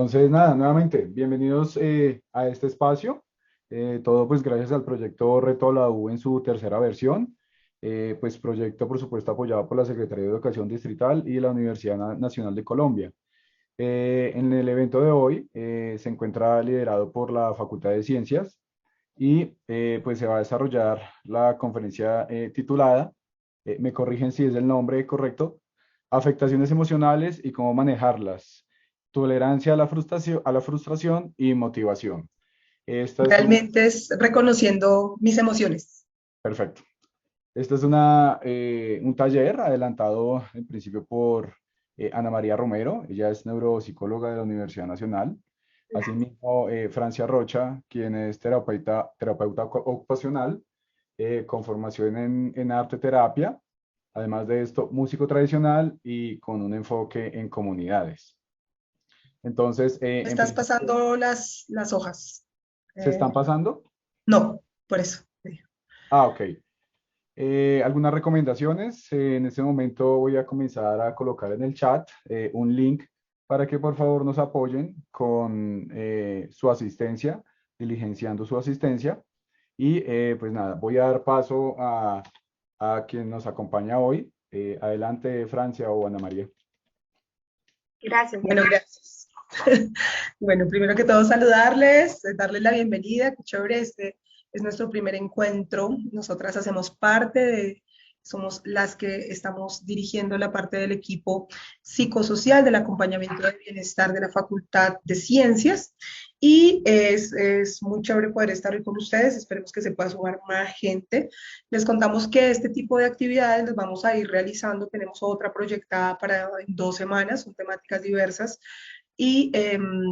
Entonces, nada, nuevamente, bienvenidos a este espacio. Todo pues gracias al proyecto Reto a la U en su tercera versión. Pues proyecto, por supuesto, apoyado por la Secretaría de Educación Distrital y la Universidad Nacional de Colombia. En el evento de hoy se encuentra liderado por la Facultad de Ciencias y pues se va a desarrollar la conferencia titulada, me corrigen si es el nombre correcto, afectaciones emocionales y cómo manejarlas, tolerancia a la frustración y motivación. Esta es una, Realmente es reconociendo mis emociones. perfecto. Este es un taller adelantado en principio por Ana María Romero. Ella es neuropsicóloga de la Universidad Nacional. Asimismo, Francia Rocha, quien es terapeuta ocupacional con formación en arte terapia. Además de esto, músico tradicional y con un enfoque en comunidades. Entonces, Me en estás principio, pasando las hojas. ¿se están Eh, pasando? no, por eso. Ah, ok. Algunas recomendaciones. En este momento voy a comenzar a colocar en el chat un link para que por favor nos apoyen con su asistencia, diligenciando su asistencia. Y pues nada, voy a dar paso a quien nos acompaña hoy. Adelante, Francia o Ana María. Gracias, Bueno, Diego. gracias. Bueno, primero que todo saludarles, darles la bienvenida, qué chévere, este es nuestro primer encuentro, nosotras hacemos parte somos las que estamos dirigiendo la parte del equipo psicosocial del acompañamiento del bienestar de la Facultad de Ciencias y es muy chévere poder estar hoy con ustedes, esperemos que se pueda sumar más gente. Les contamos que este tipo de actividades las vamos a ir realizando, tenemos otra proyectada para en 2 semanas, son temáticas diversas y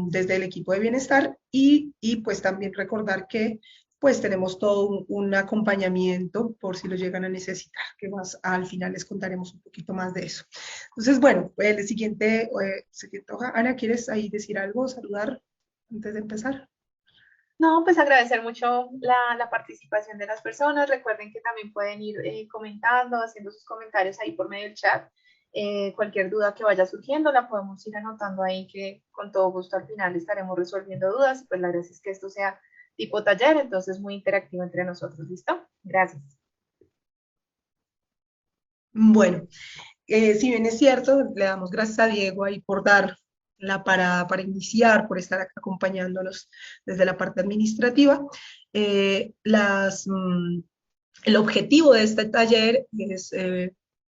desde el equipo de bienestar y pues también recordar que pues tenemos todo un acompañamiento por si lo llegan a necesitar, que más al final les contaremos un poquito más de eso. Entonces, bueno, el siguiente hoja. Ana, ¿quieres ahí decir algo, saludar antes de empezar? No, pues agradecer mucho la participación de las personas. Recuerden que también pueden ir comentando, haciendo sus comentarios ahí por medio del chat. Cualquier duda que vaya surgiendo la podemos ir anotando ahí que con todo gusto al final estaremos resolviendo dudas. Pues la gracia es que esto sea tipo taller, entonces muy interactivo entre nosotros. ¿Listo? Gracias. Bueno, si bien es cierto, le damos gracias a Diego ahí por dar la parada para iniciar, por estar acá acompañándonos desde la parte administrativa. El objetivo de este taller es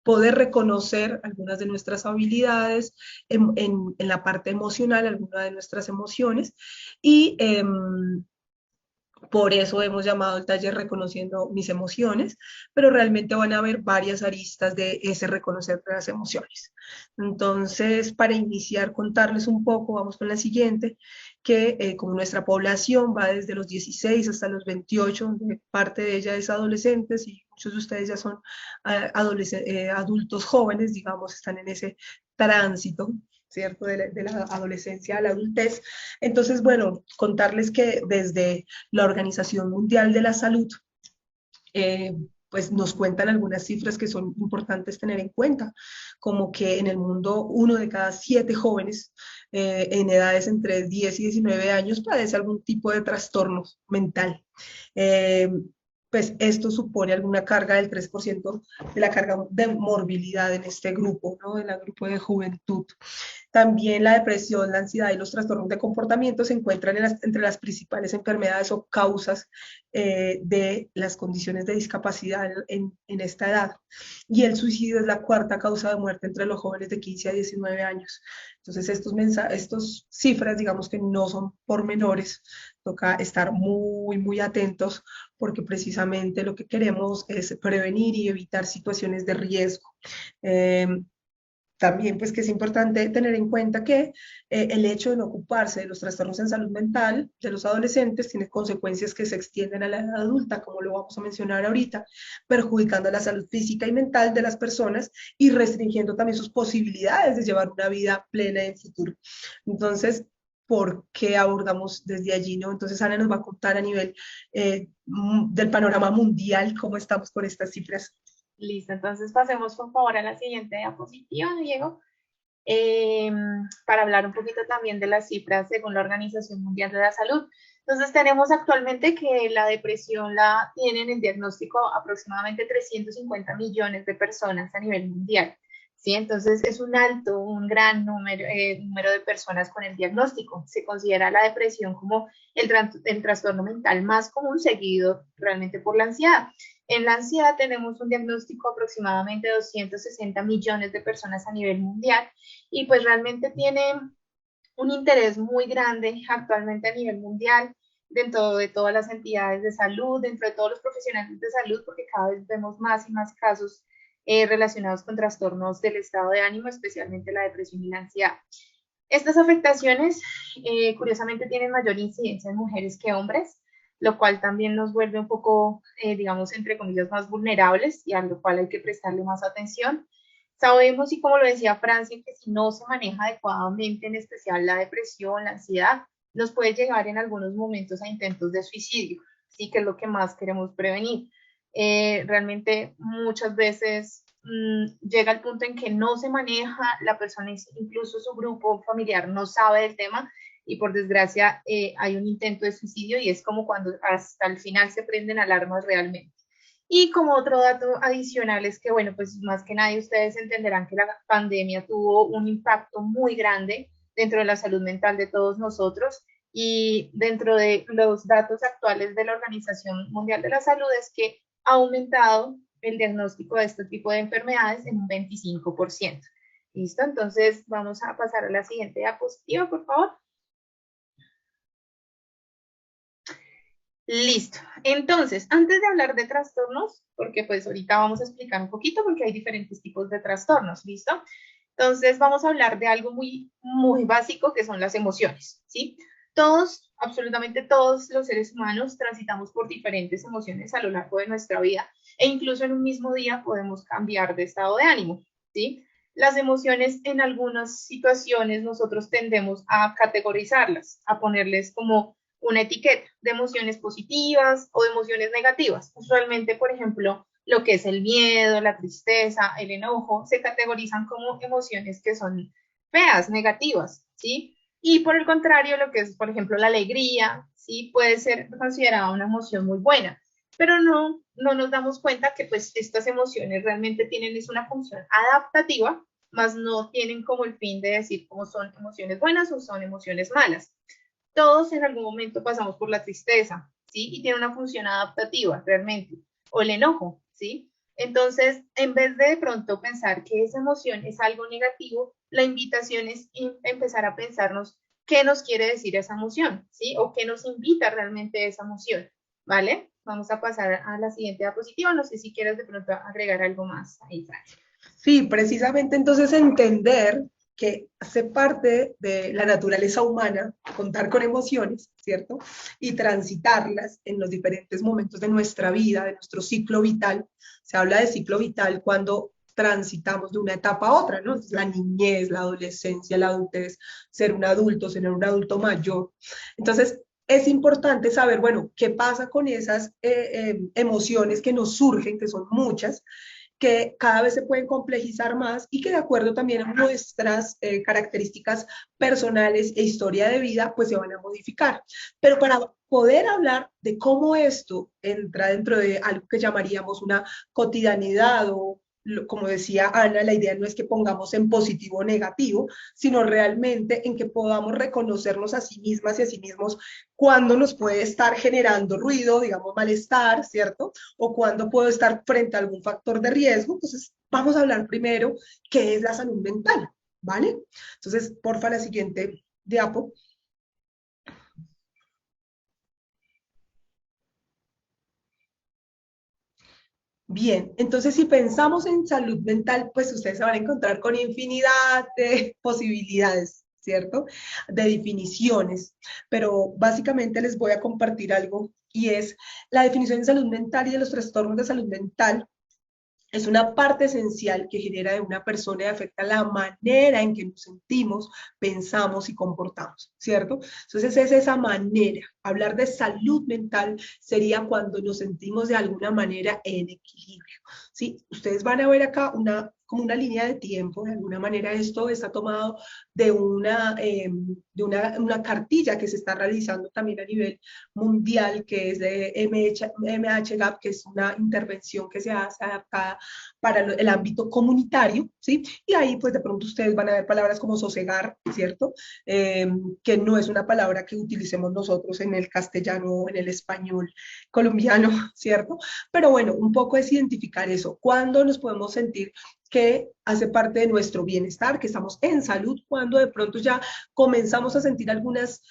poder reconocer algunas de nuestras habilidades en la parte emocional, algunas de nuestras emociones, y por eso hemos llamado el taller Reconociendo mis emociones, pero realmente van a haber varias aristas de ese reconocer de las emociones. Entonces, para iniciar, contarles un poco, vamos con la siguiente, que como nuestra población va desde los 16 hasta los 28, donde parte de ella es adolescentes y muchos de ustedes ya son adultos jóvenes, digamos, están en ese tránsito, ¿cierto? De la adolescencia a la adultez. Entonces, bueno, contarles que desde la Organización Mundial de la Salud, eh, pues nos cuentan algunas cifras que son importantes tener en cuenta, como que en el mundo 1 de cada 7 jóvenes en edades entre 10 y 19 años padece algún tipo de trastorno mental. Eh, pues esto supone alguna carga del 3% de la carga de morbilidad en este grupo, ¿no? En el grupo de juventud. También la depresión, la ansiedad y los trastornos de comportamiento se encuentran entre las principales enfermedades o causas de las condiciones de discapacidad en esta edad. Y el suicidio es la cuarta causa de muerte entre los jóvenes de 15 a 19 años. Entonces, estos cifras, digamos que no son pormenores, toca estar muy, muy atentos porque precisamente lo que queremos es prevenir y evitar situaciones de riesgo. Eh, También, pues, que es importante tener en cuenta que el hecho de no ocuparse de los trastornos en salud mental de los adolescentes tiene consecuencias que se extienden a la edad adulta, como lo vamos a mencionar ahorita, perjudicando la salud física y mental de las personas y restringiendo también sus posibilidades de llevar una vida plena en futuro. Entonces, ¿por qué abordamos desde allí, no? Entonces, Ana nos va a contar a nivel del panorama mundial cómo estamos con estas cifras. Listo, entonces pasemos por favor a la siguiente diapositiva, Diego. eh, para hablar un poquito también de las cifras según la Organización Mundial de la Salud. Entonces tenemos actualmente que la depresión la tienen en diagnóstico aproximadamente 350 millones de personas a nivel mundial. ¿Sí? Entonces es un gran número de personas con el diagnóstico. Se considera la depresión como el trastorno mental más común, seguido realmente por la ansiedad. En la ansiedad tenemos un diagnóstico aproximadamente de 260 millones de personas a nivel mundial y pues realmente tiene un interés muy grande actualmente a nivel mundial dentro de todas las entidades de salud, dentro de todos los profesionales de salud, porque cada vez vemos más y más casos relacionados con trastornos del estado de ánimo, especialmente la depresión y la ansiedad. Estas afectaciones, curiosamente, tienen mayor incidencia en mujeres que hombres, lo cual también nos vuelve un poco, digamos, entre comillas, más vulnerables y a lo cual hay que prestarle más atención. Sabemos, y como lo decía Francia, que si no se maneja adecuadamente, en especial la depresión, la ansiedad, nos puede llegar en algunos momentos a intentos de suicidio, sí, que es lo que más queremos prevenir. Realmente muchas veces llega el punto en que no se maneja, la persona, incluso su grupo familiar, no sabe del tema y por desgracia hay un intento de suicidio y es como cuando hasta el final se prenden alarmas realmente. Y como otro dato adicional es que, bueno, pues más que nadie ustedes entenderán que la pandemia tuvo un impacto muy grande dentro de la salud mental de todos nosotros y dentro de los datos actuales de la Organización Mundial de la Salud es que ha aumentado el diagnóstico de este tipo de enfermedades en un 25%. ¿Listo? Entonces vamos a pasar a la siguiente diapositiva, por favor. Listo. Entonces, antes de hablar de trastornos, porque pues ahorita vamos a explicar un poquito porque hay diferentes tipos de trastornos, ¿listo? Entonces vamos a hablar de algo muy básico que son las emociones, ¿sí? Todos, absolutamente todos los seres humanos transitamos por diferentes emociones a lo largo de nuestra vida e incluso en un mismo día podemos cambiar de estado de ánimo, ¿sí? Las emociones en algunas situaciones nosotros tendemos a categorizarlas, a ponerles como una etiqueta de emociones positivas o de emociones negativas. Usualmente, por ejemplo, lo que es el miedo, la tristeza, el enojo, se categorizan como emociones que son feas, negativas, ¿sí? Y por el contrario, lo que es, por ejemplo, la alegría, ¿sí? Puede ser considerada una emoción muy buena, pero no nos damos cuenta que pues estas emociones realmente tienen es una función adaptativa, más no tienen como el fin de decir cómo son emociones buenas o son emociones malas. Todos en algún momento pasamos por la tristeza, ¿sí? Y tiene una función adaptativa realmente, o el enojo, ¿sí? Entonces, en vez de pronto pensar que esa emoción es algo negativo, la invitación es empezar a pensarnos qué nos quiere decir esa emoción, ¿sí? O qué nos invita realmente esa emoción, ¿vale? Vamos a pasar a la siguiente diapositiva. No sé si quieres de pronto agregar algo más ahí, Francia. Sí, precisamente entonces entender que hace parte de la naturaleza humana contar con emociones, ¿cierto? Y transitarlas en los diferentes momentos de nuestra vida, de nuestro ciclo vital. Se habla de ciclo vital cuando transitamos de una etapa a otra, ¿no? La niñez, la adolescencia, la adultez, ser un adulto, ser un adulto mayor. Entonces, es importante saber, bueno, qué pasa con esas emociones que nos surgen, que son muchas, que cada vez se pueden complejizar más y que de acuerdo también a nuestras características personales e historia de vida, pues se van a modificar. Pero para poder hablar de cómo esto entra dentro de algo que llamaríamos una cotidianidad o como decía Ana, la idea no es que pongamos en positivo o negativo, sino realmente en que podamos reconocernos a sí mismas y a sí mismos cuando nos puede estar generando ruido, digamos malestar, ¿cierto? O cuando puedo estar frente a algún factor de riesgo. Entonces, vamos a hablar primero qué es la salud mental, ¿vale? Entonces, porfa, la siguiente diapo. Bien, entonces si pensamos en salud mental, pues ustedes se van a encontrar con infinidad de posibilidades, ¿cierto? De definiciones, pero básicamente les voy a compartir algo y es la definición de salud mental y de los trastornos de salud mental. Es una parte esencial que genera de una persona y afecta la manera en que nos sentimos, pensamos y comportamos, ¿cierto? Entonces es esa manera Hablar de salud mental sería cuando nos sentimos de alguna manera en equilibrio, ¿sí? Ustedes van a ver acá como una línea de tiempo, de alguna manera esto está tomado de una cartilla que se está realizando también a nivel mundial, que es de MHGAP, que es una intervención que se hace adaptada para el ámbito comunitario, ¿sí? Y ahí pues de pronto ustedes van a ver palabras como sosegar, ¿cierto? Que no es una palabra que utilicemos nosotros en el castellano o en el español colombiano, ¿cierto? Pero bueno, un poco es identificar eso. ¿Cuándo nos podemos sentir que hace parte de nuestro bienestar, que estamos en salud, cuando de pronto ya comenzamos a sentir algunas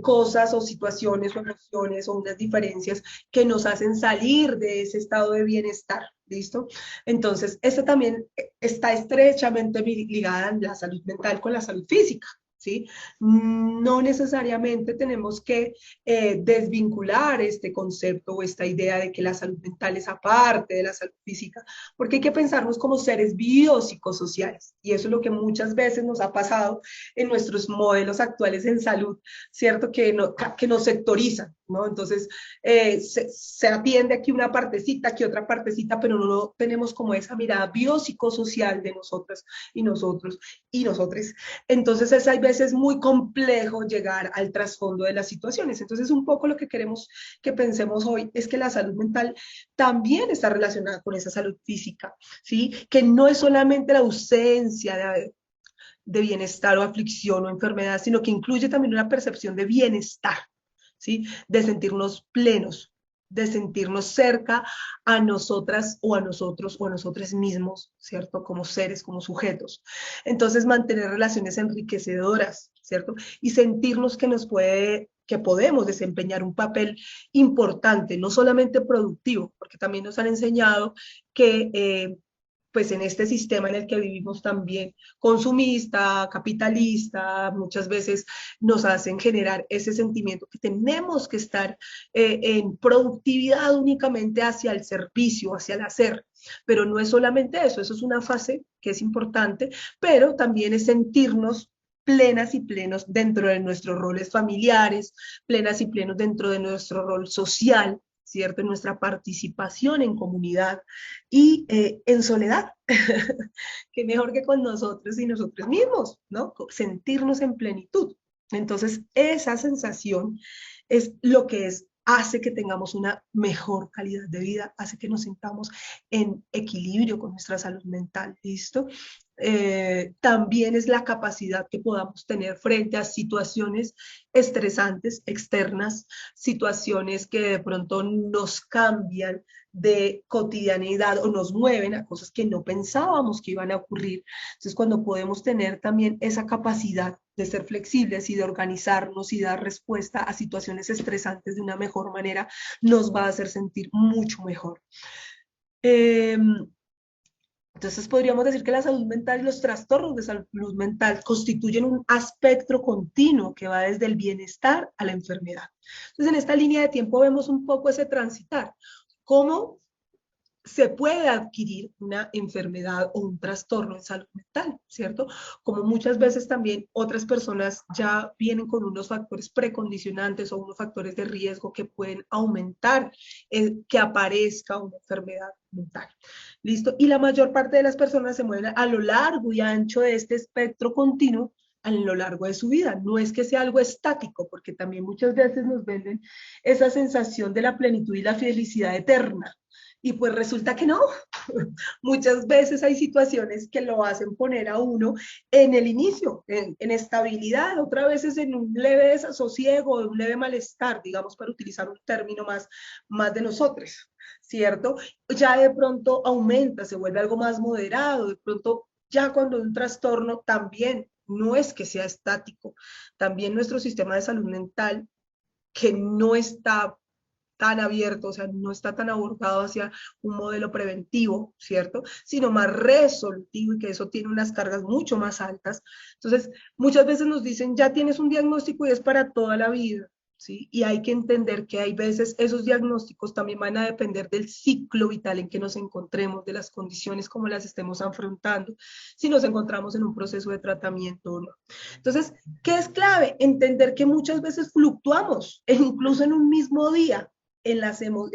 cosas o situaciones o emociones o unas diferencias que nos hacen salir de ese estado de bienestar? ¿Listo? Entonces, esta también está estrechamente ligada a la salud mental con la salud física. ¿Sí? No necesariamente tenemos que desvincular este concepto o esta idea de que la salud mental es aparte de la salud física, porque hay que pensarnos como seres biopsicosociales, y eso es lo que muchas veces nos ha pasado en nuestros modelos actuales en salud, ¿cierto? Que nos sectorizan, ¿no? Entonces, se atiende aquí una partecita, aquí otra partecita, pero no tenemos como esa mirada biopsicosocial de nosotras y nosotros y nosotres. Entonces es a veces muy complejo llegar al trasfondo de las situaciones. Entonces un poco lo que queremos que pensemos hoy es que la salud mental también está relacionada con esa salud física, ¿sí? Que no es solamente la ausencia de bienestar o aflicción o enfermedad, sino que incluye también una percepción de bienestar, ¿sí? De sentirnos plenos, de sentirnos cerca a nosotras o a nosotros o a nosotros mismos, ¿cierto? Como seres, como sujetos. Entonces, mantener relaciones enriquecedoras, ¿cierto? Y sentirnos que podemos desempeñar un papel importante, no solamente productivo, porque también nos han enseñado que pues en este sistema en el que vivimos también consumista, capitalista, muchas veces nos hacen generar ese sentimiento que tenemos que estar en productividad únicamente hacia el servicio, hacia el hacer. Pero no es solamente eso, eso es una fase que es importante, pero también es sentirnos plenas y plenos dentro de nuestros roles familiares, plenas y plenos dentro de nuestro rol social, ¿cierto? En nuestra participación en comunidad y en soledad, que mejor que con nosotros y nosotros mismos, ¿no? Sentirnos en plenitud. Entonces, esa sensación es lo que hace que tengamos una mejor calidad de vida, hace que nos sintamos en equilibrio con nuestra salud mental, ¿listo? También es la capacidad que podamos tener frente a situaciones estresantes, externas, situaciones que de pronto nos cambian de cotidianidad o nos mueven a cosas que no pensábamos que iban a ocurrir. Entonces, cuando podemos tener también esa capacidad de ser flexibles y de organizarnos y dar respuesta a situaciones estresantes de una mejor manera, nos va a hacer sentir mucho mejor. Entonces podríamos decir que la salud mental y los trastornos de salud mental constituyen un espectro continuo que va desde el bienestar a la enfermedad. Entonces en esta línea de tiempo vemos un poco ese transitar, cómo se puede adquirir una enfermedad o un trastorno en salud mental, ¿cierto? Como muchas veces también otras personas ya vienen con unos factores precondicionantes o unos factores de riesgo que pueden aumentar que aparezca una enfermedad mental. ¿Listo? Y la mayor parte de las personas se mueven a lo largo y ancho de este espectro continuo a lo largo de su vida. No es que sea algo estático, porque también muchas veces nos venden esa sensación de la plenitud y la felicidad eterna. Y pues resulta que no. Muchas veces hay situaciones que lo hacen poner a uno en el inicio, en estabilidad, otras veces en un leve desasosiego, un leve malestar, digamos, para utilizar un término más de nosotros, ¿cierto? Ya de pronto aumenta, se vuelve algo más moderado, de pronto ya cuando un trastorno también no es que sea estático, también nuestro sistema de salud mental que no está tan abierto, o sea, no está tan abordado hacia un modelo preventivo, ¿cierto? Sino más resolutivo y que eso tiene unas cargas mucho más altas. Entonces, muchas veces nos dicen, ya tienes un diagnóstico y es para toda la vida, ¿sí? Y hay que entender que hay veces esos diagnósticos también van a depender del ciclo vital en que nos encontremos, de las condiciones como las estemos afrontando, si nos encontramos en un proceso de tratamiento o no. Entonces, ¿qué es clave? Entender que muchas veces fluctuamos, e incluso en un mismo día, en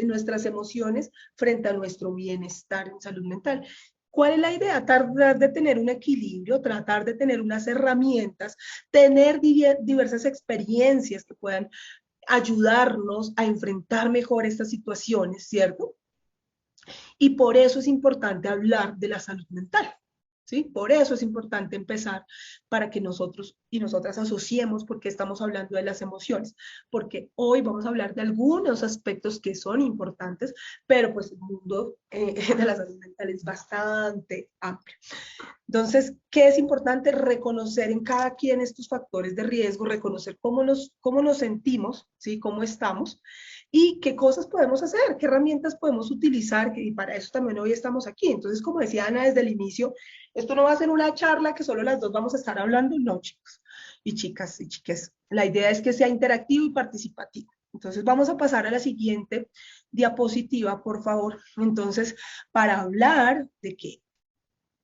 nuestras emociones frente a nuestro bienestar en salud mental. ¿Cuál es la idea? Tratar de tener un equilibrio, tratar de tener unas herramientas, tener diversas experiencias que puedan ayudarnos a enfrentar mejor estas situaciones, ¿cierto? Y por eso es importante hablar de la salud mental, ¿sí? Por eso es importante empezar para que nosotros y nosotras asociemos por qué estamos hablando de las emociones, porque hoy vamos a hablar de algunos aspectos que son importantes, pero pues el mundo de la salud mental es bastante amplio. Entonces, ¿qué es importante? Reconocer en cada quien estos factores de riesgo, reconocer cómo nos sentimos, ¿sí? Cómo estamos, y qué cosas podemos hacer, qué herramientas podemos utilizar, y para eso también hoy estamos aquí. Entonces, como decía Ana desde el inicio, esto no va a ser una charla que solo las dos vamos a estar hablando, no, chicos y chicas y chiques. La idea es que sea interactivo y participativo. Entonces, vamos a pasar a la siguiente diapositiva, por favor. Entonces, para hablar de que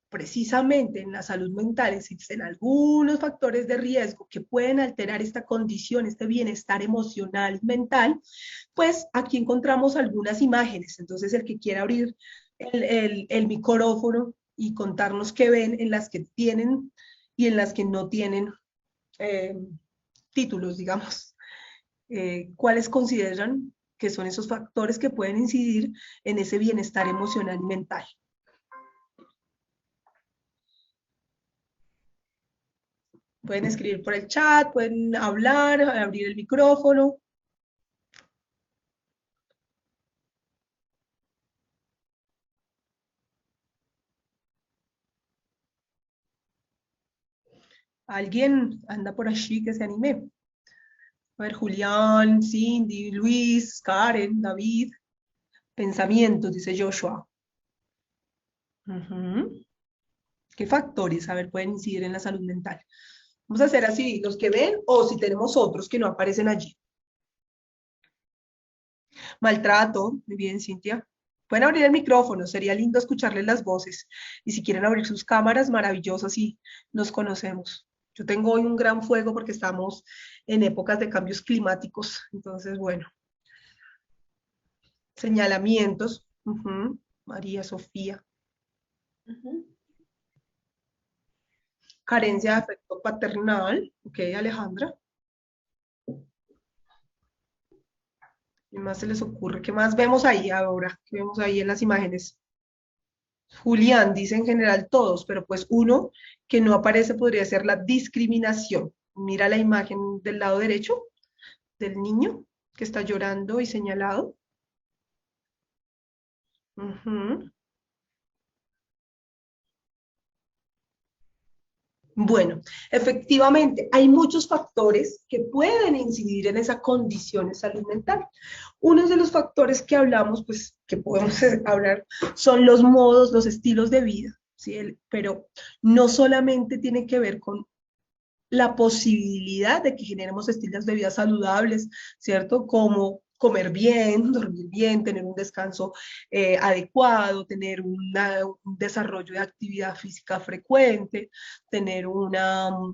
precisamente en la salud mental existen algunos factores de riesgo que pueden alterar esta condición, este bienestar emocional y mental, pues aquí encontramos algunas imágenes. Entonces, el que quiera abrir el micrófono y contarnos qué ven en las que tienen y en las que no tienen eh, títulos, digamos. ¿Cuáles consideran que son esos factores que pueden incidir en ese bienestar emocional y mental? Pueden escribir por el chat, pueden hablar, abrir el micrófono. ¿Alguien anda por allí que se anime? A ver, Julián, Cindy, Luis, Karen, David. Pensamientos, dice Joshua. ¿Qué factores, a ver, pueden incidir en la salud mental? Vamos a hacer así, los que ven, o si tenemos otros que no aparecen allí. Maltrato, muy bien, Cintia. Pueden abrir el micrófono, sería lindo escucharles las voces. Y si quieren abrir sus cámaras, maravilloso, así nos conocemos. Yo tengo hoy un gran fuego porque estamos en épocas de cambios climáticos. Entonces, bueno. Señalamientos. María Sofía. Carencia de afecto paternal. Ok, Alejandra. ¿Qué más se les ocurre? ¿Qué más vemos ahí ahora? ¿Qué vemos ahí en las imágenes? Julián dice en general todos, pero pues uno que no aparece podría ser la discriminación. Mira la imagen del lado derecho del niño que está llorando y señalado. Bueno, efectivamente, hay muchos factores que pueden incidir en esa condición de salud mental. Uno de los factores que hablamos, pues que podemos hablar, son los modos, los estilos de vida, ¿sí? Pero no solamente tiene que ver con la posibilidad de que generemos estilos de vida saludables, ¿cierto? Como comer bien, dormir bien, tener un descanso adecuado, tener un desarrollo de actividad física frecuente, tener un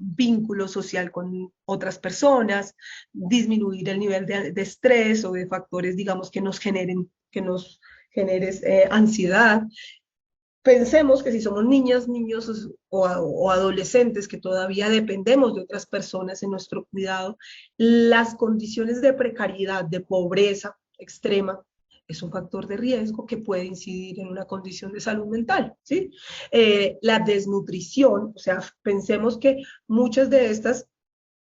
vínculo social con otras personas, disminuir el nivel de estrés o de factores, digamos, que nos generen ansiedad. Pensemos que si somos niñas, niños o adolescentes que todavía dependemos de otras personas en nuestro cuidado, las condiciones de precariedad, de pobreza extrema, es un factor de riesgo que puede incidir en una condición de salud mental, ¿sí? La desnutrición, o sea, pensemos que muchas de estas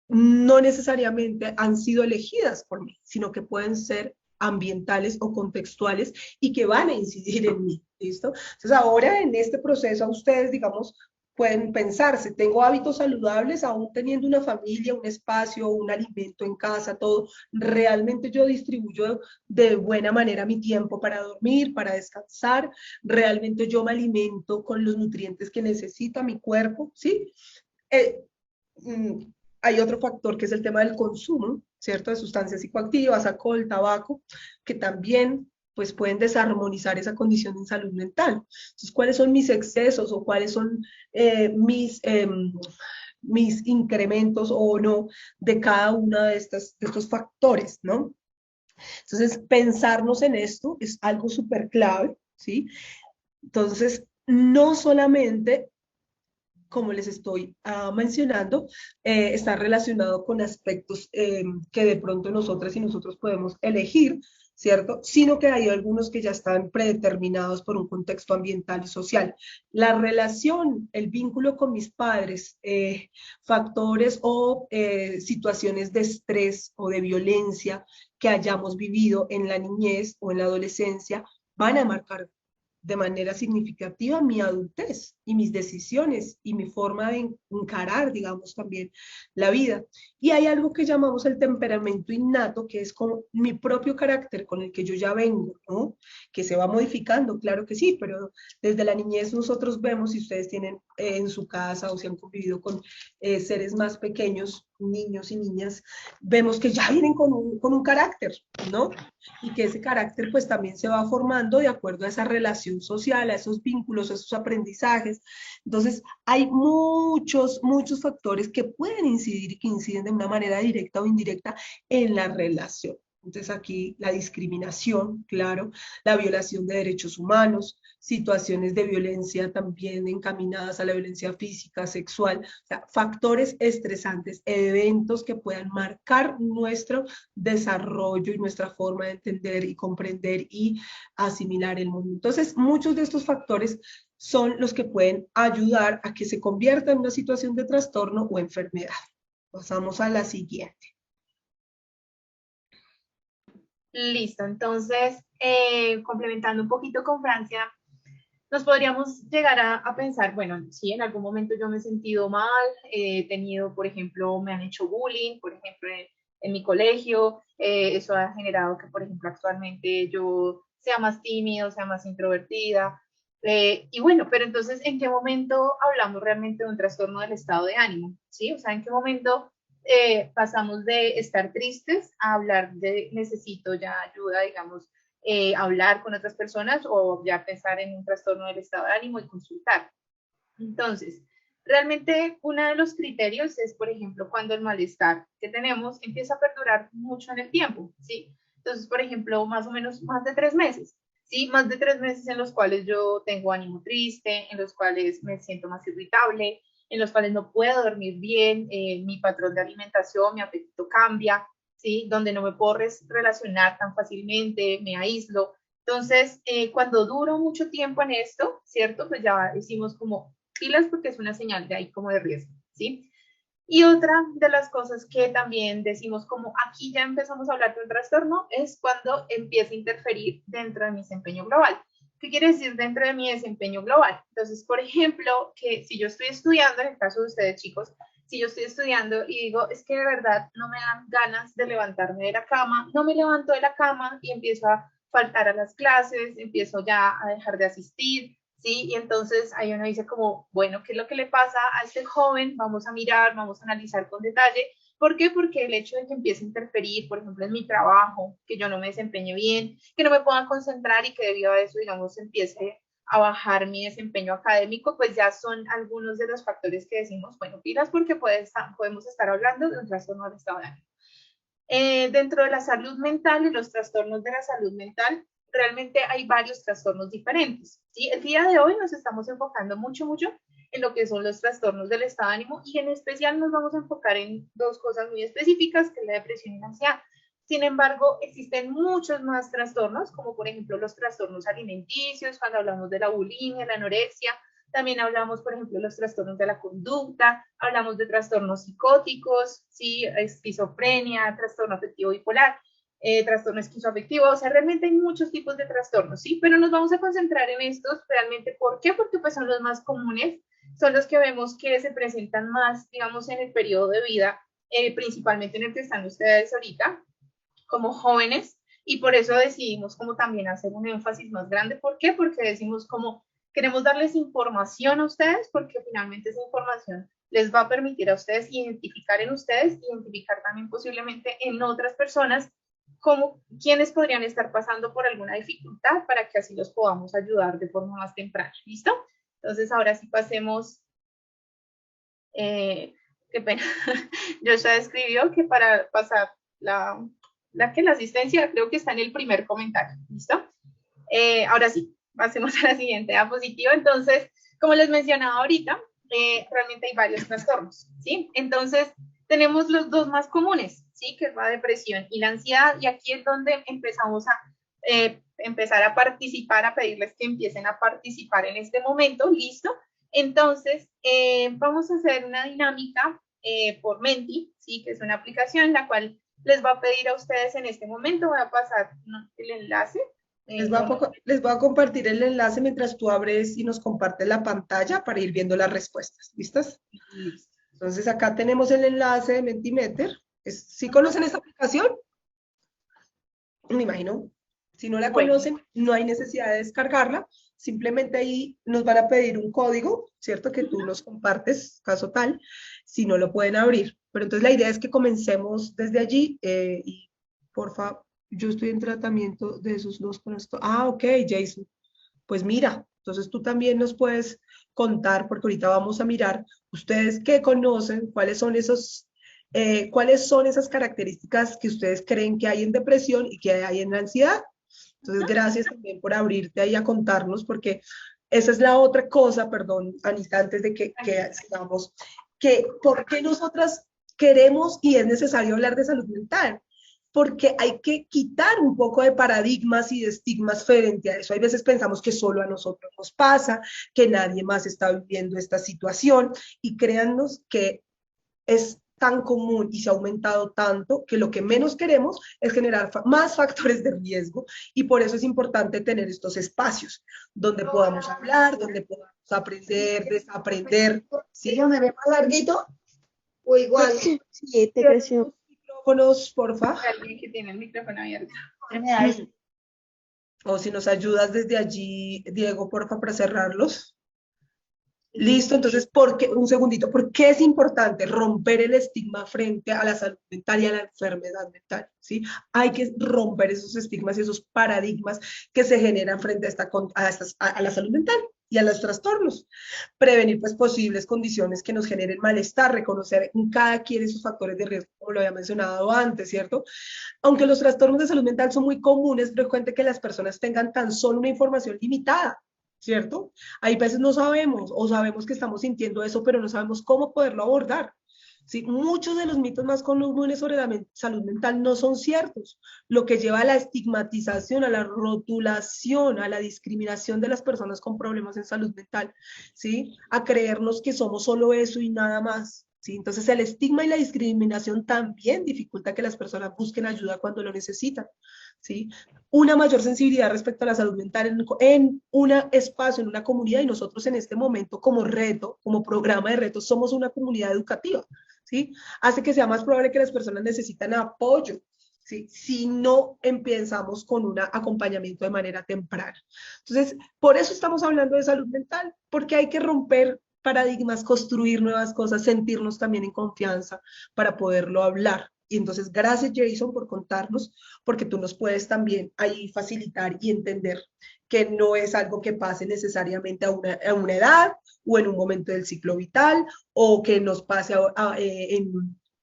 no necesariamente han sido elegidas por mí, sino que pueden ser ambientales o contextuales y que van a incidir en mí, ¿listo? Entonces ahora en este proceso a ustedes, digamos, pueden pensarse, tengo hábitos saludables aún teniendo una familia, un espacio, un alimento en casa, todo, realmente yo distribuyo de buena manera mi tiempo para dormir, para descansar, realmente yo me alimento con los nutrientes que necesita mi cuerpo, ¿sí? Hay otro factor que es el tema del consumo, ¿cierto? De sustancias psicoactivas, alcohol, tabaco, que también pues pueden desarmonizar esa condición en salud mental. Entonces, ¿cuáles son mis excesos o cuáles son mis incrementos o no de cada uno de estos factores, ¿no? Entonces, pensarnos en esto es algo súper clave, ¿sí? Entonces, no solamente como les estoy mencionando, está relacionado con aspectos que de pronto nosotras y nosotros podemos elegir, ¿cierto? Sino que hay algunos que ya están predeterminados por un contexto ambiental y social. La relación, el vínculo con mis padres, factores o situaciones de estrés o de violencia que hayamos vivido en la niñez o en la adolescencia van a marcar de manera significativa mi adultez y mis decisiones y mi forma de encarar, digamos, también la vida. Y hay algo que llamamos el temperamento innato, que es como mi propio carácter con el que yo ya vengo, ¿no? Que se va modificando, claro que sí, pero desde la niñez nosotros vemos, si ustedes tienen en su casa o si han convivido con seres más pequeños, niños y niñas, vemos que ya vienen con un carácter, ¿no? Y que ese carácter pues también se va formando de acuerdo a esa relación social, a esos vínculos, a esos aprendizajes. Entonces, hay muchos factores que pueden incidir y que inciden de una manera directa o indirecta en la relación. Entonces aquí la discriminación, claro, la violación de derechos humanos, situaciones de violencia también encaminadas a la violencia física, sexual, o sea, factores estresantes, eventos que puedan marcar nuestro desarrollo y nuestra forma de entender y comprender y asimilar el mundo. Entonces, muchos de estos factores son los que pueden ayudar a que se convierta en una situación de trastorno o enfermedad. Pasamos a la siguiente. Listo, entonces, complementando un poquito con Francia, nos podríamos llegar a pensar, bueno, sí, en algún momento yo me he sentido mal, he tenido, por ejemplo, me han hecho bullying, por ejemplo, en mi colegio, eso ha generado que, por ejemplo, actualmente yo sea más tímido, sea más introvertida, y bueno, pero entonces, ¿en qué momento hablamos realmente de un trastorno del estado de ánimo? ¿Sí? O sea, ¿en qué momento pasamos de estar tristes a hablar de necesito ya ayuda, digamos, hablar con otras personas o ya pensar en un trastorno del estado de ánimo y consultar? Entonces, realmente uno de los criterios es, por ejemplo, cuando el malestar que tenemos empieza a perdurar mucho en el tiempo, ¿sí? Entonces, por ejemplo, más o menos más de 3 meses, ¿sí? Más de 3 meses en los cuales yo tengo ánimo triste, en los cuales me siento más irritable, en los cuales no puedo dormir bien, mi patrón de alimentación, mi apetito cambia, ¿sí? Donde no me puedo relacionar tan fácilmente, me aíslo. Entonces, cuando duro mucho tiempo en esto, ¿cierto? Pues ya decimos como pilas porque es una señal de ahí como de riesgo, ¿sí? Y otra de las cosas que también decimos como aquí ya empezamos a hablar de un trastorno es cuando empieza a interferir dentro de mi desempeño global. ¿Qué quiere decir dentro de mi desempeño global? Entonces, por ejemplo, que si yo estoy estudiando, en el caso de ustedes chicos, si yo estoy estudiando y digo, es que de verdad no me dan ganas de levantarme de la cama, no me levanto de la cama y empiezo a faltar a las clases, empiezo ya a dejar de asistir, ¿sí? Y entonces ahí uno dice como, bueno, ¿qué es lo que le pasa a este joven? Vamos a mirar, vamos a analizar con detalle. ¿Por qué? Porque el hecho de que empiece a interferir, por ejemplo, en mi trabajo, que yo no me desempeñe bien, que no me pueda concentrar y que debido a eso, digamos, empiece a bajar mi desempeño académico, pues ya son algunos de los factores que decimos, bueno, pilas porque podemos estar hablando de un trastorno del estado de ánimo. Dentro de la salud mental y los trastornos de la salud mental, realmente hay varios trastornos diferentes, ¿sí? El día de hoy nos estamos enfocando mucho en lo que son los trastornos del estado de ánimo y en especial nos vamos a enfocar en dos cosas muy específicas, que es la depresión y la ansiedad. Sin embargo, existen muchos más trastornos, como por ejemplo los trastornos alimenticios, cuando hablamos de la bulimia, la anorexia, también hablamos, por ejemplo, de los trastornos de la conducta, hablamos de trastornos psicóticos, ¿sí? Esquizofrenia, trastorno afectivo bipolar, trastorno esquizoafectivo, o sea, realmente hay muchos tipos de trastornos, ¿sí? Pero nos vamos a concentrar en estos realmente, ¿por qué? Porque pues son los más comunes, son los que vemos que se presentan más, digamos, en el periodo de vida, principalmente en el que están ustedes ahorita, como jóvenes, y por eso decidimos como también hacer un énfasis más grande. ¿Por qué? Porque decimos como queremos darles información a ustedes, porque finalmente esa información les va a permitir a ustedes identificar en ustedes, identificar también posiblemente en otras personas quiénes podrían estar pasando por alguna dificultad para que así los podamos ayudar de forma más temprana. ¿Listo? Entonces, ahora sí pasemos. Qué pena. Joshua escribió que para pasar la asistencia creo que está en el primer comentario. ¿Listo? Ahora sí, pasemos a la siguiente diapositiva. Entonces, como les mencionaba ahorita, realmente hay varios trastornos, ¿sí? Entonces, tenemos los dos más comunes, ¿sí? Que es la depresión y la ansiedad, y aquí es donde empezamos a empezar a participar, a pedirles que empiecen a participar en este momento, ¿listo? Entonces, vamos a hacer una dinámica por Menti, ¿sí? Que es una aplicación en la cual les va a pedir a ustedes en este momento, voy a pasar el enlace. Les voy a compartir el enlace mientras tú abres y nos compartes la pantalla para ir viendo las respuestas. ¿Listas? Listo. Entonces acá tenemos el enlace de Mentimeter. ¿Sí conocen esta aplicación? Me imagino. Si no la conocen, no hay necesidad de descargarla. Simplemente ahí nos van a pedir un código, ¿cierto? Que tú nos compartes, caso tal, si no lo pueden abrir. Pero entonces la idea es que comencemos desde allí y porfa, yo estoy en tratamiento de esos dos con esto. Ah, ok, Jason. Pues mira, entonces tú también nos puedes contar, porque ahorita vamos a mirar ustedes qué conocen, cuáles son esas características que ustedes creen que hay en depresión y que hay en ansiedad. Entonces, gracias también por abrirte ahí a contarnos, porque esa es la otra cosa, perdón, Anita, antes de que sigamos, que por qué nosotras queremos y es necesario hablar de salud mental, porque hay que quitar un poco de paradigmas y de estigmas frente a eso. Hay veces pensamos que solo a nosotros nos pasa, que nadie más está viviendo esta situación, y créannos que es tan común y se ha aumentado tanto que lo que menos queremos es generar más factores de riesgo, y por eso es importante tener estos espacios donde podamos hablar, donde podamos aprender, desaprender. ¿Sí? ¿Me ve más larguito? ¿O igual? Sí, te creció. Micrófonos, porfa. Alguien que tiene el micrófono abierto. O si nos ayudas desde allí, Diego, porfa, para cerrarlos. Listo, entonces, un segundito, ¿por qué es importante romper el estigma frente a la salud mental y a la enfermedad mental? ¿Sí? Hay que romper esos estigmas y esos paradigmas que se generan frente a la salud mental y a los trastornos. Prevenir pues posibles condiciones que nos generen malestar, reconocer en cada quien esos factores de riesgo, como lo había mencionado antes, ¿cierto? Aunque los trastornos de salud mental son muy comunes, es frecuente que las personas tengan tan solo una información limitada, ¿cierto? Hay veces no sabemos o sabemos que estamos sintiendo eso, pero no sabemos cómo poderlo abordar. ¿Sí? Muchos de los mitos más comunes sobre la salud mental no son ciertos, lo que lleva a la estigmatización, a la rotulación, a la discriminación de las personas con problemas en salud mental, ¿sí? A creernos que somos solo eso y nada más. ¿Sí? Entonces el estigma y la discriminación también dificulta que las personas busquen ayuda cuando lo necesitan. ¿Sí? Una mayor sensibilidad respecto a la salud mental en un espacio, en una comunidad, y nosotros en este momento como reto, como programa de retos, somos una comunidad educativa, ¿sí? Hace que sea más probable que las personas necesitan apoyo, ¿sí? Si no empezamos con un acompañamiento de manera temprana. Entonces, por eso estamos hablando de salud mental, porque hay que romper paradigmas, construir nuevas cosas, sentirnos también en confianza para poderlo hablar. Y entonces, gracias Jason por contarnos, porque tú nos puedes también ahí facilitar y entender que no es algo que pase necesariamente a una edad o en un momento del ciclo vital, o que nos pase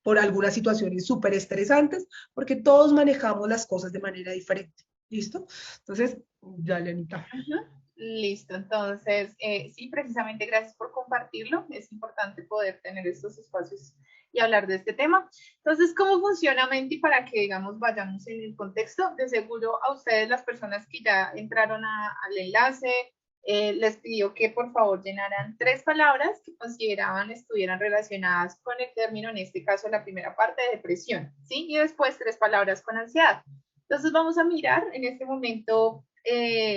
por algunas situaciones súper estresantes, porque todos manejamos las cosas de manera diferente. ¿Listo? Entonces, ya, Lenita. Listo, entonces, sí, precisamente gracias por compartirlo. Es importante poder tener estos espacios y hablar de este tema. Entonces, ¿cómo funciona Menti para que, digamos, vayamos en el contexto? De seguro a ustedes, las personas que ya entraron al enlace, les pidió que por favor llenaran 3 palabras que consideraban estuvieran relacionadas con el término, en este caso la primera parte de depresión, ¿sí? Y después 3 palabras con ansiedad. Entonces vamos a mirar en este momento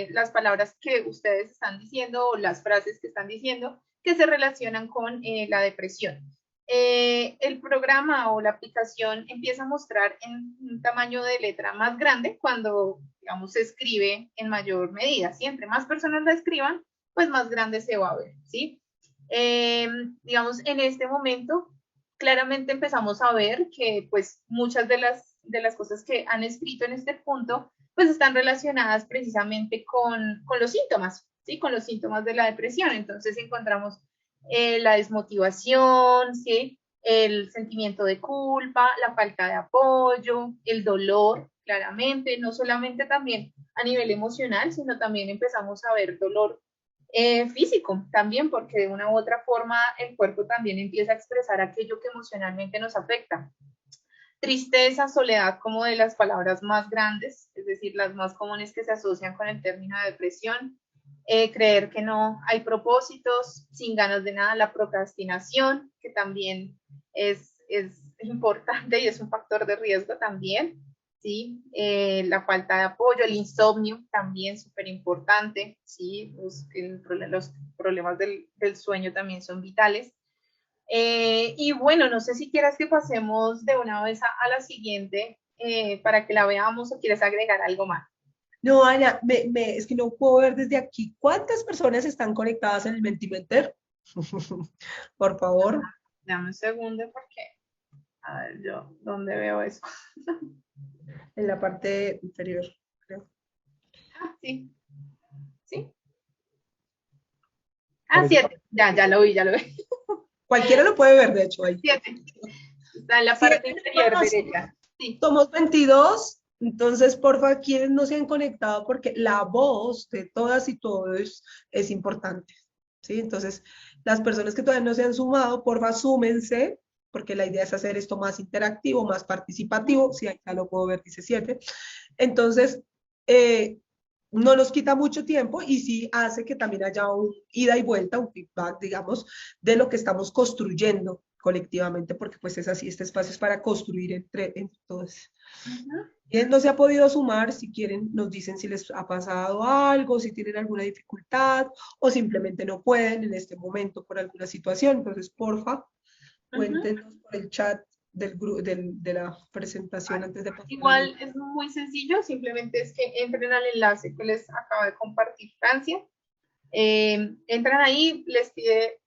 las palabras que ustedes están diciendo o las frases que están diciendo que se relacionan con la depresión. El programa o la aplicación empieza a mostrar en un tamaño de letra más grande cuando, digamos, se escribe en mayor medida, ¿sí? Entre más personas la escriban, pues más grande se va a ver, ¿sí? Digamos, en este momento, claramente empezamos a ver que pues muchas de las cosas que han escrito en este punto, pues están relacionadas precisamente con los síntomas, ¿sí? Con los síntomas de la depresión. Entonces encontramos la desmotivación, ¿sí? El sentimiento de culpa, la falta de apoyo, el dolor, claramente, no solamente también a nivel emocional, sino también empezamos a ver dolor físico también, porque de una u otra forma el cuerpo también empieza a expresar aquello que emocionalmente nos afecta. Tristeza, soledad como de las palabras más grandes, es decir, las más comunes que se asocian con el término de depresión. Creer que no hay propósitos, sin ganas de nada, la procrastinación, que también es importante y es un factor de riesgo también. ¿Sí? La falta de apoyo, el insomnio también súper importante, ¿sí? Los problemas del sueño también son vitales. Y bueno, no sé si quieras que pasemos de una vez a la siguiente para que la veamos o quieres agregar algo más. No, Ana, es que no puedo ver desde aquí cuántas personas están conectadas en el Mentimeter. Por favor. Dame un segundo porque, a ver, yo, ¿dónde veo eso? En la parte inferior, creo. Ah, sí, sí. Ah, Parece 7, ya lo vi, ya lo vi. Cualquiera lo puede ver, de hecho, ahí. 7, está en la Sí, parte inferior no, derecha. Sí. somos 22, entonces, porfa, quienes no se han conectado, porque la voz de todas y todos es importante, ¿sí? Entonces, las personas que todavía no se han sumado, porfa, súmense, porque la idea es hacer esto más interactivo, más participativo. Sí, acá lo puedo ver, dice 7. Entonces, eh, no nos quita mucho tiempo y sí hace que también haya un ida y vuelta, un feedback, digamos, de lo que estamos construyendo colectivamente, porque pues es así, este espacio es para construir entre todos. Quien no se ha podido sumar, si quieren, nos dicen si les ha pasado algo, si tienen alguna dificultad o simplemente no pueden en este momento por alguna situación. Entonces, porfa, cuéntenos por el chat de la presentación antes de pasar al Igual es muy sencillo, simplemente es que entren al enlace que les acaba de compartir Francia. Entran ahí, les pide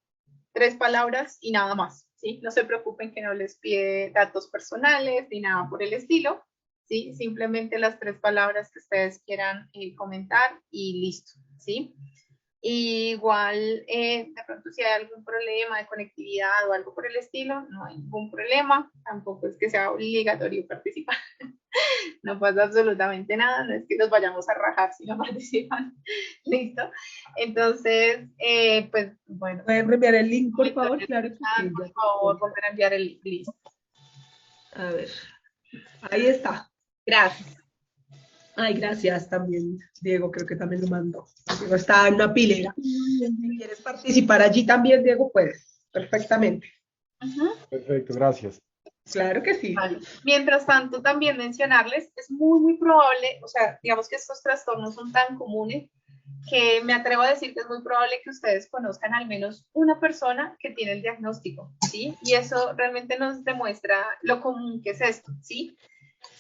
3 palabras y nada más, ¿sí? No se preocupen que no les pide datos personales ni nada por el estilo, ¿sí? Simplemente las 3 palabras que ustedes quieran comentar y listo, ¿sí? Igual, de pronto si hay algún problema de conectividad o algo por el estilo, no hay ningún problema, tampoco es que sea obligatorio participar, no pasa absolutamente nada, no es que nos vayamos a rajar si no participan, listo. Entonces, pues bueno. ¿Pueden reenviar el link, por favor? Claro que sí. Por favor, volver a enviar el list. A ver, ahí está. Gracias. Ay, gracias también, Diego, creo que también lo mandó. Diego está en una pilera. Si quieres participar allí también, Diego, puedes, perfectamente. perfecto, gracias. Claro que sí. Vale. Mientras tanto, también mencionarles, es muy probable, o sea, digamos que estos trastornos son tan comunes que me atrevo a decir que es muy probable que ustedes conozcan al menos una persona que tiene el diagnóstico, ¿sí? Y eso realmente nos demuestra lo común que es esto, ¿sí?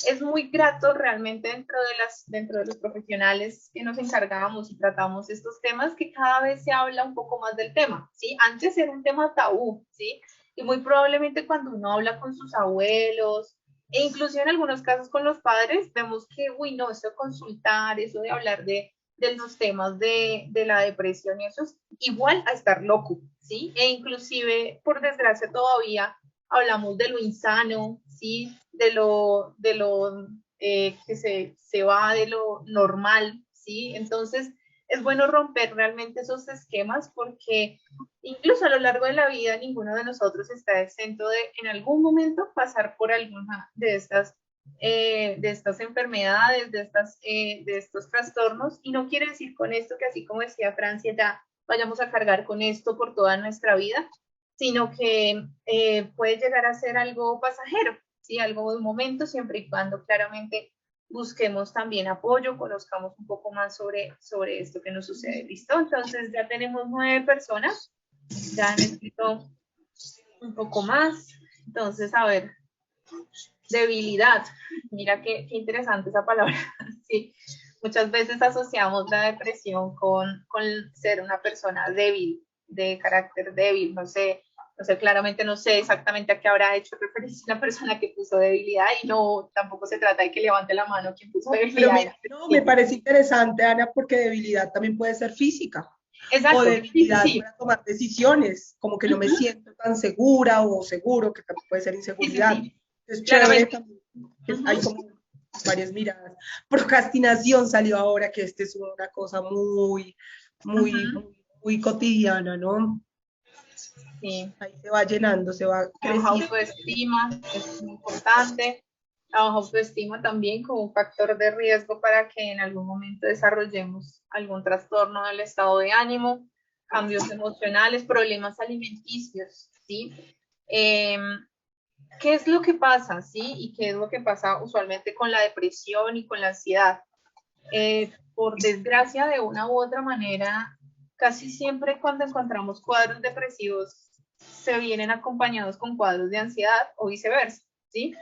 Es muy grato realmente dentro de los profesionales que nos encargábamos y tratamos estos temas, que cada vez se habla un poco más del tema, ¿sí? Antes era un tema tabú, ¿sí? Y muy probablemente cuando uno habla con sus abuelos, e incluso en algunos casos con los padres, vemos que, uy, no, eso de consultar, eso de hablar de los temas de la depresión y eso es igual a estar loco, ¿sí? E inclusive, por desgracia, todavía hablamos de lo insano, ¿sí? De lo que se va de lo normal, ¿sí? Entonces, es bueno romper realmente esos esquemas porque incluso a lo largo de la vida ninguno de nosotros está exento de en algún momento pasar por alguna de estas enfermedades, de estos trastornos, y no quiere decir con esto que así como decía Francia, ya vayamos a cargar con esto por toda nuestra vida, sino que puede llegar a ser algo pasajero, ¿sí? Algo de un momento, siempre y cuando claramente busquemos también apoyo, conozcamos un poco más sobre esto que nos sucede. ¿Listo? Entonces ya tenemos 9 personas, ya han escrito un poco más. Entonces, a ver, debilidad. Mira qué interesante esa palabra. Sí, muchas veces asociamos la depresión con ser una persona débil, de carácter débil, claramente no sé exactamente a qué habrá hecho referencia la persona que puso debilidad y no, tampoco se trata de que levante la mano quien puso Pero debilidad. mira, no, me parece interesante, Ana, porque debilidad también puede ser física. O Exacto, debilidad sí, para tomar decisiones, como que no me siento tan segura o seguro, que también puede ser inseguridad. sí, Es chévere claramente. también, que hay como varias miradas. Procrastinación salió ahora, que este es una cosa muy cotidiana, ¿no? Sí. Ahí se va llenando, se va La baja creciendo. autoestima es muy importante. La baja autoestima también como un factor de riesgo para que en algún momento desarrollemos algún trastorno del estado de ánimo, cambios emocionales, problemas alimenticios, ¿sí? ¿Qué es lo que pasa, sí? ¿Y qué es lo que pasa usualmente con la depresión y con la ansiedad? Por desgracia, de una u otra manera, casi siempre cuando encontramos cuadros depresivos se vienen acompañados con cuadros de ansiedad o viceversa, ¿sí?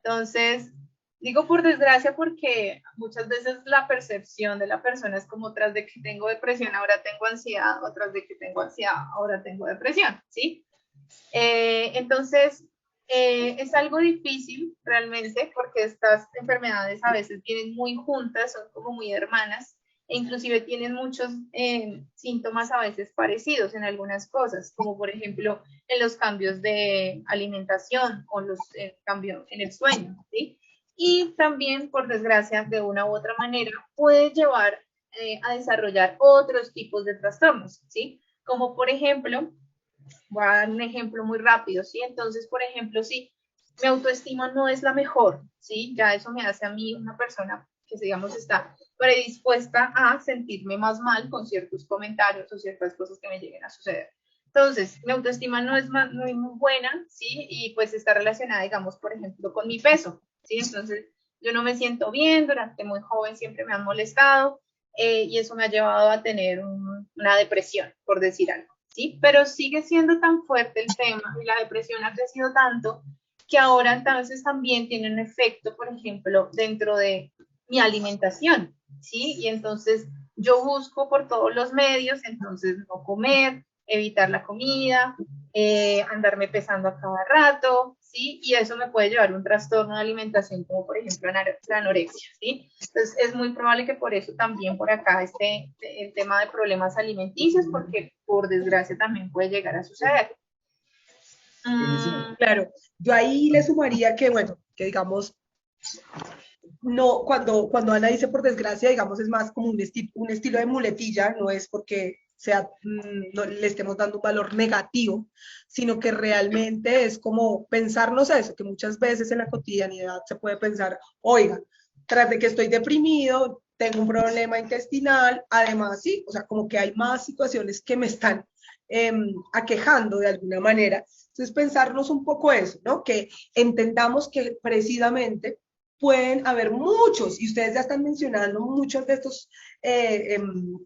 Entonces, digo por desgracia porque muchas veces la percepción de la persona es como tras de que tengo depresión, ahora tengo ansiedad, o tras de que tengo ansiedad, ahora tengo depresión, ¿sí? Entonces, es algo difícil realmente porque estas enfermedades a veces vienen muy juntas, son como muy hermanas e inclusive tienen muchos síntomas a veces parecidos en algunas cosas, como por ejemplo en los cambios de alimentación o los cambios en el sueño, ¿sí? Y también, por desgracia, de una u otra manera, puede llevar a desarrollar otros tipos de trastornos, ¿sí? Como por ejemplo, voy a dar un ejemplo muy rápido, ¿sí? Entonces, por ejemplo, si mi autoestima no es la mejor, ¿sí? Ya eso me hace a mí una persona que, digamos, está predispuesta a sentirme más mal con ciertos comentarios o ciertas cosas que me lleguen a suceder. Entonces, mi autoestima no es muy buena, ¿sí? Y pues está relacionada, digamos, por ejemplo, con mi peso, ¿sí? Entonces, yo no me siento bien, durante muy joven siempre me han molestado y eso me ha llevado a tener una depresión, por decir algo. ¿Sí? Pero sigue siendo tan fuerte el tema y la depresión ha crecido tanto que ahora entonces también tiene un efecto, por ejemplo, dentro de mi alimentación, ¿sí? Y entonces yo busco por todos los medios, entonces no comer, evitar la comida, andarme pesando a cada rato, ¿sí? Y eso me puede llevar a un trastorno de alimentación como por ejemplo la anorexia, ¿sí? Entonces es muy probable que por eso también por acá esté el tema de problemas alimenticios, porque por desgracia también puede llegar a suceder. Claro, yo ahí le sumaría que, bueno, que digamos, no, cuando Ana dice por desgracia, digamos, es más como un estilo de muletilla, no es porque sea, no le estemos dando un valor negativo, sino que realmente es como pensarnos eso, que muchas veces en la cotidianidad se puede pensar, oiga, tras de que estoy deprimido, tengo un problema intestinal, además sí, o sea, como que hay más situaciones que me están aquejando de alguna manera. Entonces, pensarnos un poco eso, ¿no? Que entendamos que precisamente pueden haber muchos, y ustedes ya están mencionando muchos de estos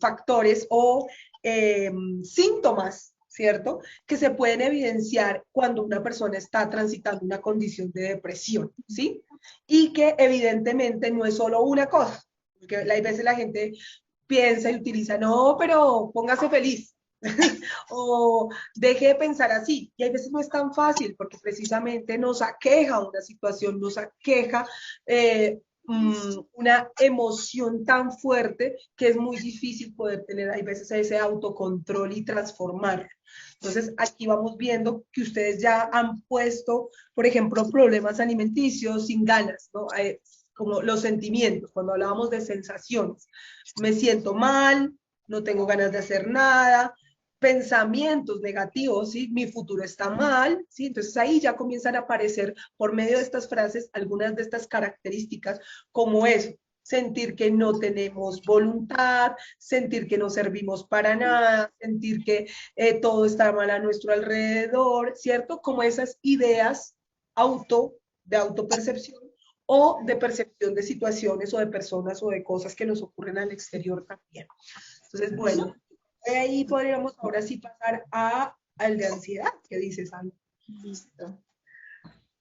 factores o síntomas, ¿cierto? Que se pueden evidenciar cuando una persona está transitando una condición de depresión, ¿sí? Y que evidentemente no es solo una cosa, porque hay veces la gente piensa y utiliza, no, pero póngase feliz, o deje de pensar así. Y a veces no es tan fácil porque precisamente nos aqueja una situación, nos aqueja una emoción tan fuerte que es muy difícil poder tener, hay veces, ese autocontrol y transformarlo. Entonces, aquí vamos viendo que ustedes ya han puesto, por ejemplo, problemas alimenticios sin ganas, ¿no? Como los sentimientos, cuando hablábamos de sensaciones. Me siento mal, no tengo ganas de hacer nada, pensamientos negativos, ¿sí? Mi futuro está mal, ¿sí? Entonces ahí ya comienzan a aparecer por medio de estas frases algunas de estas características como eso, sentir que no tenemos voluntad, sentir que no servimos para nada, sentir que todo está mal a nuestro alrededor, ¿cierto? Como esas ideas de autopercepción o de percepción de situaciones o de personas o de cosas que nos ocurren al exterior también. Entonces, bueno, ahí podríamos ahora sí pasar al de ansiedad, ¿qué dices, Ana? Listo.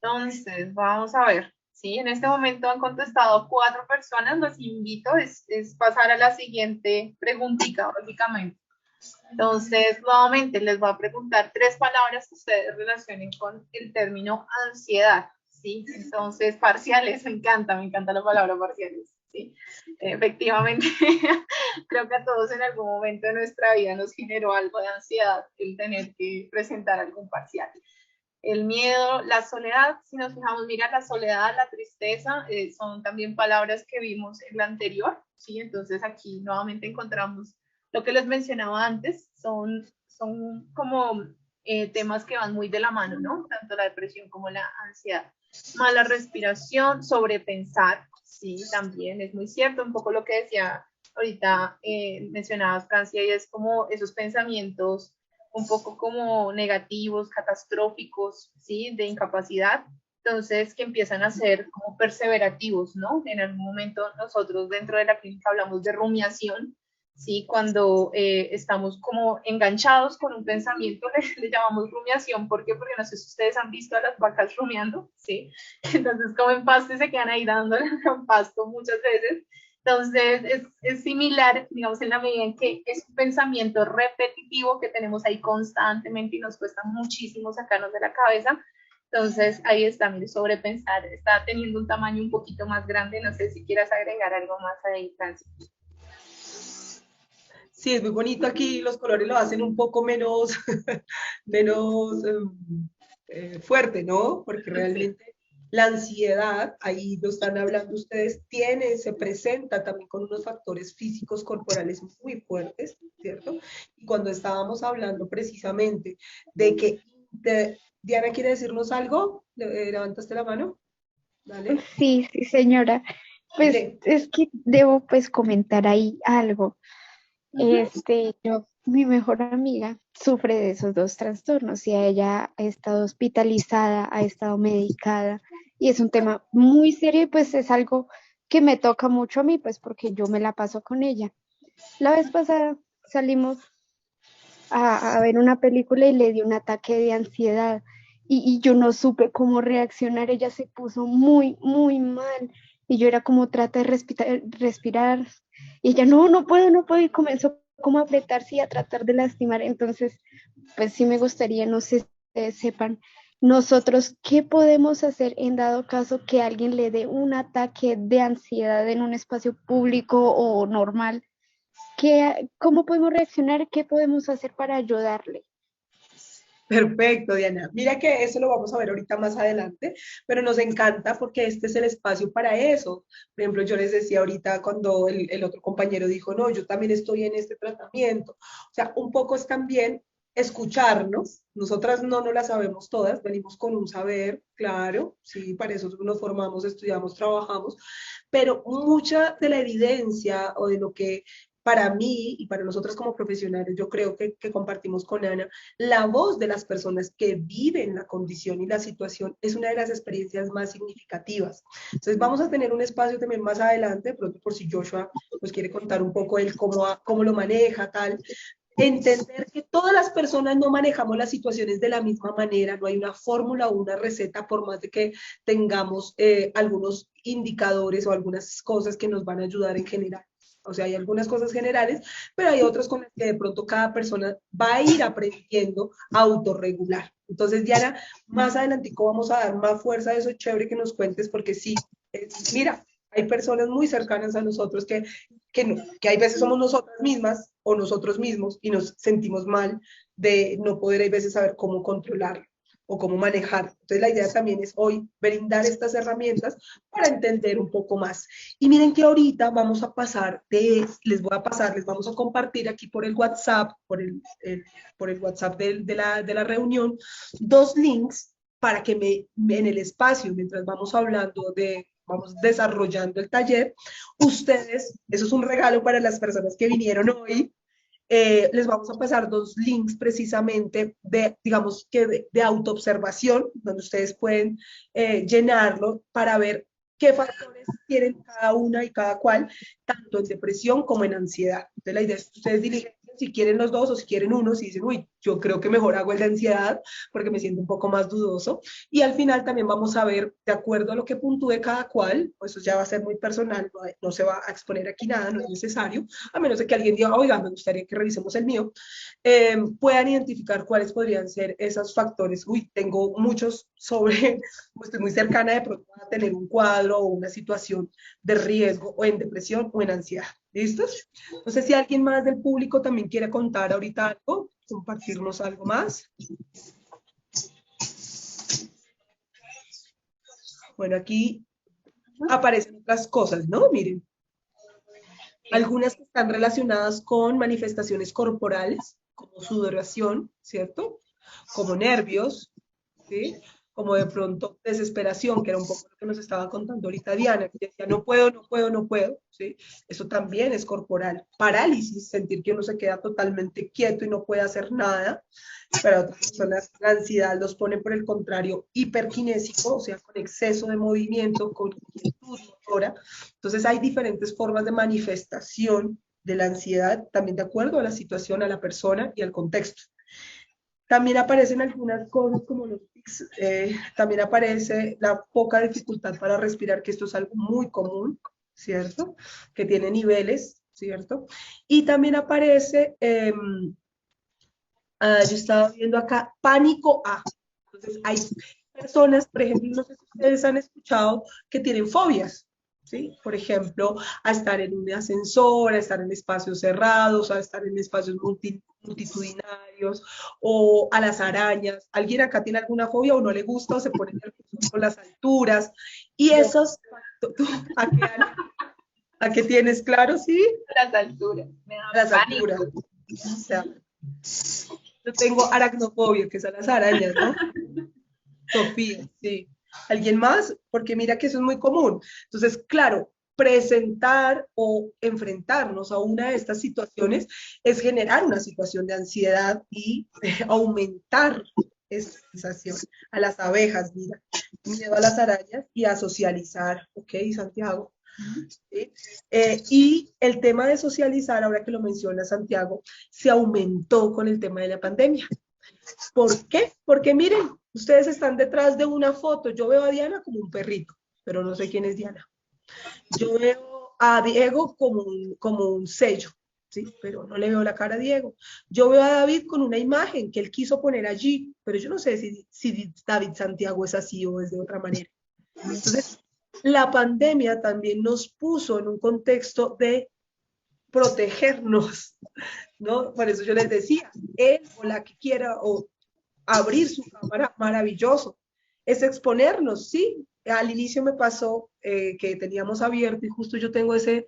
Entonces, vamos a ver. Sí, en este momento han contestado 4 personas. Los invito es pasar a la siguiente preguntita, básicamente. Entonces, nuevamente les voy a preguntar 3 palabras que ustedes relacionen con el término ansiedad, ¿sí? Entonces, parciales, me encanta la palabra parciales, ¿sí? Efectivamente, creo que a todos en algún momento de nuestra vida nos generó algo de ansiedad el tener que presentar algún parcial. El miedo, la soledad, si nos fijamos, mira, la soledad, la tristeza, son también palabras que vimos en la anterior, ¿sí? Entonces aquí nuevamente encontramos lo que les mencionaba antes, son como temas que van muy de la mano, ¿no? Tanto la depresión como la ansiedad. Mala respiración, sobrepensar, sí, también es muy cierto, un poco lo que decía ahorita, mencionabas, Francia, y es como esos pensamientos un poco como negativos, catastróficos, ¿sí? De incapacidad, entonces que empiezan a ser como perseverativos, ¿no? En algún momento nosotros dentro de la clínica hablamos de rumiación, ¿sí? Cuando estamos como enganchados con un pensamiento, le llamamos rumiación, ¿por qué? Porque no sé si ustedes han visto a las vacas rumiando, ¿sí? Entonces comen pasto y se quedan ahí dándole pasto muchas veces, entonces, es similar, digamos, en la medida en que es un pensamiento repetitivo que tenemos ahí constantemente y nos cuesta muchísimo sacarnos de la cabeza. Entonces, ahí está, mire, sobrepensar, está teniendo un tamaño un poquito más grande. No sé si quieras agregar algo más ahí, Francis. Sí, es muy bonito aquí, los colores lo hacen un poco menos, menos fuerte, ¿no? Porque Sí. realmente la ansiedad, ahí lo están hablando ustedes, tiene, se presenta también con unos factores físicos corporales muy fuertes, ¿cierto? Y cuando estábamos hablando precisamente de que, Diana, ¿quiere decirnos algo? ¿Levantaste la mano? Dale. Sí, sí, señora. Pues Dile. es que debo pues comentar ahí algo. Uh-huh. Mi mejor amiga sufre de esos dos trastornos y ella ha estado hospitalizada, ha estado medicada y es un tema muy serio y pues es algo que me toca mucho a mí, pues porque yo me la paso con ella. La vez pasada salimos a ver una película y le dio un ataque de ansiedad y yo no supe cómo reaccionar, ella se puso muy, muy mal y yo era como trata de respirar y ella no, no puedo y comenzó como a apretarse y a tratar de lastimar, entonces pues sí me gustaría, no sé si ustedes sepan, nosotros qué podemos hacer en dado caso que alguien le dé un ataque de ansiedad en un espacio público o normal. ¿Cómo podemos reaccionar? ¿Qué podemos hacer para ayudarle? Perfecto, Diana. Mira que eso lo vamos a ver ahorita más adelante, pero nos encanta porque este es el espacio para eso. Por ejemplo, yo les decía ahorita cuando el otro compañero dijo, no, yo también estoy en este tratamiento. O sea, un poco es también escucharnos. Nosotras no las sabemos todas, venimos con un saber, claro, sí, para eso nos formamos, estudiamos, trabajamos, pero mucha de la evidencia o de lo que para mí y para nosotros como profesionales, yo creo que compartimos con Ana, la voz de las personas que viven la condición y la situación es una de las experiencias más significativas. Entonces vamos a tener un espacio también más adelante, pronto por si Joshua nos quiere contar un poco él cómo lo maneja, tal. Entender que todas las personas no manejamos las situaciones de la misma manera, no hay una fórmula o una receta, por más de que tengamos algunos indicadores o algunas cosas que nos van a ayudar en general. O sea, hay algunas cosas generales, pero hay otras con las que de pronto cada persona va a ir aprendiendo a autorregular. Entonces, Diana, más adelantico vamos a dar más fuerza a eso, chévere que nos cuentes, porque sí, mira, hay personas muy cercanas a nosotros que hay veces somos nosotras mismas o nosotros mismos y nos sentimos mal de no poder hay veces saber cómo controlarlo o cómo manejar. Entonces la idea también es hoy brindar estas herramientas para entender un poco más. Y miren que ahorita vamos a pasar les vamos a compartir aquí por el WhatsApp, por el WhatsApp de la reunión, 2 links para que en el espacio, mientras vamos desarrollando el taller, ustedes, eso es un regalo para las personas que vinieron hoy, les vamos a pasar 2 links precisamente digamos que de autoobservación, donde ustedes pueden llenarlo para ver qué factores tienen cada una y cada cual, tanto en depresión como en ansiedad. Entonces la idea es que ustedes si quieren los dos o si quieren uno, si dicen, uy, yo creo que mejor hago el de ansiedad porque me siento un poco más dudoso. Y al final también vamos a ver, de acuerdo a lo que puntúe cada cual, pues eso ya va a ser muy personal, no se va a exponer aquí nada, no es necesario, a menos de que alguien diga, oiga, me gustaría que revisemos el mío, puedan identificar cuáles podrían ser esos factores. Uy, tengo muchos sobre, pues estoy muy cercana de pronto a tener un cuadro o una situación de riesgo o en depresión o en ansiedad. ¿Listos? No sé si alguien más del público también quiere contar ahorita algo, compartirnos algo más. Bueno, aquí aparecen otras cosas, ¿no? Miren, algunas que están relacionadas con manifestaciones corporales, como sudoración, ¿cierto? Como nervios, ¿sí? Como de pronto desesperación, que era un poco lo que nos estaba contando ahorita Diana, que decía, no puedo, no puedo, no puedo, ¿sí? Eso también es corporal. Parálisis, sentir que uno se queda totalmente quieto y no puede hacer nada. Para otras personas, la ansiedad los pone, por el contrario, hiperkinésico, o sea, con exceso de movimiento, con inquietud motora. Entonces, hay diferentes formas de manifestación de la ansiedad, también de acuerdo a la situación, a la persona y al contexto. También aparecen algunas cosas como los tics, también aparece la poca dificultad para respirar, que esto es algo muy común, ¿cierto? Que tiene niveles, ¿cierto? Y también aparece, yo estaba viendo acá, pánico A. Entonces, hay personas, por ejemplo, no sé si ustedes han escuchado que tienen fobias, ¿sí? Por ejemplo, a estar en un ascensor, a estar en espacios cerrados, a estar en espacios multitudinarios, o a las arañas. ¿Alguien acá tiene alguna fobia o no le gusta o se pone nervioso con las alturas? Y esos, ¿tú, a, qué, a qué tienes claro, sí? Las alturas, me da A las pánico. alturas. O sea, yo tengo aracnofobia, que son las arañas, ¿no? Sofía, sí. ¿Alguien más? Porque mira que eso es muy común. Entonces, claro, presentar o enfrentarnos a una de estas situaciones es generar una situación de ansiedad y aumentar esta sensación. A las abejas, mira, miedo a las arañas y a socializar, ¿ok, Santiago? ¿Sí? Y el tema de socializar, ahora que lo menciona Santiago, se aumentó con el tema de la pandemia. ¿Por qué? Porque miren, ustedes están detrás de una foto. Yo veo a Diana como un perrito, pero no sé quién es Diana. Yo veo a Diego como un sello, ¿sí? Pero no le veo la cara a Diego. Yo veo a David con una imagen que él quiso poner allí, pero yo no sé si David Santiago es así o es de otra manera. Entonces, la pandemia también nos puso en un contexto de protegernos, ¿no? Por eso yo les decía, él o la que quiera o abrir su cámara, maravilloso. Es exponernos, sí. Al inicio me pasó que teníamos abierto y justo yo tengo ese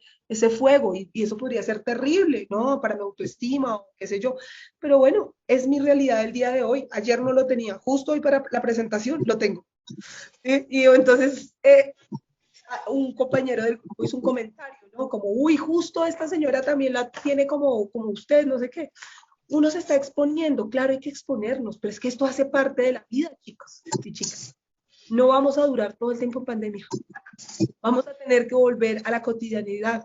fuego y eso podría ser terrible, ¿no? Para mi autoestima o qué sé yo. Pero bueno, es mi realidad el día de hoy. Ayer no lo tenía, justo hoy para la presentación lo tengo. Y entonces un compañero del grupo hizo un comentario, ¿no? Como, uy, justo esta señora también la tiene como usted, no sé qué. Uno se está exponiendo, claro, hay que exponernos, pero es que esto hace parte de la vida, chicos y chicas. No vamos a durar todo el tiempo en pandemia. Vamos a tener que volver a la cotidianidad.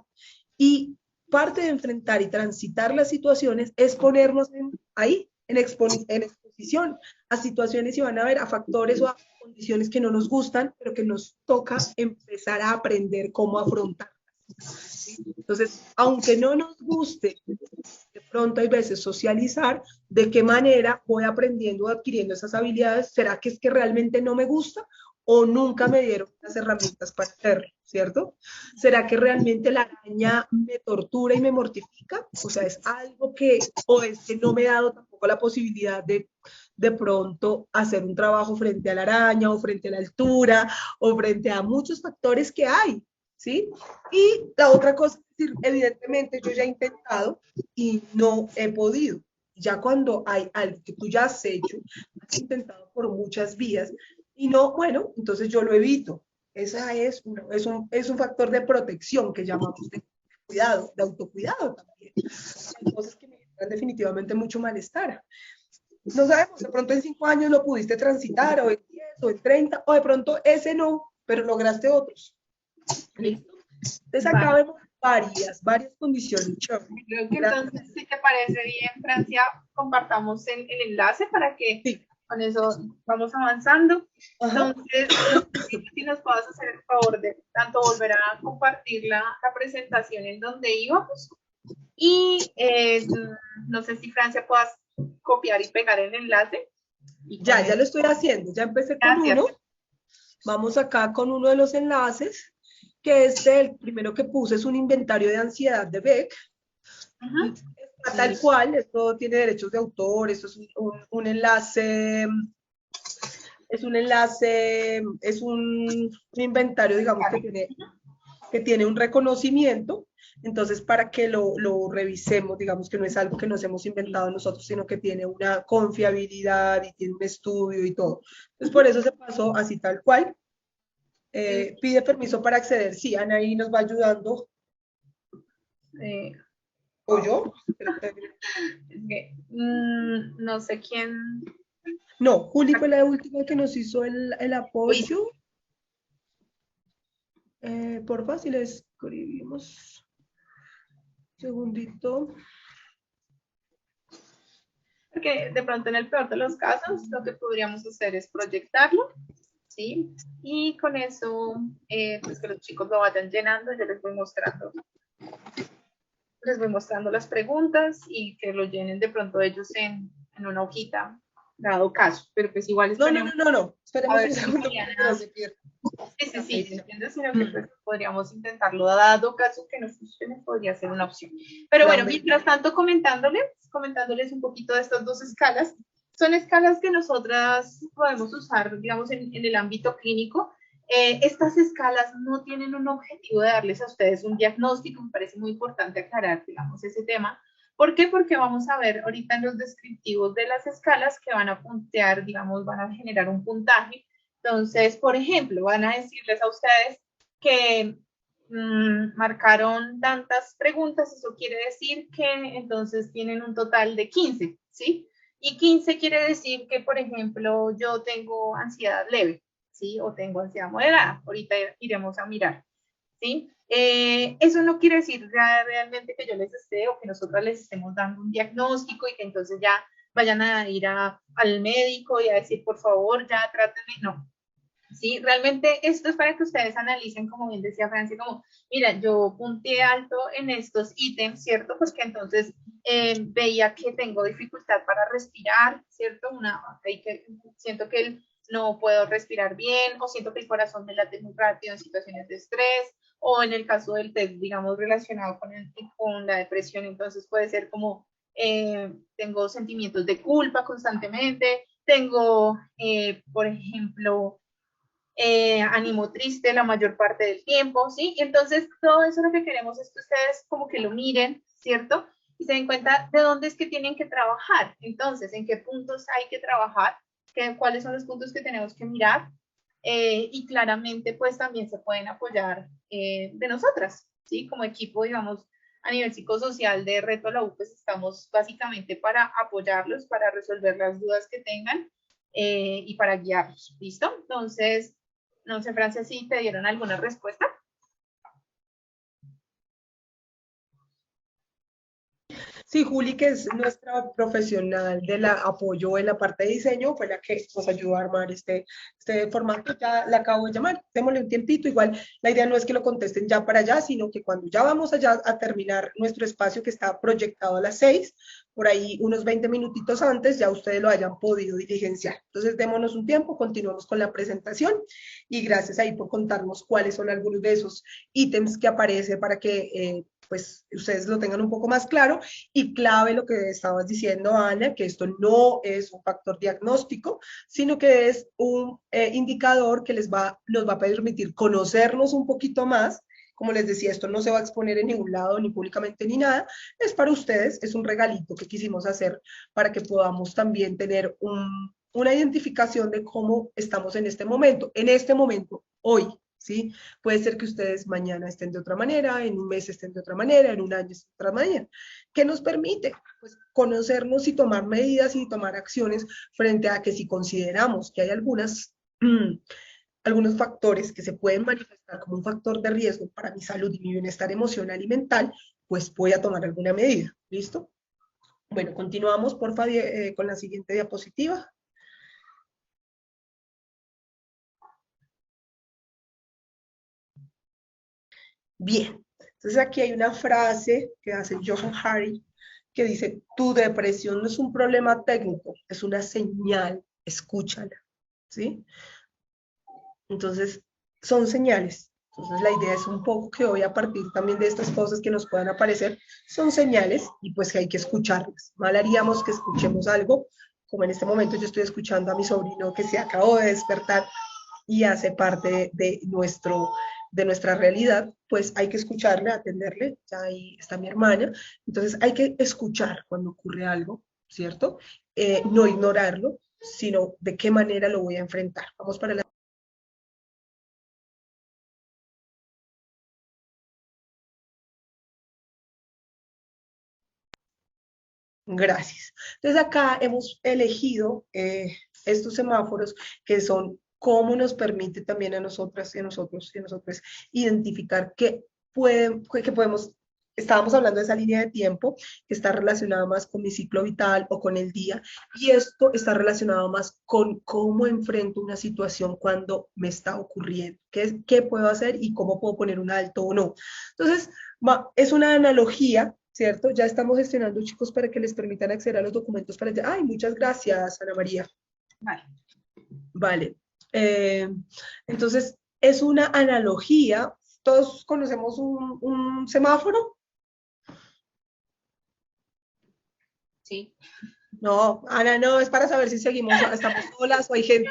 Y parte de enfrentar y transitar las situaciones es ponernos ahí, en exposición a situaciones y van a ver a factores o a condiciones que no nos gustan, pero que nos toca empezar a aprender cómo afrontarlas. ¿Sí? Entonces, aunque no nos guste, de pronto hay veces socializar, de qué manera voy aprendiendo o adquiriendo esas habilidades, ¿será que es que realmente no me gusta o nunca me dieron las herramientas para hacerlo, ¿cierto? ¿Será que realmente la araña me tortura y me mortifica? O sea, es algo que, o es que no me he dado tampoco la posibilidad de pronto hacer un trabajo frente a la araña o frente a la altura o frente a muchos factores que hay, ¿sí? Y la otra cosa es decir, evidentemente yo ya he intentado y no he podido. Ya cuando hay algo que tú ya has hecho, has intentado por muchas vías y no, bueno, entonces yo lo evito. Esa es un factor de protección que llamamos de cuidado, de autocuidado también. Hay cosas que me generan definitivamente mucho malestar. No sabemos, de pronto en 5 años lo pudiste transitar, o en 10, o en 30, o de pronto ese no, pero lograste otros. ¿Listo? Entonces acá vemos varias condiciones. Creo que entonces, si te parece bien, Francia, compartamos el enlace para que Sí. con eso vamos avanzando. Ajá. Entonces, no sé si nos puedas hacer el favor de tanto volver a compartir la presentación en donde íbamos y no sé si Francia puedas copiar y pegar el enlace. Y Ya lo estoy haciendo. Ya empecé con Gracias. uno. Vamos acá con uno de los enlaces, que es el primero que puse, es un inventario de ansiedad de Beck. Ajá. Está tal cual, esto tiene derechos de autor, esto es un enlace, es un inventario, digamos, que tiene un reconocimiento. Entonces, para que lo revisemos, digamos que no es algo que nos hemos inventado nosotros, sino que tiene una confiabilidad y tiene un estudio y todo. Entonces, por eso se pasó así tal cual. Pide permiso para acceder. Sí, Ana ahí nos va ayudando. ¿O yo? Es que, no sé quién. No, Juli fue la última que nos hizo el apoyo. Porfa, si le escribimos. Segundito. Porque de pronto en el peor de los casos lo que podríamos hacer es proyectarlo, ¿sí? Y con eso, pues que los chicos lo vayan llenando, yo les voy mostrando las preguntas y que lo llenen de pronto ellos en una hojita, dado caso, pero pues igual esperemos. No, esperemos un segundo Mariana. que no se pierda. Sí, ¿entiendes? Sino que pues, podríamos intentarlo, dado caso que no funcione, podría ser una opción. Pero bueno, mientras tanto, comentándoles un poquito de estas dos escalas, son escalas que nosotras podemos usar, digamos, en el ámbito clínico. Estas escalas no tienen un objetivo de darles a ustedes un diagnóstico, me parece muy importante aclarar, digamos, ese tema. ¿Por qué? Porque vamos a ver ahorita en los descriptivos de las escalas que van a puntear, digamos, van a generar un puntaje. Entonces, por ejemplo, van a decirles a ustedes que marcaron tantas preguntas, eso quiere decir que entonces tienen un total de 15, ¿sí? Y 15 quiere decir que, por ejemplo, yo tengo ansiedad leve, ¿sí? O tengo ansiedad moderada, ahorita iremos a mirar, ¿sí? Eso no quiere decir realmente que yo les esté o que nosotros les estemos dando un diagnóstico y que entonces ya vayan a ir al médico y a decir, por favor, ya trátenme. No. Sí, realmente esto es para que ustedes analicen, como bien decía Francia, como, mira, yo punteé alto en estos ítems, ¿cierto? Porque entonces veía que tengo dificultad para respirar, ¿cierto? Siento que no puedo respirar bien, o siento que el corazón me late muy rápido en situaciones de estrés, o en el caso del test, digamos, relacionado con la depresión, entonces puede ser como, tengo sentimientos de culpa constantemente, tengo, por ejemplo, ánimo triste la mayor parte del tiempo, ¿sí? Y entonces todo eso lo que queremos es que ustedes como que lo miren, ¿cierto? Y se den cuenta de dónde es que tienen que trabajar. Entonces, en qué puntos hay que trabajar, cuáles son los puntos que tenemos que mirar. Y claramente, pues también se pueden apoyar de nosotras, ¿sí? Como equipo, digamos, a nivel psicosocial de Reto a la U, pues estamos básicamente para apoyarlos, para resolver las dudas que tengan y para guiarlos, ¿listo? Entonces, no sé, Francia, si te dieron alguna respuesta. Sí, Juli, que es nuestra profesional de la apoyo en la parte de diseño, fue la que nos ayudó a armar este formato. Ya la acabo de llamar, démosle un tiempito. Igual la idea no es que lo contesten ya para allá, sino que cuando ya vamos allá a terminar nuestro espacio que está proyectado a las 6, por ahí unos 20 minutitos antes, ya ustedes lo hayan podido diligenciar. Entonces, démonos un tiempo, continuamos con la presentación y gracias ahí por contarnos cuáles son algunos de esos ítems que aparece para que pues ustedes lo tengan un poco más claro. Y clave lo que estabas diciendo, Ana, que esto no es un factor diagnóstico, sino que es un indicador que nos va a permitir conocernos un poquito más. Como les decía, esto no se va a exponer en ningún lado, ni públicamente, ni nada. Es para ustedes, es un regalito que quisimos hacer para que podamos también tener una identificación de cómo estamos en este momento, hoy. ¿Sí? Puede ser que ustedes mañana estén de otra manera, en un mes estén de otra manera, en un año estén de otra manera. ¿Qué nos permite? Pues conocernos y tomar medidas y tomar acciones frente a que si consideramos que hay algunas algunos factores que se pueden manifestar como un factor de riesgo para mi salud y mi bienestar emocional y mental, pues voy a tomar alguna medida. ¿Listo? Bueno, continuamos, porfa, con la siguiente diapositiva. Bien, entonces aquí hay una frase que hace Johan Hari que dice, tu depresión no es un problema técnico, es una señal, escúchala, ¿sí? Entonces, son señales. Entonces, la idea es un poco que hoy, a partir también de estas cosas que nos puedan aparecer, son señales y pues que hay que escucharlas. Mal haríamos que escuchemos algo, como en este momento yo estoy escuchando a mi sobrino que se acabó de despertar y hace parte de nuestra realidad, pues hay que escucharle, atenderle, ya ahí está mi hermana, entonces hay que escuchar cuando ocurre algo, ¿cierto? No ignorarlo, sino de qué manera lo voy a enfrentar. Vamos para la... Gracias. Entonces acá hemos elegido estos semáforos que son cómo nos permite también a nosotras y a nosotros y a nosotros identificar que podemos, estábamos hablando de esa línea de tiempo que está relacionada más con mi ciclo vital o con el día, y esto está relacionado más con cómo enfrento una situación cuando me está ocurriendo, qué puedo hacer y cómo puedo poner un alto o no. Entonces, es una analogía, ¿cierto? Ya estamos gestionando, chicos, para que les permitan acceder a los documentos para allá. Ay, muchas gracias, Ana María. Vale. Vale. Entonces, es una analogía. ¿Todos conocemos un semáforo? Sí. No, Ana, no, es para saber si seguimos, estamos solas o hay gente.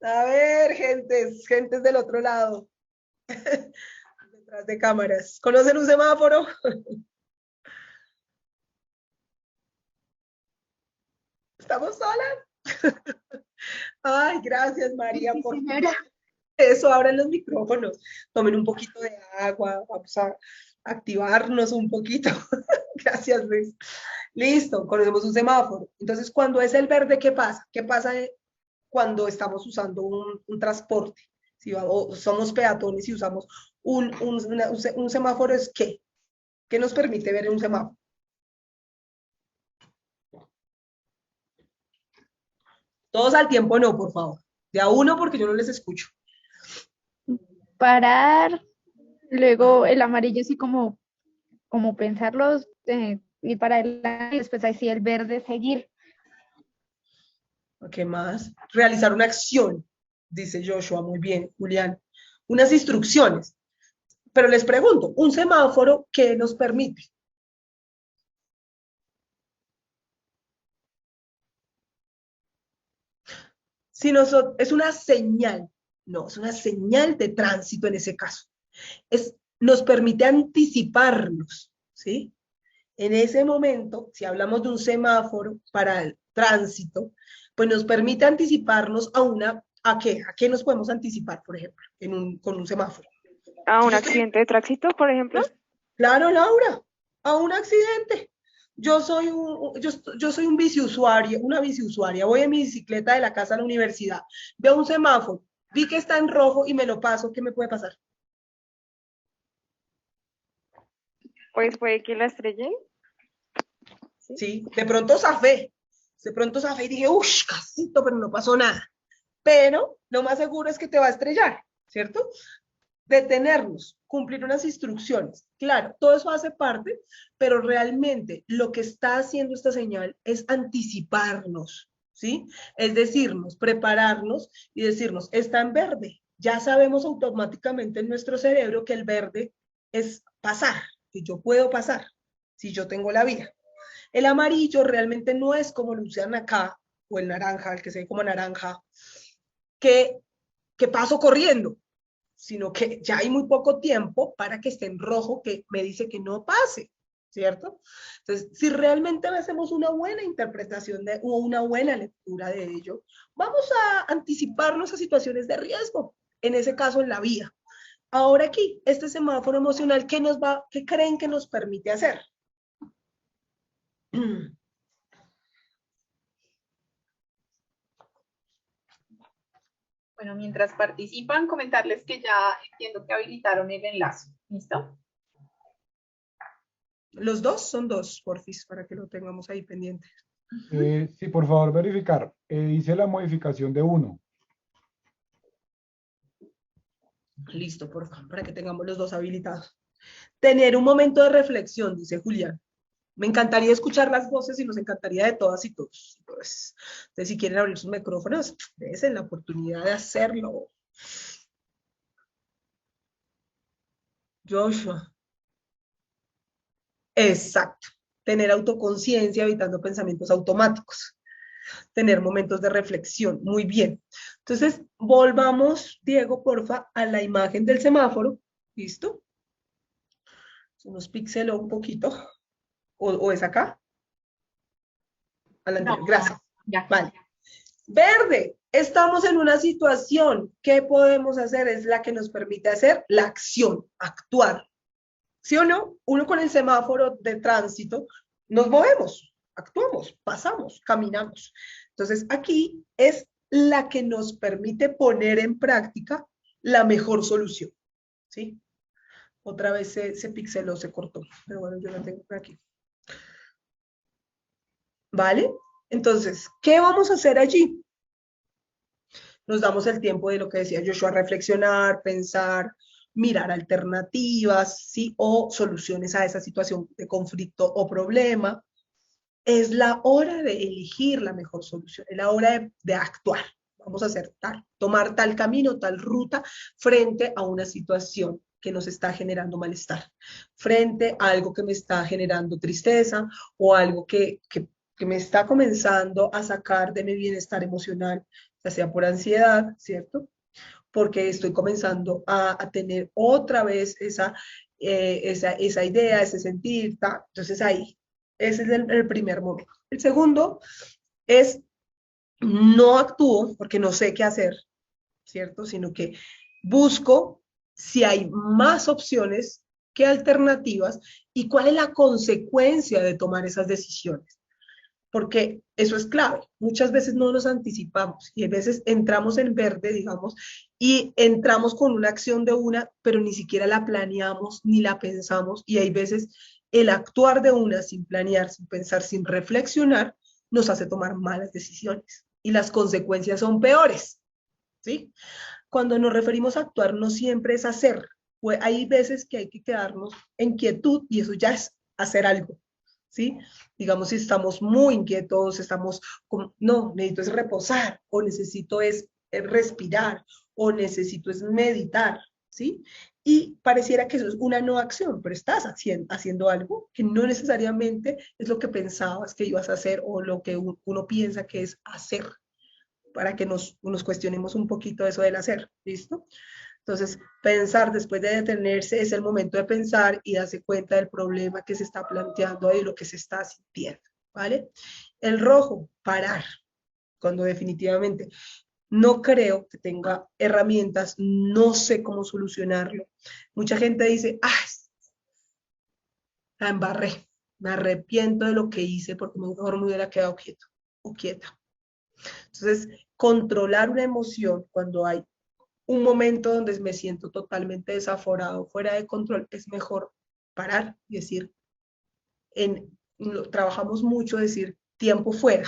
A ver, gentes del otro lado, detrás de cámaras. ¿Conocen un semáforo? ¿Estamos solas? Ay, gracias, María, Sí, por señora. eso. Abran los micrófonos, tomen un poquito de agua, vamos a activarnos un poquito. Gracias, Luis. Listo, conocemos un semáforo. Entonces, cuando es el verde, ¿qué pasa? ¿Qué pasa cuando estamos usando un transporte? Si somos peatones y usamos un semáforo, ¿es qué? ¿Qué nos permite ver en un semáforo? Todos al tiempo no, por favor. De a uno porque yo no les escucho. Parar, luego el amarillo sí como pensarlos, ir para adelante, y después así el verde seguir. ¿Qué más? Realizar una acción, dice Joshua, muy bien, Julián. Unas instrucciones. Pero les pregunto, ¿un semáforo qué nos permite? Si nosotros, es una señal, no, es una señal de tránsito en ese caso. Nos permite anticiparnos, ¿sí? En ese momento, si hablamos de un semáforo para el tránsito, pues nos permite anticiparnos ¿a qué? ¿A qué nos podemos anticipar, por ejemplo, con un semáforo? ¿A un accidente de tránsito, por ejemplo? Pues, claro, Laura, a un accidente. Yo soy un biciusuario, una biciusuaria, voy en mi bicicleta de la casa a la universidad, veo un semáforo, vi que está en rojo y me lo paso, ¿qué me puede pasar? Pues puede que la estrellen. Sí, de pronto zafé y dije, uff, casito, pero no pasó nada. Pero lo más seguro es que te va a estrellar, ¿cierto? Detenernos, cumplir unas instrucciones. Claro, todo eso hace parte, pero realmente lo que está haciendo esta señal es anticiparnos, ¿sí? Es decirnos, prepararnos y decirnos, está en verde. Ya sabemos automáticamente en nuestro cerebro que el verde es pasar, que yo puedo pasar si yo tengo la vía. El amarillo realmente no es como lo usan acá, o el naranja, el que se ve como naranja, que, que paso corriendo, sino que ya hay muy poco tiempo para que esté en rojo, que me dice que no pase, ¿cierto? Entonces, si realmente hacemos una buena interpretación o una buena lectura de ello, vamos a anticiparnos a situaciones de riesgo, en ese caso en la vía. Ahora aquí, este semáforo emocional, ¿qué creen que nos permite hacer? Bueno, mientras participan, comentarles que ya entiendo que habilitaron el enlace. ¿Listo? Los dos son dos, porfis, para que lo tengamos ahí pendiente. Sí, por favor, verificar. Hice la modificación de uno. Listo, por favor, para que tengamos los dos habilitados. Tener un momento de reflexión, dice Julián. Me encantaría escuchar las voces y nos encantaría de todas y todos. Pues, entonces, si quieren abrir sus micrófonos, dense la oportunidad de hacerlo. Joshua. Exacto. Tener autoconciencia, evitando pensamientos automáticos. Tener momentos de reflexión. Muy bien. Entonces, volvamos, Diego, porfa, a la imagen del semáforo. ¿Listo? Se nos pixeló un poquito. ¿O es acá? A la anterior. Gracias. Ya. Vale. Verde. Estamos en una situación. ¿Qué podemos hacer? Es la que nos permite hacer la acción, actuar. ¿Sí o no? Uno con el semáforo de tránsito, nos movemos, actuamos, pasamos, caminamos. Entonces, aquí es la que nos permite poner en práctica la mejor solución. ¿Sí? Otra vez se pixeló, se cortó, pero bueno, yo la tengo por aquí. ¿Vale? Entonces, ¿qué vamos a hacer allí? Nos damos el tiempo de lo que decía Joshua, reflexionar, pensar, mirar alternativas, ¿sí? O soluciones a esa situación de conflicto o problema. Es la hora de elegir la mejor solución, es la hora de actuar. Vamos a hacer tal, tomar tal camino, tal ruta frente a una situación que nos está generando malestar, frente a algo que me está generando tristeza o algo que me está comenzando a sacar de mi bienestar emocional, ya sea por ansiedad, ¿cierto? Porque estoy comenzando a tener otra vez esa idea, ese sentir, ¿tá? Entonces ahí, ese es el primer momento. El segundo es no actúo porque no sé qué hacer, ¿cierto? Sino que busco si hay más opciones que alternativas y cuál es la consecuencia de tomar esas decisiones. Porque eso es clave. Muchas veces no nos anticipamos y a veces entramos en verde, digamos, y entramos con una acción de una, pero ni siquiera la planeamos ni la pensamos y hay veces el actuar de una sin planear, sin pensar, sin reflexionar, nos hace tomar malas decisiones y las consecuencias son peores, ¿sí? Cuando nos referimos a actuar, no siempre es hacer. Pues hay veces que hay que quedarnos en quietud y eso ya es hacer algo, ¿sí? Digamos, si estamos muy inquietos, estamos como, no, necesito es reposar, o necesito es respirar, o necesito es meditar, ¿sí? Y pareciera que eso es una no acción, pero estás haciendo algo que no necesariamente es lo que pensabas que ibas a hacer o lo que uno piensa que es hacer, para que nos cuestionemos un poquito eso del hacer, ¿listo? Entonces, pensar después de detenerse es el momento de pensar y darse cuenta del problema que se está planteando y lo que se está sintiendo, ¿vale? El rojo, parar, cuando definitivamente no creo que tenga herramientas, no sé cómo solucionarlo. Mucha gente dice, ah, la embarré, me arrepiento de lo que hice porque mejor me hubiera quedado quieto o quieta. Entonces, controlar una emoción cuando hay un momento donde me siento totalmente desaforado, fuera de control, es mejor parar y decir, trabajamos mucho decir tiempo fuera.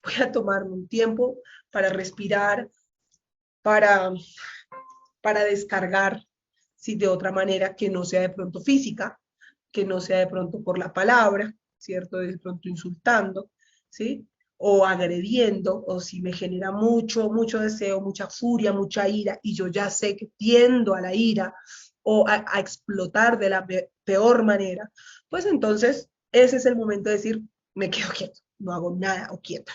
Voy a tomarme un tiempo para respirar, para, para descargar, si de otra manera que no sea de pronto física, que no sea de pronto por la palabra, ¿cierto? De pronto insultando, ¿sí? O agrediendo, o si me genera mucho deseo, mucha furia, mucha ira, y yo ya sé que tiendo a la ira o a explotar de la peor manera, pues entonces ese es el momento de decir, me quedo quieto, no hago nada o quieta,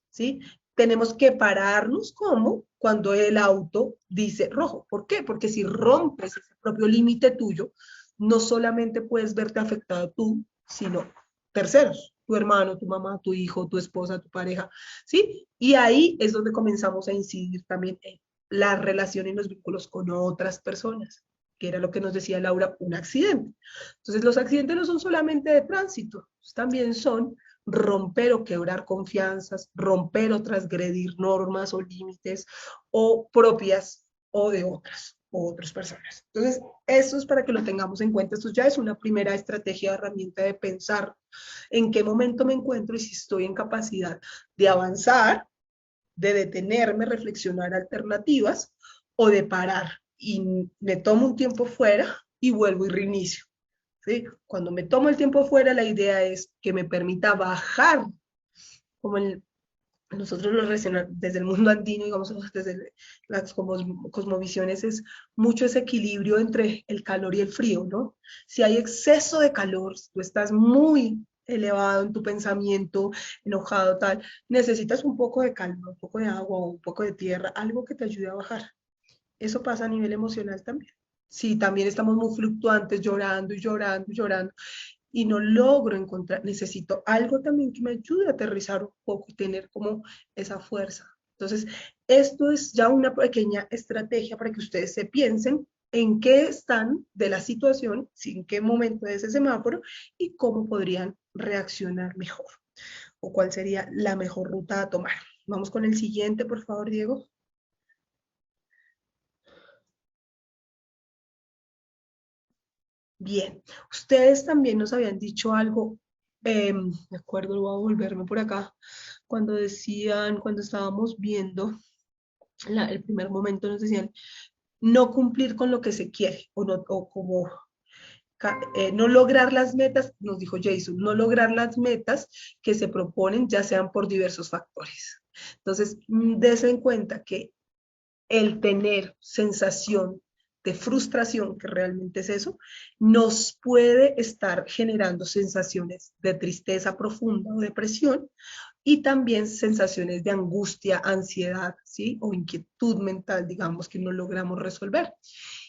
¿sí? Tenemos que pararnos como cuando el auto dice rojo. ¿Por qué? Porque si rompes ese propio límite tuyo, no solamente puedes verte afectado tú, sino terceros, tu hermano, tu mamá, tu hijo, tu esposa, tu pareja, ¿sí? Y ahí es donde comenzamos a incidir también en la relación y los vínculos con otras personas, que era lo que nos decía Laura, un accidente. Entonces, los accidentes no son solamente de tránsito, también son romper o quebrar confianzas, romper o transgredir normas o límites o propias o de otras o otras personas. Entonces, esto es para que lo tengamos en cuenta. Esto ya es una primera estrategia, herramienta de pensar en qué momento me encuentro y si estoy en capacidad de avanzar, de detenerme, reflexionar alternativas o de parar y me tomo un tiempo fuera y vuelvo y reinicio. ¿Sí? Cuando me tomo el tiempo fuera, la idea es que me permita bajar, como nosotros lo relacionamos desde el mundo andino, digamos, desde las cosmovisiones, es mucho ese equilibrio entre el calor y el frío, ¿no? Si hay exceso de calor, si tú estás muy elevado en tu pensamiento, enojado, tal, necesitas un poco de calma, un poco de agua, un poco de tierra, algo que te ayude a bajar. Eso pasa a nivel emocional también. Si también estamos muy fluctuantes, llorando y llorando y llorando, y no logro encontrar, necesito algo también que me ayude a aterrizar un poco y tener como esa fuerza. Entonces, esto es ya una pequeña estrategia para que ustedes se piensen en qué están de la situación, en qué momento es ese semáforo y cómo podrían reaccionar mejor o cuál sería la mejor ruta a tomar. Vamos con el siguiente, por favor, Diego. Bien, ustedes también nos habían dicho algo, de acuerdo, voy a volverme por acá, cuando decían, cuando estábamos viendo el primer momento, nos decían no cumplir con lo que se quiere, o, no, o como no lograr las metas, nos dijo Jason, no lograr las metas que se proponen, ya sean por diversos factores. Entonces, des en cuenta que el tener sensación de frustración, que realmente es eso, nos puede estar generando sensaciones de tristeza profunda o depresión y también sensaciones de angustia, ansiedad, ¿sí? O inquietud mental, digamos, que no logramos resolver.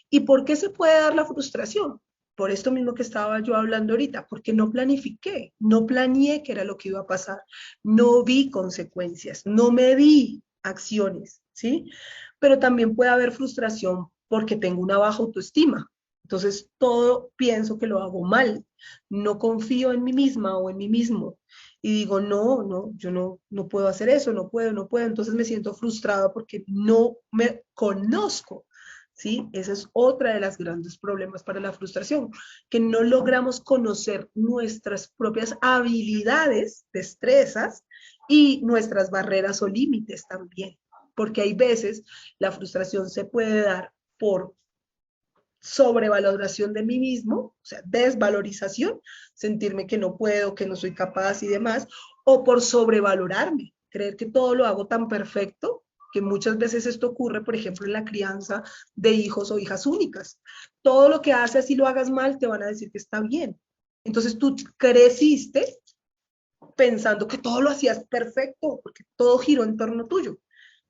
¿Y por qué se puede dar la frustración? Por esto mismo que estaba yo hablando ahorita, porque no planifiqué, no planeé qué era lo que iba a pasar, no vi consecuencias, no me di acciones, ¿sí? Pero también puede haber frustración porque tengo una baja autoestima. Entonces, todo pienso que lo hago mal, no confío en mí misma o en mí mismo. Y digo, no, yo no puedo hacer eso, no puedo, no puedo. Entonces me siento frustrada porque no me conozco. ¿Sí? Ese es otra de los grandes problemas para la frustración, que no logramos conocer nuestras propias habilidades, destrezas y nuestras barreras o límites también, porque hay veces la frustración se puede dar por sobrevaloración de mí mismo, o sea, desvalorización, sentirme que no puedo, que no soy capaz y demás, o por sobrevalorarme, creer que todo lo hago tan perfecto, que muchas veces esto ocurre, por ejemplo, en la crianza de hijos o hijas únicas. Todo lo que haces, así lo hagas mal, te van a decir que está bien. Entonces tú creciste pensando que todo lo hacías perfecto, porque todo giró en torno tuyo,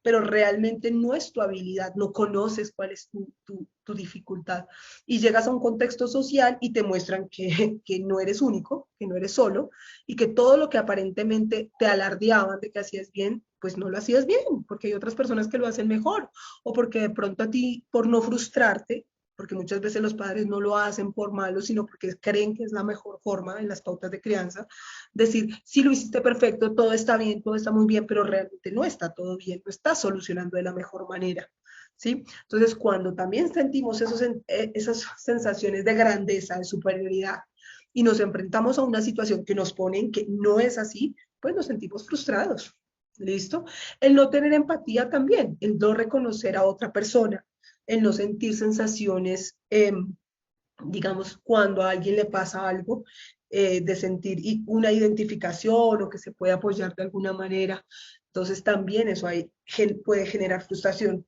pero realmente no es tu habilidad, no conoces cuál es tu dificultad. Y llegas a un contexto social y te muestran que no eres único, que no eres solo, y que todo lo que aparentemente te alardeaban de que hacías bien, pues no lo hacías bien, porque hay otras personas que lo hacen mejor, o porque de pronto a ti, por no frustrarte, porque muchas veces los padres no lo hacen por malo, sino porque creen que es la mejor forma en las pautas de crianza, decir, sí lo hiciste perfecto, todo está bien, todo está muy bien, pero realmente no está todo bien, no está solucionando de la mejor manera. ¿Sí? Entonces, cuando también sentimos esas sensaciones de grandeza, de superioridad, y nos enfrentamos a una situación que nos pone en que no es así, pues nos sentimos frustrados. ¿Listo? El no tener empatía también, el no reconocer a otra persona, el no sentir sensaciones, digamos, cuando a alguien le pasa algo, de sentir una identificación o que se puede apoyar de alguna manera. Entonces también eso ahí puede generar frustración.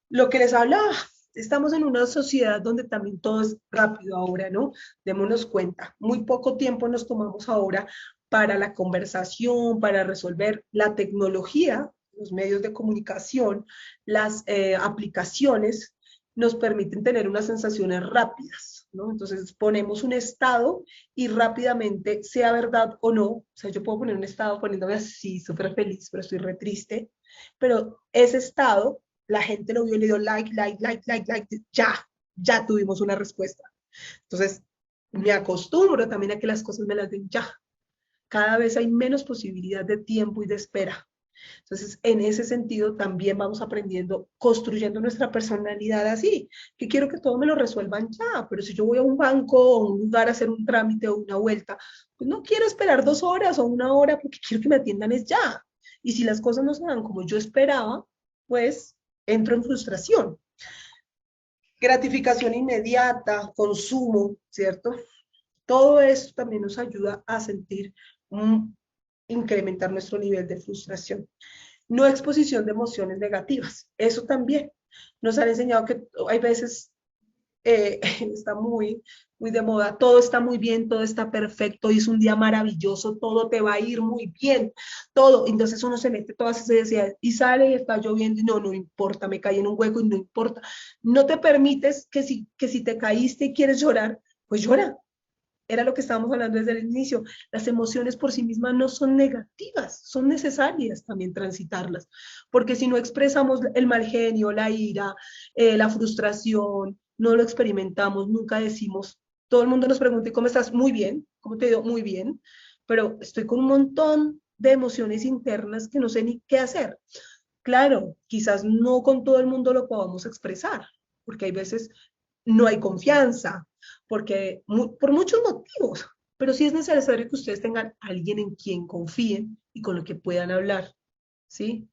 Lo que les hablaba, estamos en una sociedad donde también todo es rápido ahora, ¿no? Démonos cuenta, muy poco tiempo nos tomamos ahora para la conversación, para resolver la tecnología, los medios de comunicación, las aplicaciones nos permiten tener unas sensaciones rápidas, ¿no? Entonces ponemos un estado y rápidamente, sea verdad o no, o sea, yo puedo poner un estado poniéndome así, súper feliz, pero estoy re triste, pero ese estado, la gente lo vio y le dio like, like, like, like, like, ya tuvimos una respuesta. Entonces, me acostumbro también a que las cosas me las den ya. cada vez hay menos posibilidad de tiempo y de espera. Entonces, en ese sentido, también vamos aprendiendo, construyendo nuestra personalidad así, que quiero que todo me lo resuelvan ya, pero si yo voy a un banco o a un lugar a hacer un trámite o una vuelta, pues no quiero esperar 2 horas o una hora porque quiero que me atiendan es ya. Y si las cosas no se dan como yo esperaba, pues entro en frustración. Gratificación inmediata, consumo, ¿cierto? Todo esto también nos ayuda a sentir, incrementar nuestro nivel de frustración. No exposición de emociones negativas, eso también. Nos han enseñado que hay veces, está muy de moda, todo está muy bien, todo está perfecto, hoy es un día maravilloso, todo te va a ir muy bien, todo. Entonces uno se mete todas esas ideas y sale y está lloviendo y no importa, me caí en un hueco y no importa. No te permites que si te caíste y quieres llorar, pues llora. Era lo que estábamos hablando desde el inicio. Las emociones por sí mismas no son negativas, son necesarias también transitarlas, porque si no expresamos el mal genio, la ira, la frustración, no lo experimentamos, nunca decimos, todo el mundo nos pregunta, ¿y cómo estás? Muy bien, ¿cómo te digo? Muy bien, pero estoy con un montón de emociones internas que no sé ni qué hacer. Claro, quizás no con todo el mundo lo podamos expresar, porque hay veces no hay confianza, porque por muchos motivos, pero sí es necesario que ustedes tengan alguien en quien confíen y con lo que puedan hablar, ¿sí?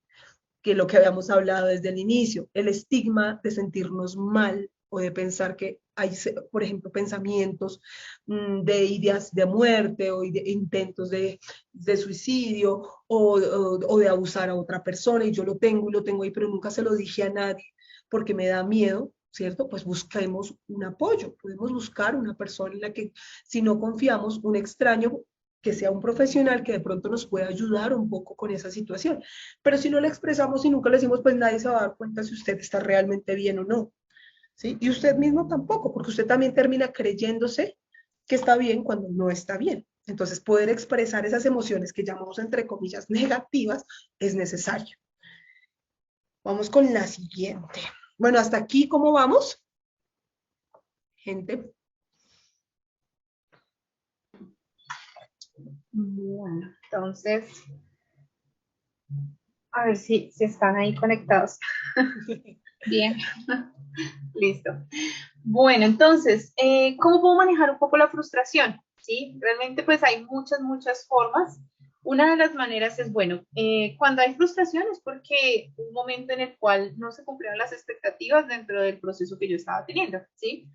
Que lo que habíamos hablado desde el inicio, el estigma de sentirnos mal o de pensar que hay, por ejemplo, pensamientos de ideas de muerte o de intentos de suicidio o de abusar a otra persona y yo lo tengo ahí, pero nunca se lo dije a nadie porque me da miedo, ¿cierto? Pues busquemos un apoyo, podemos buscar una persona en la que si no confiamos, un extraño que sea un profesional que de pronto nos pueda ayudar un poco con esa situación. Pero si no le expresamos y nunca le decimos, pues nadie se va a dar cuenta si usted está realmente bien o no. ¿Sí? Y usted mismo tampoco, porque usted también termina creyéndose que está bien cuando no está bien. Entonces, poder expresar esas emociones que llamamos, entre comillas, negativas, es necesario. Vamos con la siguiente. Bueno, hasta aquí, ¿cómo vamos? Gente. Bueno, entonces, a ver si están ahí conectados. Bien, listo. Bueno, entonces, ¿cómo puedo manejar un poco la frustración? ¿Sí? Realmente pues hay muchas formas. Una de las maneras es, bueno, cuando hay frustración es porque un momento en el cual no se cumplieron las expectativas dentro del proceso que yo estaba teniendo, ¿sí?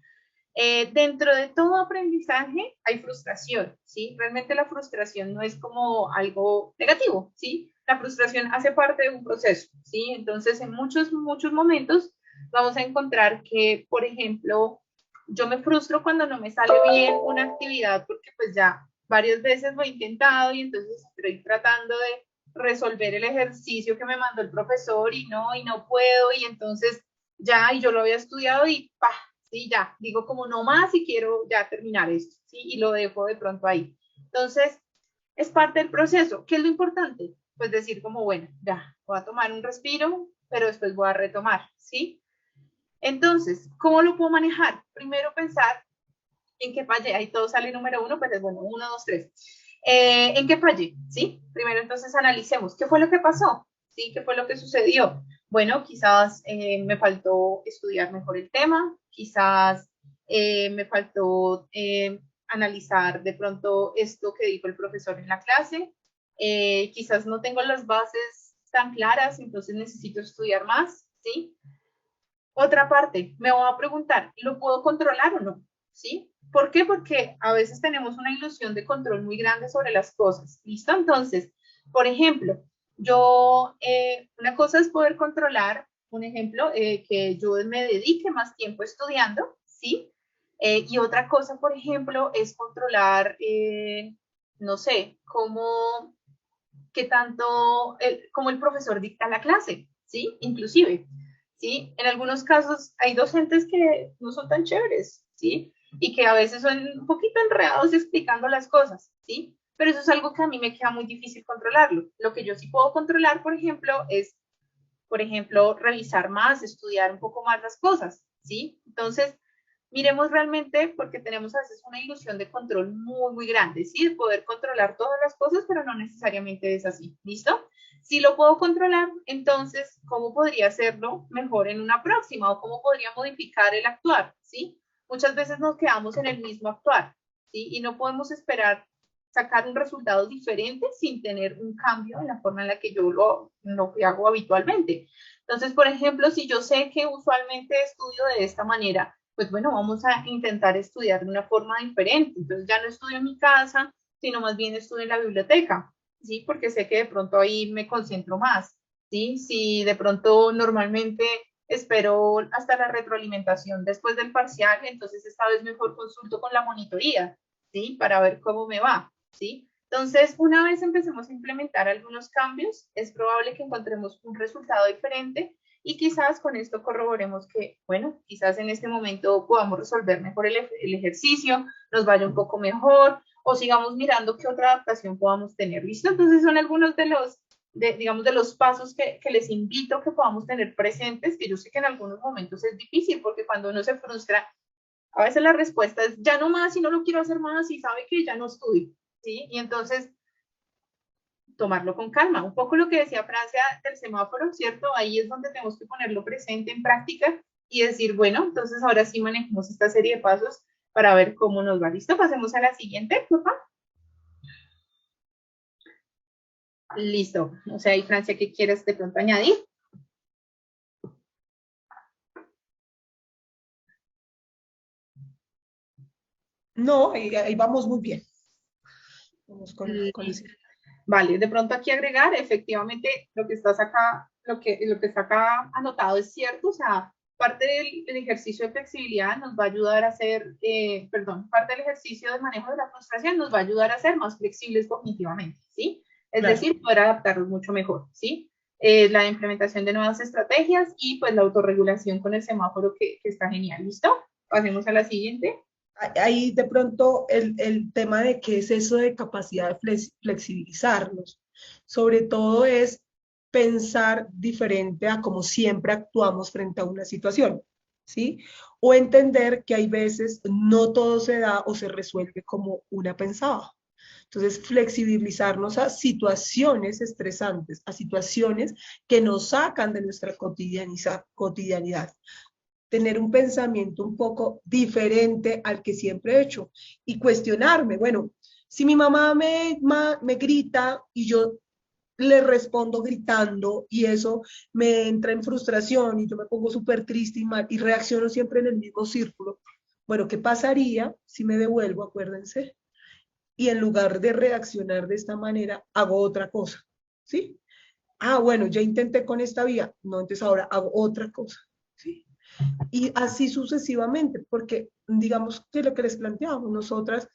Dentro de todo aprendizaje hay frustración, ¿sí? Realmente la frustración no es como algo negativo, ¿sí? La frustración hace parte de un proceso, ¿sí? Entonces, en muchos momentos vamos a encontrar que, por ejemplo, yo me frustro cuando no me sale bien una actividad porque pues ya varias veces lo he intentado y entonces estoy tratando de resolver el ejercicio que me mandó el profesor y no puedo y entonces ya, y yo lo había estudiado y ¡pah! Sí, ya, digo como no más y quiero ya terminar esto, ¿sí? Y lo dejo de pronto ahí. Entonces, es parte del proceso. ¿Qué es lo importante? Pues decir como, bueno, ya, voy a tomar un respiro, pero después voy a retomar, ¿sí? Entonces, ¿cómo lo puedo manejar? Primero pensar en qué fallé. Ahí todo sale número uno, pues es bueno, 1, 2, 3. ¿En qué fallé? ¿Sí? Primero entonces analicemos, ¿qué fue lo que pasó? ¿Sí? ¿Qué fue lo que sucedió? Bueno, quizás me faltó estudiar mejor el tema, quizás me faltó analizar de pronto esto que dijo el profesor en la clase, quizás no tengo las bases tan claras, entonces necesito estudiar más, ¿sí? Otra parte, me voy a preguntar, ¿lo puedo controlar o no? ¿Sí? ¿Por qué? Porque a veces tenemos una ilusión de control muy grande sobre las cosas. ¿Listo? Entonces, por ejemplo, una cosa es poder controlar, un ejemplo, que yo me dedique más tiempo estudiando, ¿sí? Y otra cosa, por ejemplo, es controlar, no sé, qué tanto, como el profesor dicta la clase, ¿sí? Inclusive, ¿sí? En algunos casos hay docentes que no son tan chéveres, ¿sí? Y que a veces son un poquito enredados explicando las cosas, ¿sí? Pero eso es algo que a mí me queda muy difícil controlarlo. Lo que yo sí puedo controlar, por ejemplo, es, por ejemplo, revisar más, estudiar un poco más las cosas, ¿sí? Entonces, Miremos realmente, porque tenemos a veces una ilusión de control muy, muy grande, ¿sí? De poder controlar todas las cosas, pero no necesariamente es así, ¿listo? Si lo puedo controlar, entonces, ¿cómo podría hacerlo mejor en una próxima? ¿O cómo podría modificar el actuar, ¿sí? Muchas veces nos quedamos en el mismo actuar, ¿sí? Y no podemos esperar sacar un resultado diferente sin tener un cambio en la forma en la que yo lo que hago habitualmente. Entonces, por ejemplo, si yo sé que usualmente estudio de esta manera, pues bueno, vamos a intentar estudiar de una forma diferente. Entonces ya no estudio en mi casa, sino más bien estudio en la biblioteca, ¿sí? Porque sé que de pronto ahí me concentro más, ¿sí? Si de pronto normalmente espero hasta la retroalimentación después del parcial, entonces esta vez mejor consulto con la monitoría, ¿sí? Para ver cómo me va, ¿sí? Entonces, una vez empecemos a implementar algunos cambios, es probable que encontremos un resultado diferente y quizás con esto corroboremos que, bueno, quizás en este momento podamos resolver mejor el ejercicio, nos vaya un poco mejor o sigamos mirando qué otra adaptación podamos tener. ¿Listo? Entonces son algunos de los, digamos, de los pasos que les invito a que podamos tener presentes, que yo sé que en algunos momentos es difícil porque cuando uno se frustra, a veces la respuesta es ya no más y no lo quiero hacer más y sabe que ya no estudio, ¿sí? Y entonces tomarlo con calma. Un poco lo que decía Francia del semáforo, ¿cierto? Ahí es donde tenemos que ponerlo presente en práctica y decir, bueno, entonces ahora sí manejemos esta serie de pasos para ver cómo nos va. ¿Listo? Pasemos a la siguiente, por favor. Listo. O sea, y Francia, ¿qué quieres de pronto añadir? No, ahí vamos muy bien. Vamos con Vale, de pronto aquí agregar, efectivamente, lo que estás acá, lo que está acá anotado es cierto, o sea, parte del ejercicio de flexibilidad nos va a ayudar a ser, parte del ejercicio de manejo de la frustración nos va a ayudar a ser más flexibles cognitivamente, ¿sí? Es Claro. decir, poder adaptarnos mucho mejor, ¿sí? La implementación de nuevas estrategias y pues la autorregulación con el semáforo que está genial, ¿listo? Pasemos a la siguiente. Ahí de pronto el tema de qué es eso de capacidad de flexibilizarnos, sobre todo es pensar diferente a como siempre actuamos frente a una situación, ¿sí? O entender que hay veces no todo se da o se resuelve como una pensaba. Entonces, flexibilizarnos a situaciones estresantes, a situaciones que nos sacan de nuestra cotidianidad, tener un pensamiento un poco diferente al que siempre he hecho y cuestionarme, bueno, si mi mamá me grita y yo le respondo gritando y eso me entra en frustración y yo me pongo súper triste y mal y reacciono siempre en el mismo círculo, bueno, ¿qué pasaría si me devuelvo, acuérdense? Y en lugar de reaccionar de esta manera, hago otra cosa, ¿sí? Ah, bueno, ya intenté con esta vía, no, entonces ahora hago otra cosa, ¿sí? Y así sucesivamente, porque digamos que lo que les planteamos, nosotras,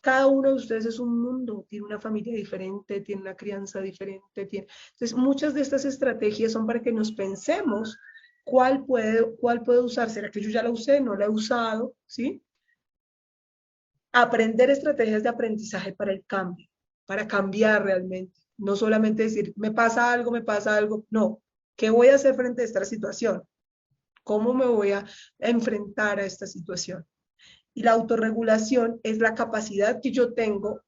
cada uno de ustedes es un mundo, tiene una familia diferente, tiene una crianza diferente, tiene... Entonces, muchas de estas estrategias son para que nos pensemos cuál puede usar, ¿será que yo ya la usé? ¿No la he usado? ¿Sí? Aprender estrategias de aprendizaje para el cambio, para cambiar realmente, no solamente decir, me pasa algo, no, ¿qué voy a hacer frente a esta situación? ¿Cómo me voy a enfrentar a esta situación? Y la autorregulación es la capacidad que yo tengo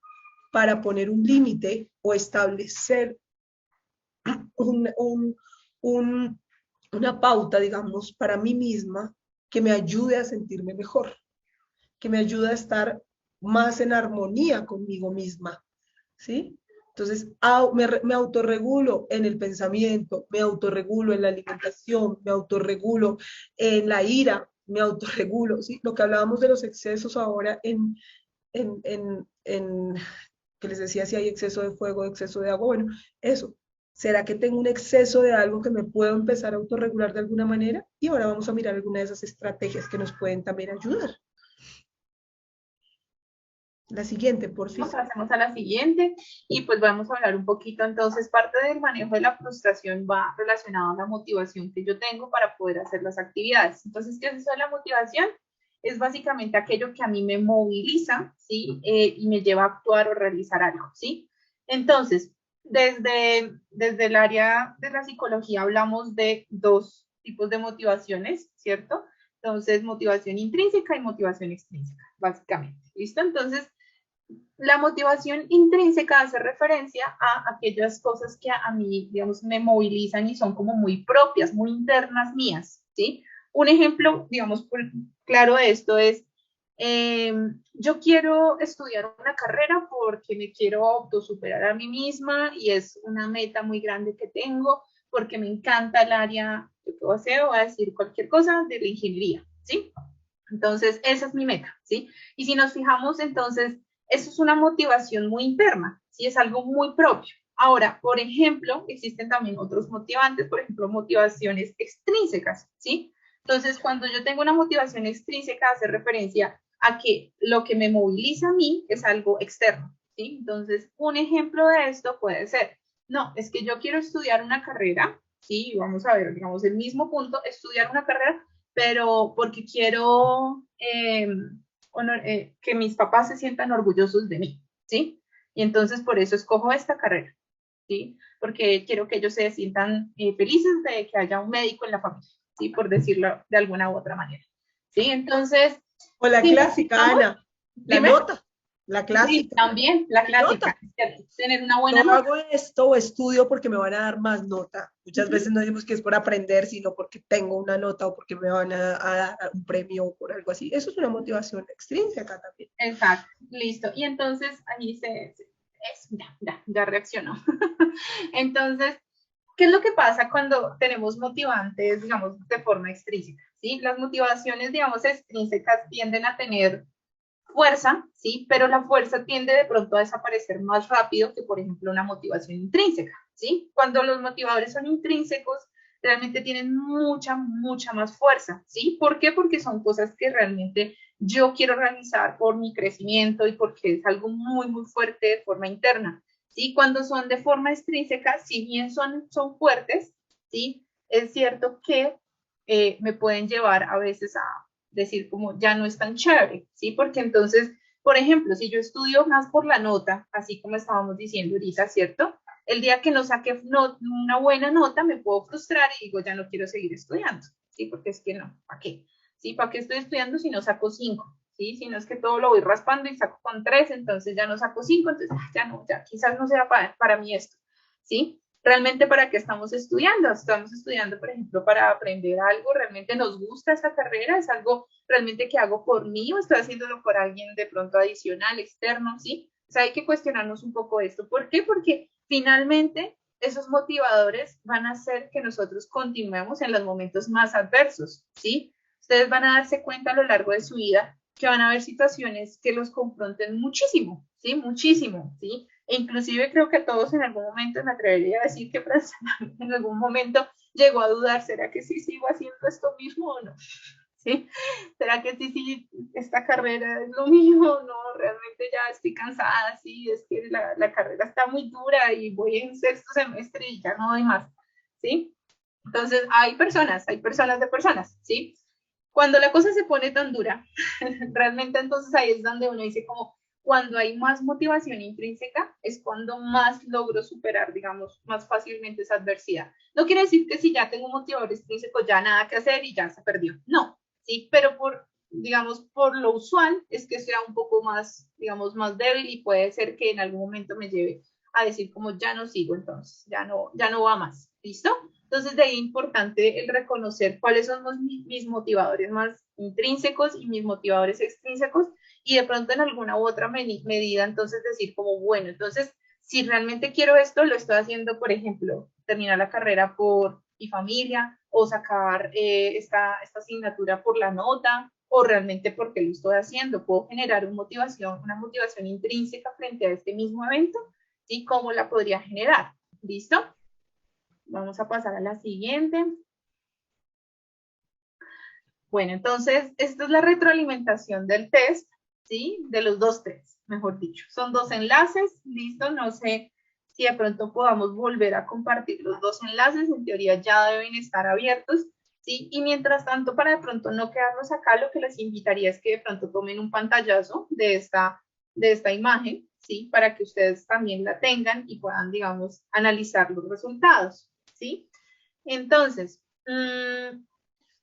para poner un límite o establecer un, un, un, una pauta, digamos, para mí misma que me ayude a sentirme mejor, que me ayude a estar más en armonía conmigo misma, ¿sí? Entonces, me autorregulo en el pensamiento, me autorregulo en la alimentación, me autorregulo en la ira, me autorregulo, ¿sí? Lo que hablábamos de los excesos ahora en que les decía si hay exceso de fuego, exceso de agua, bueno, eso. ¿Será que tengo un exceso de algo que me puedo empezar a autorregular de alguna manera? Y ahora vamos a mirar algunas de esas estrategias que nos pueden también ayudar. La siguiente, por fin. Pasemos a la siguiente y pues vamos a hablar un poquito entonces, parte del manejo de la frustración va relacionado a la motivación que yo tengo para poder hacer las actividades. Entonces, ¿qué es eso de la motivación? Es básicamente aquello que a mí me moviliza, ¿sí? Y me lleva a actuar o realizar algo, ¿sí? Entonces, desde el área de la psicología hablamos de dos tipos de motivaciones, ¿cierto? Entonces, motivación intrínseca y motivación extrínseca, básicamente. ¿Listo? Entonces, la motivación intrínseca hace referencia a aquellas cosas que a mí, digamos, me movilizan y son como muy propias, muy internas mías, ¿sí? Un ejemplo, digamos, claro de esto es, yo quiero estudiar una carrera porque me quiero autosuperar a mí misma y es una meta muy grande que tengo porque me encanta el área, yo qué voy a hacer, voy a decir cualquier cosa de la ingeniería, ¿sí? Entonces, esa es mi meta, ¿sí? Y si nos fijamos, entonces, eso es una motivación muy interna, ¿sí? Es algo muy propio. Ahora, por ejemplo, existen también otros motivantes, por ejemplo, motivaciones extrínsecas, ¿sí? Entonces, cuando yo tengo una motivación extrínseca, hace referencia a que lo que me moviliza a mí es algo externo, ¿sí? Entonces, un ejemplo de esto puede ser, no, es que yo quiero estudiar una carrera, ¿sí? Vamos a ver, digamos, el mismo punto, estudiar una carrera, pero porque quiero que mis papás se sientan orgullosos de mí, ¿sí? Y entonces por eso escojo esta carrera, ¿sí? Porque quiero que ellos se sientan felices de que haya un médico en la familia, ¿sí? Por decirlo de alguna u otra manera, ¿sí? Entonces, O la sí, clásica, Ana, la dime. nota, la Sí, clásica. también, la Nota. clásica, tener una buena No nota. hago esto o estudio porque me van a dar más nota. Muchas veces no decimos que es por aprender, sino porque tengo una nota o porque me van a dar un premio o por algo así. Eso es una motivación extrínseca también. Exacto, listo. Y entonces ahí ya reaccionó. Entonces, ¿qué es lo que pasa cuando tenemos motivantes, digamos, de forma extrínseca? ¿Sí? Las motivaciones, digamos, extrínsecas tienden a tener fuerza, ¿sí? Pero la fuerza tiende de pronto a desaparecer más rápido que, por ejemplo, una motivación intrínseca, ¿sí? Cuando los motivadores son intrínsecos, realmente tienen mucha más fuerza, ¿sí? ¿Por qué? Porque son cosas que realmente yo quiero realizar por mi crecimiento y porque es algo muy fuerte de forma interna, ¿sí? Cuando son de forma extrínseca, si bien son fuertes, ¿sí? Es cierto que me pueden llevar a veces a decir como ya no es tan chévere, ¿sí? Porque entonces, por ejemplo, si yo estudio más por la nota, así como estábamos diciendo ahorita, ¿cierto? El día que no saque una buena nota me puedo frustrar y digo, ya no quiero seguir estudiando, ¿sí? Porque es que no, ¿para qué? ¿Sí? ¿Para qué estoy estudiando si no saco 5? ¿Sí? Si no es que todo lo voy raspando y saco con 3, entonces ya no saco 5, entonces ya no, ya quizás no sea para mí esto, ¿sí? Realmente para qué estamos estudiando. Estamos estudiando, por ejemplo, para aprender algo, realmente nos gusta esta carrera, es algo realmente que hago por mí o estoy haciéndolo por alguien de pronto adicional, externo, ¿sí? O sea, hay que cuestionarnos un poco esto. ¿Por qué? Porque finalmente esos motivadores van a hacer que nosotros continuemos en los momentos más adversos, ¿sí? Ustedes van a darse cuenta a lo largo de su vida que van a haber situaciones que los confronten muchísimo, ¿sí? Muchísimo, ¿sí? E inclusive creo que todos en algún momento, me atrevería a decir que en algún momento llegó a dudar, ¿será que sí sigo haciendo esto mismo o no? ¿Sí? ¿Será que sí, esta carrera es lo mío? No, realmente ya estoy cansada, sí, es que la carrera está muy dura y voy en sexto semestre y ya no doy más, ¿sí? Entonces, hay personas de personas, ¿sí? Cuando la cosa se pone tan dura, realmente entonces ahí es donde uno dice como, cuando hay más motivación intrínseca, es cuando más logro superar, digamos, más fácilmente esa adversidad. No quiere decir que si ya tengo un motivador intrínseco ya nada que hacer y ya se perdió. No, sí, pero digamos, por lo usual es que sea un poco más, digamos, más débil y puede ser que en algún momento me lleve a decir como ya no sigo entonces, ya no va más. ¿Listo? Entonces, de ahí es importante el reconocer cuáles son mis motivadores más intrínsecos y mis motivadores extrínsecos y de pronto en alguna u otra medida, entonces decir como, bueno, entonces, si realmente quiero esto, lo estoy haciendo, por ejemplo, terminar la carrera por mi familia o sacar esta asignatura por la nota o realmente porque lo estoy haciendo. Puedo generar una motivación intrínseca frente a este mismo evento y cómo la podría generar. ¿Listo? Vamos a pasar a la siguiente. Bueno, entonces, esta es la retroalimentación del test, ¿sí? De los dos tests, mejor dicho. Son dos enlaces, listo. No sé si de pronto podamos volver a compartir los dos enlaces. En teoría ya deben estar abiertos, ¿sí? Y mientras tanto, para de pronto no quedarnos acá, lo que les invitaría es que de pronto tomen un pantallazo de esta imagen, ¿sí? Para que ustedes también la tengan y puedan, digamos, analizar los resultados, ¿sí? Entonces,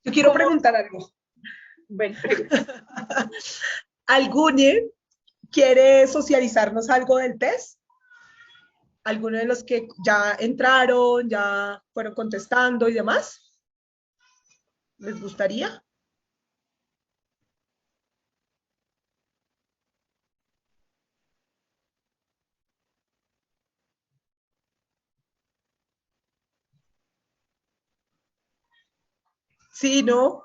Yo quiero preguntar algo. Bueno, pregunta. ¿Alguien quiere socializarnos algo del test? ¿Alguno de los que ya entraron, ya fueron contestando y demás? ¿Les gustaría? Sí, ¿no?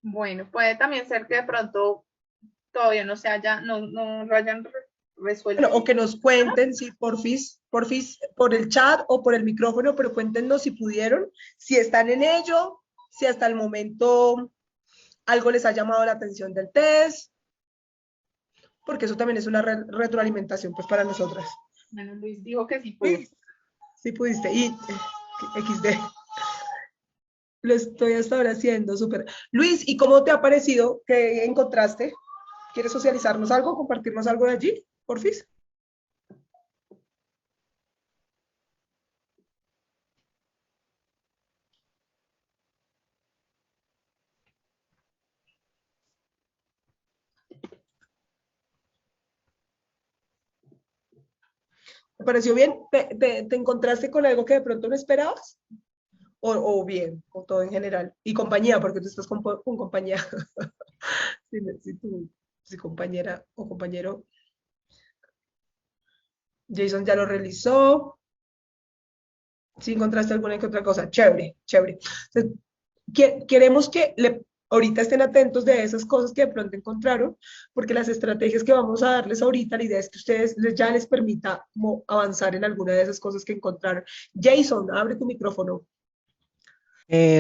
Bueno, puede también ser que de pronto todavía no lo hayan Bueno, resuelto. o que nos cuenten, sí, porfis, por el chat o por el micrófono, pero cuéntenos si pudieron, si están en ello, si hasta el momento algo les ha llamado la atención del test, porque eso también es una retroalimentación pues para nosotras. Bueno, Luis dijo que sí pudo. Sí pudiste, y XD. Lo estoy hasta ahora haciendo, súper. Luis, ¿y cómo te ha parecido? ¿Qué encontraste? ¿Quieres socializarnos algo, compartirnos algo de allí, porfis? ¿Te pareció bien? ¿Te encontraste con algo que de pronto no esperabas? O bien, o todo en general. Y compañía, porque tú estás con compañía. Si compañera o compañero, Jason ya lo realizó. Si encontraste alguna que otra cosa, chévere, chévere. Entonces, queremos que ahorita estén atentos de esas cosas que de pronto encontraron, porque las estrategias que vamos a darles ahorita, la idea es que ustedes ya les permita como avanzar en alguna de esas cosas que encontraron. Jason, abre tu micrófono.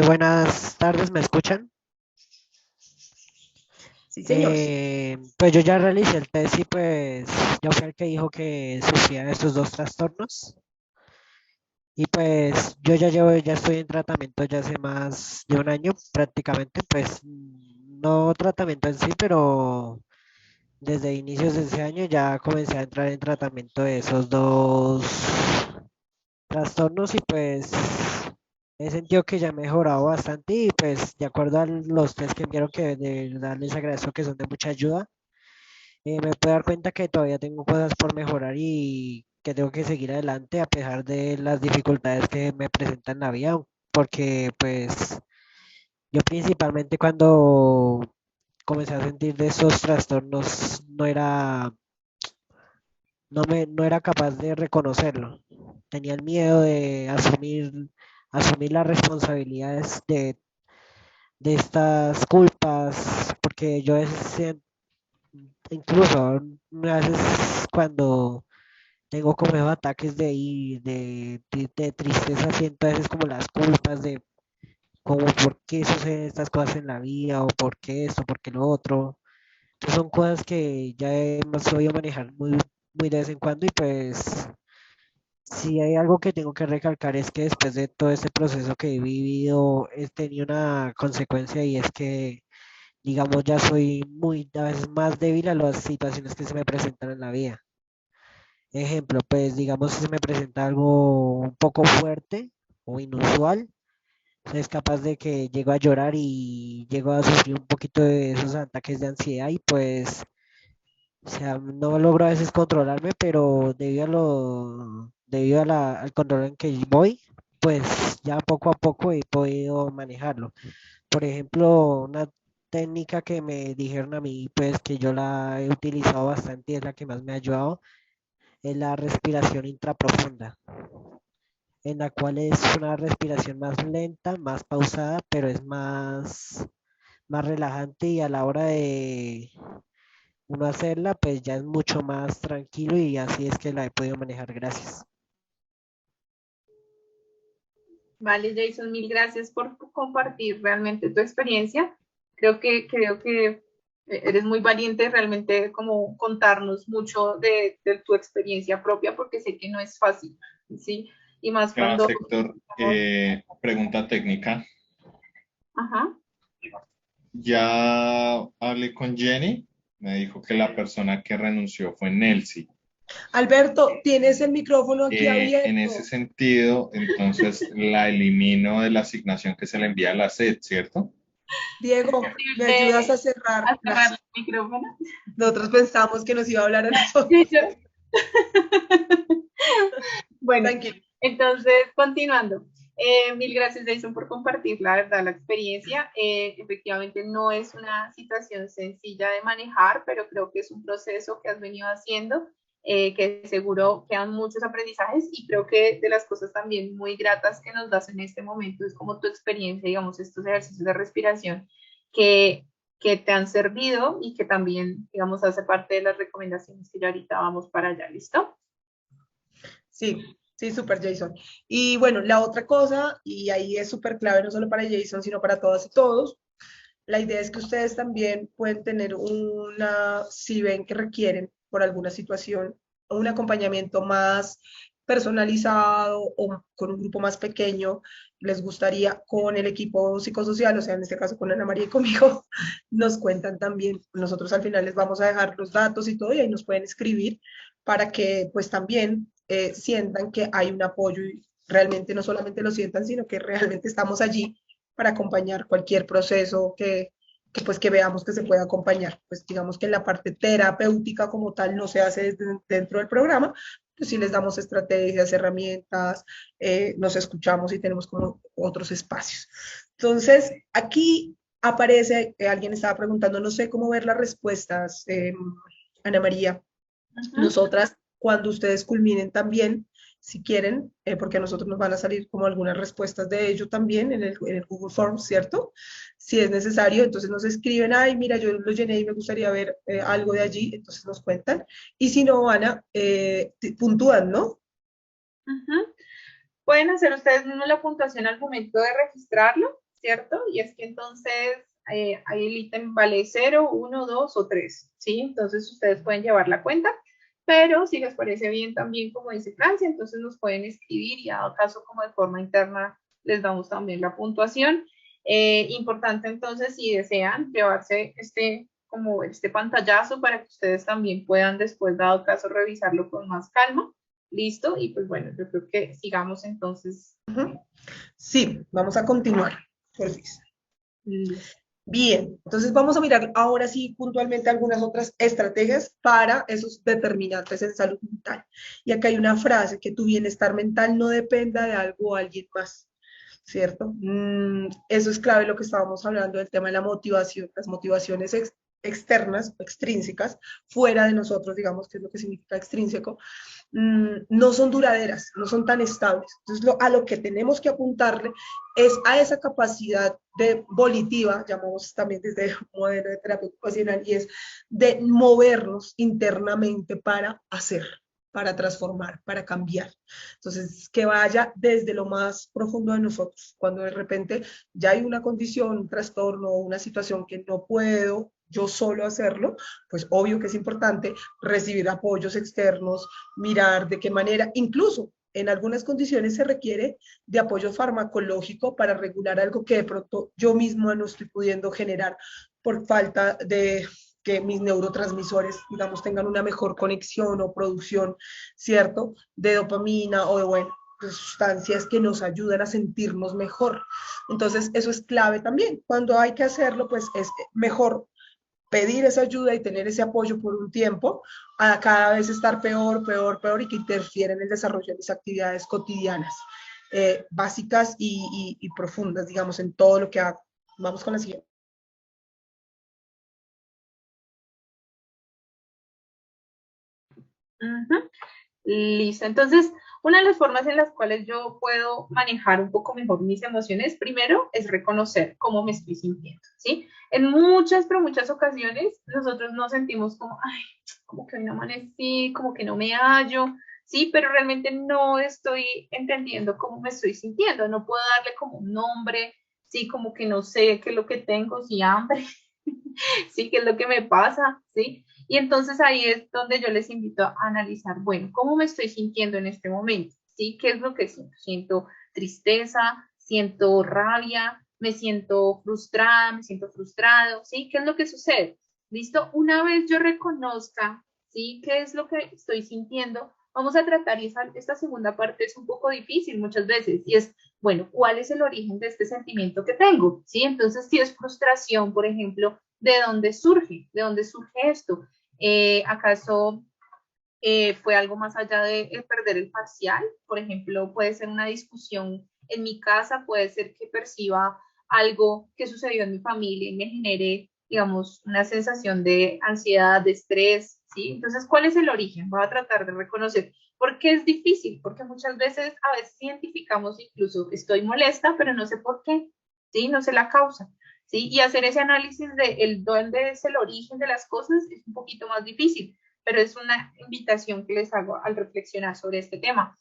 Buenas tardes, ¿me escuchan? Sí, señor. Pues yo ya realicé el test y pues yo fui el que dijo que sufría de estos dos trastornos. Y pues ya estoy en tratamiento ya hace más de un año prácticamente, pues no tratamiento en sí, pero desde inicios de ese año ya comencé a entrar en tratamiento de esos dos trastornos y pues he sentido que ya he mejorado bastante y pues de acuerdo a los test que enviaron que de verdad les agradezco que son de mucha ayuda, me puedo dar cuenta que todavía tengo cosas por mejorar y que tengo que seguir adelante a pesar de las dificultades que me presentan la vida, porque pues yo principalmente cuando comencé a sentir de esos trastornos no era capaz de reconocerlo. Tenía el miedo de asumir las responsabilidades de estas culpas, porque yo a veces incluso a veces cuando tengo como esos ataques de tristeza, siento a veces como las culpas de como por qué suceden estas cosas en la vida o por qué esto, por qué lo otro. Entonces son cosas que ya hemos sabido manejar muy de vez en cuando y pues si hay algo que tengo que recalcar es que después de todo este proceso que he vivido, he tenido una consecuencia y es que, digamos, ya soy muy, a veces más débil a las situaciones que se me presentan en la vida. Ejemplo, pues digamos si se me presenta algo un poco fuerte o inusual, es capaz de que llego a llorar y llego a sufrir un poquito de esos ataques de ansiedad y pues o sea, no logro a veces controlarme, pero al control en que voy, pues ya poco a poco he podido manejarlo. Por ejemplo, una técnica que me dijeron a mí, pues que yo la he utilizado bastante y es la que más me ha ayudado, es la respiración intraprofunda, en la cual es una respiración más lenta, más pausada, pero es más relajante y a la hora de uno hacerla, pues ya es mucho más tranquilo y así es que la he podido manejar. Gracias. Vale, Jason, mil gracias por compartir realmente tu experiencia. Creo que eres muy valiente realmente como contarnos mucho de tu experiencia propia porque sé que no es fácil, ¿sí? Y más Ya, cuando... sector, pregunta técnica. Ajá. Ya hablé con Jenny, me dijo que la persona que renunció fue Nelcy. Alberto, tienes el micrófono aquí En abierto. ese sentido, entonces la elimino de la asignación que se le envía a la SED, ¿cierto? Diego, ¿me ayudas a cerrar? A cerrar el micrófono. Nosotros pensamos que nos iba a hablar a nosotros. Sí, bueno, Tranquilo. entonces, continuando. Mil gracias, Jason, por compartir la verdad, la experiencia. Efectivamente, no es una situación sencilla de manejar, pero creo que es un proceso que has venido haciendo, que seguro quedan muchos aprendizajes y creo que de las cosas también muy gratas que nos das en este momento es como tu experiencia, digamos, estos ejercicios de respiración que, que te han servido y que también, digamos, hace parte de las recomendaciones que ya ahorita vamos para allá. ¿Listo? Sí, sí, súper Jason. Y bueno, la otra cosa, y ahí es súper clave no solo para Jason, sino para todas y todos, la idea es que ustedes también pueden tener una, si ven que requieren por alguna situación, un acompañamiento más personalizado o con un grupo más pequeño, les gustaría con el equipo psicosocial, o sea, en este caso con Ana María y conmigo, nos cuentan también. Nosotros al final les vamos a dejar los datos y todo y ahí nos pueden escribir para que pues también sientan que hay un apoyo y realmente no solamente lo sientan, sino que realmente estamos allí para acompañar cualquier proceso pues que veamos que se puede acompañar. Pues digamos que en la parte terapéutica como tal no se hace dentro del programa, pues sí les damos estrategias, herramientas, nos escuchamos y tenemos como otros espacios. Entonces, aquí aparece, alguien estaba preguntando, no sé cómo ver las respuestas, Ana María. Nosotras, cuando ustedes culminen también, si quieren, porque a nosotros nos van a salir como algunas respuestas de ello también en el Google Forms, ¿cierto? Si es necesario, entonces nos escriben, ay, mira, yo lo llené y me gustaría ver algo de allí, entonces nos cuentan. Y si no, Ana, puntúan, ¿no? Pueden hacer ustedes mismos la puntuación al momento de registrarlo, ¿cierto? Y es que entonces ahí el ítem vale 0, 1, 2 o 3, ¿sí? Entonces ustedes pueden llevar la cuenta, pero si les parece bien también, como dice Francia, entonces nos pueden escribir y a caso como de forma interna les damos también la puntuación. Importante entonces, si desean llevarse como este pantallazo para que ustedes también puedan después, dado caso, revisarlo con más calma. Listo, y pues bueno, yo creo que sigamos entonces. Sí, vamos a continuar. Bien, entonces vamos a mirar ahora sí puntualmente algunas otras estrategias para esos determinantes en salud mental. Y acá hay una frase, que tu bienestar mental no dependa de algo o alguien más, ¿cierto? Eso es clave lo que estábamos hablando del tema de la motivación, las motivaciones externas, extrínsecas, fuera de nosotros, digamos, que es lo que significa extrínseco, no son duraderas, no son tan estables. Entonces, a lo que tenemos que apuntarle es a esa capacidad de volitiva, llamamos también desde un modelo de terapia ocupacional, y es de movernos internamente para hacer, para transformar, para cambiar. Entonces, que vaya desde lo más profundo de nosotros. Cuando de repente ya hay una condición, un trastorno, una situación que no puedo yo solo hacerlo, pues obvio que es importante recibir apoyos externos, mirar de qué manera, incluso en algunas condiciones se requiere de apoyo farmacológico para regular algo que de pronto yo mismo no estoy pudiendo generar por falta de que mis neurotransmisores, digamos, tengan una mejor conexión o producción, ¿cierto? De dopamina o de, bueno, de sustancias que nos ayudan a sentirnos mejor. Entonces, eso es clave también. Cuando hay que hacerlo, pues es mejor pedir esa ayuda y tener ese apoyo por un tiempo, a cada vez estar peor, peor, peor y que interfiere en el desarrollo de mis actividades cotidianas, básicas y profundas, digamos, en todo lo que hago. Vamos con la siguiente. Listo. Entonces, una de las formas en las cuales yo puedo manejar un poco mejor mis emociones, primero, es reconocer cómo me estoy sintiendo, ¿sí? En muchas, pero muchas ocasiones, nosotros nos sentimos como, ay, como que hoy no amanecí, como que no me hallo, ¿sí? Pero realmente no estoy entendiendo cómo me estoy sintiendo, no puedo darle como un nombre, ¿sí? Como que no sé qué es lo que tengo, si hambre, ¿sí? ¿Qué es lo que me pasa? ¿Sí? Y entonces ahí es donde yo les invito a analizar, bueno, ¿cómo me estoy sintiendo en este momento? ¿Sí? ¿Qué es lo que siento? Siento tristeza, siento rabia, me siento frustrada, me siento frustrado, ¿sí? ¿Qué es lo que sucede? ¿Listo? Una vez yo reconozca, ¿sí? ¿Qué es lo que estoy sintiendo? Vamos a tratar, y esta segunda parte es un poco difícil muchas veces, y es, bueno, ¿cuál es el origen de este sentimiento que tengo? ¿Sí? Entonces, si es frustración, por ejemplo, ¿de dónde surge? ¿De dónde surge esto? ¿Acaso fue algo más allá de perder el parcial? Por ejemplo, puede ser una discusión en mi casa, puede ser que perciba algo que sucedió en mi familia y me genere, digamos, una sensación de ansiedad, de estrés, ¿sí? Entonces, ¿cuál es el origen? Voy a tratar de reconocer. ¿Por qué es difícil? Porque muchas veces, a veces identificamos incluso, estoy molesta, pero no sé por qué, ¿sí? No sé la causa, ¿sí? Y hacer ese análisis de dónde es el origen de las cosas es un poquito más difícil, pero es una invitación que les hago al reflexionar sobre este tema.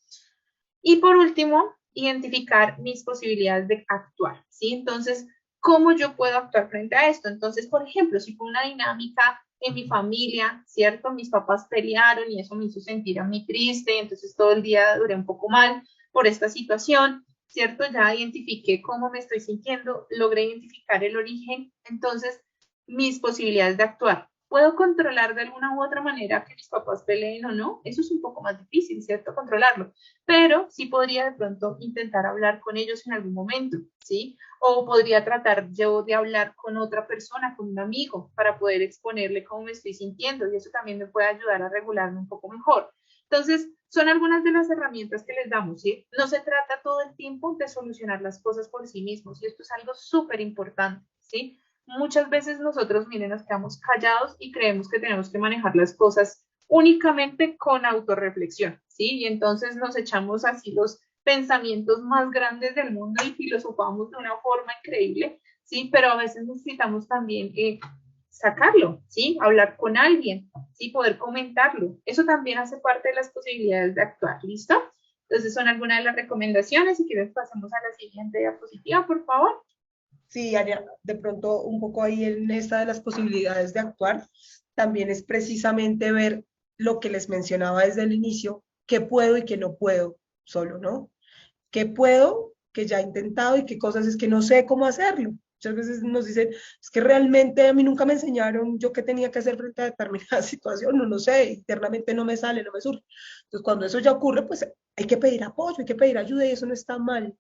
Y por último, identificar mis posibilidades de actuar, ¿sí? Entonces, ¿cómo yo puedo actuar frente a esto? Entonces, por ejemplo, si fue una dinámica en mi familia, ¿cierto? Mis papás pelearon y eso me hizo sentir a mí triste, entonces todo el día duré un poco mal por esta situación, ¿cierto? Ya identifiqué cómo me estoy sintiendo, logré identificar el origen, entonces mis posibilidades de actuar. ¿Puedo controlar de alguna u otra manera que mis papás peleen o no? Eso es un poco más difícil, ¿cierto? Controlarlo, pero sí podría de pronto intentar hablar con ellos en algún momento, ¿sí? O podría tratar yo de hablar con otra persona, con un amigo, para poder exponerle cómo me estoy sintiendo y eso también me puede ayudar a regularme un poco mejor. Entonces, son algunas de las herramientas que les damos, ¿sí? No se trata todo el tiempo de solucionar las cosas por sí mismos y esto es algo súper importante, ¿sí? Muchas veces nosotros, miren, nos quedamos callados y creemos que tenemos que manejar las cosas únicamente con autorreflexión, ¿sí? Y entonces nos echamos así los pensamientos más grandes del mundo y filosofamos de una forma increíble, ¿sí? Pero a veces necesitamos también sacarlo, ¿sí? Hablar con alguien, ¿sí? Poder comentarlo. Eso también hace parte de las posibilidades de actuar, ¿listo? Entonces son algunas de las recomendaciones. Si quieres pasamos a la siguiente diapositiva, por favor. Sí, Aria, de pronto un poco ahí en esta de las posibilidades de actuar, también es precisamente ver lo que les mencionaba desde el inicio, qué puedo y qué no puedo solo, ¿no? ¿Qué puedo, que ya he intentado y qué cosas es que no sé cómo hacerlo? Muchas veces nos dicen, es que realmente a mí nunca me enseñaron yo qué tenía que hacer frente a determinada situación, no lo sé, internamente no me sale, no me surge. Entonces, cuando eso ya ocurre, pues hay que pedir apoyo, hay que pedir ayuda y eso no está mal.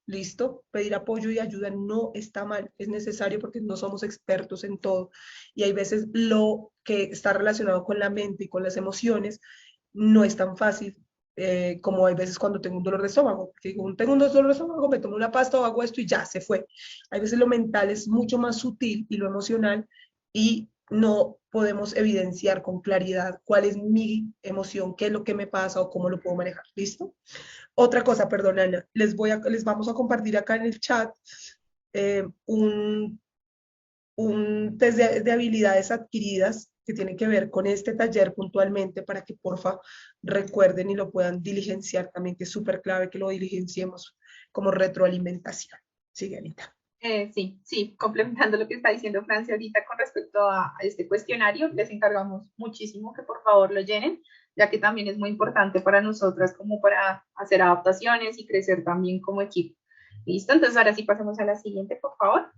¿Listo? Pedir apoyo y ayuda no está mal, es necesario porque no somos expertos en todo. Y hay veces lo que está relacionado con la mente y con las emociones no es tan fácil como hay veces cuando tengo un dolor de estómago. Que digo, tengo un dolor de estómago, me tomo una pasta o hago esto y ya se fue. Hay veces lo mental es mucho más sutil y lo emocional y no podemos evidenciar con claridad cuál es mi emoción, qué es lo que me pasa o cómo lo puedo manejar. ¿Listo? Otra cosa, perdón, Ana, les vamos a compartir acá en el chat eh, un, un test de habilidades adquiridas que tiene que ver con este taller puntualmente para que porfa recuerden y lo puedan diligenciar también, que es súper clave que lo diligenciemos como retroalimentación. Sigue, Anita. Sí, complementando lo que está diciendo Francia ahorita con respecto a este cuestionario, les encargamos muchísimo que por favor lo llenen, ya que también es muy importante para nosotras como para hacer adaptaciones y crecer también como equipo. ¿Listo? Entonces ahora sí pasemos a la siguiente, por favor.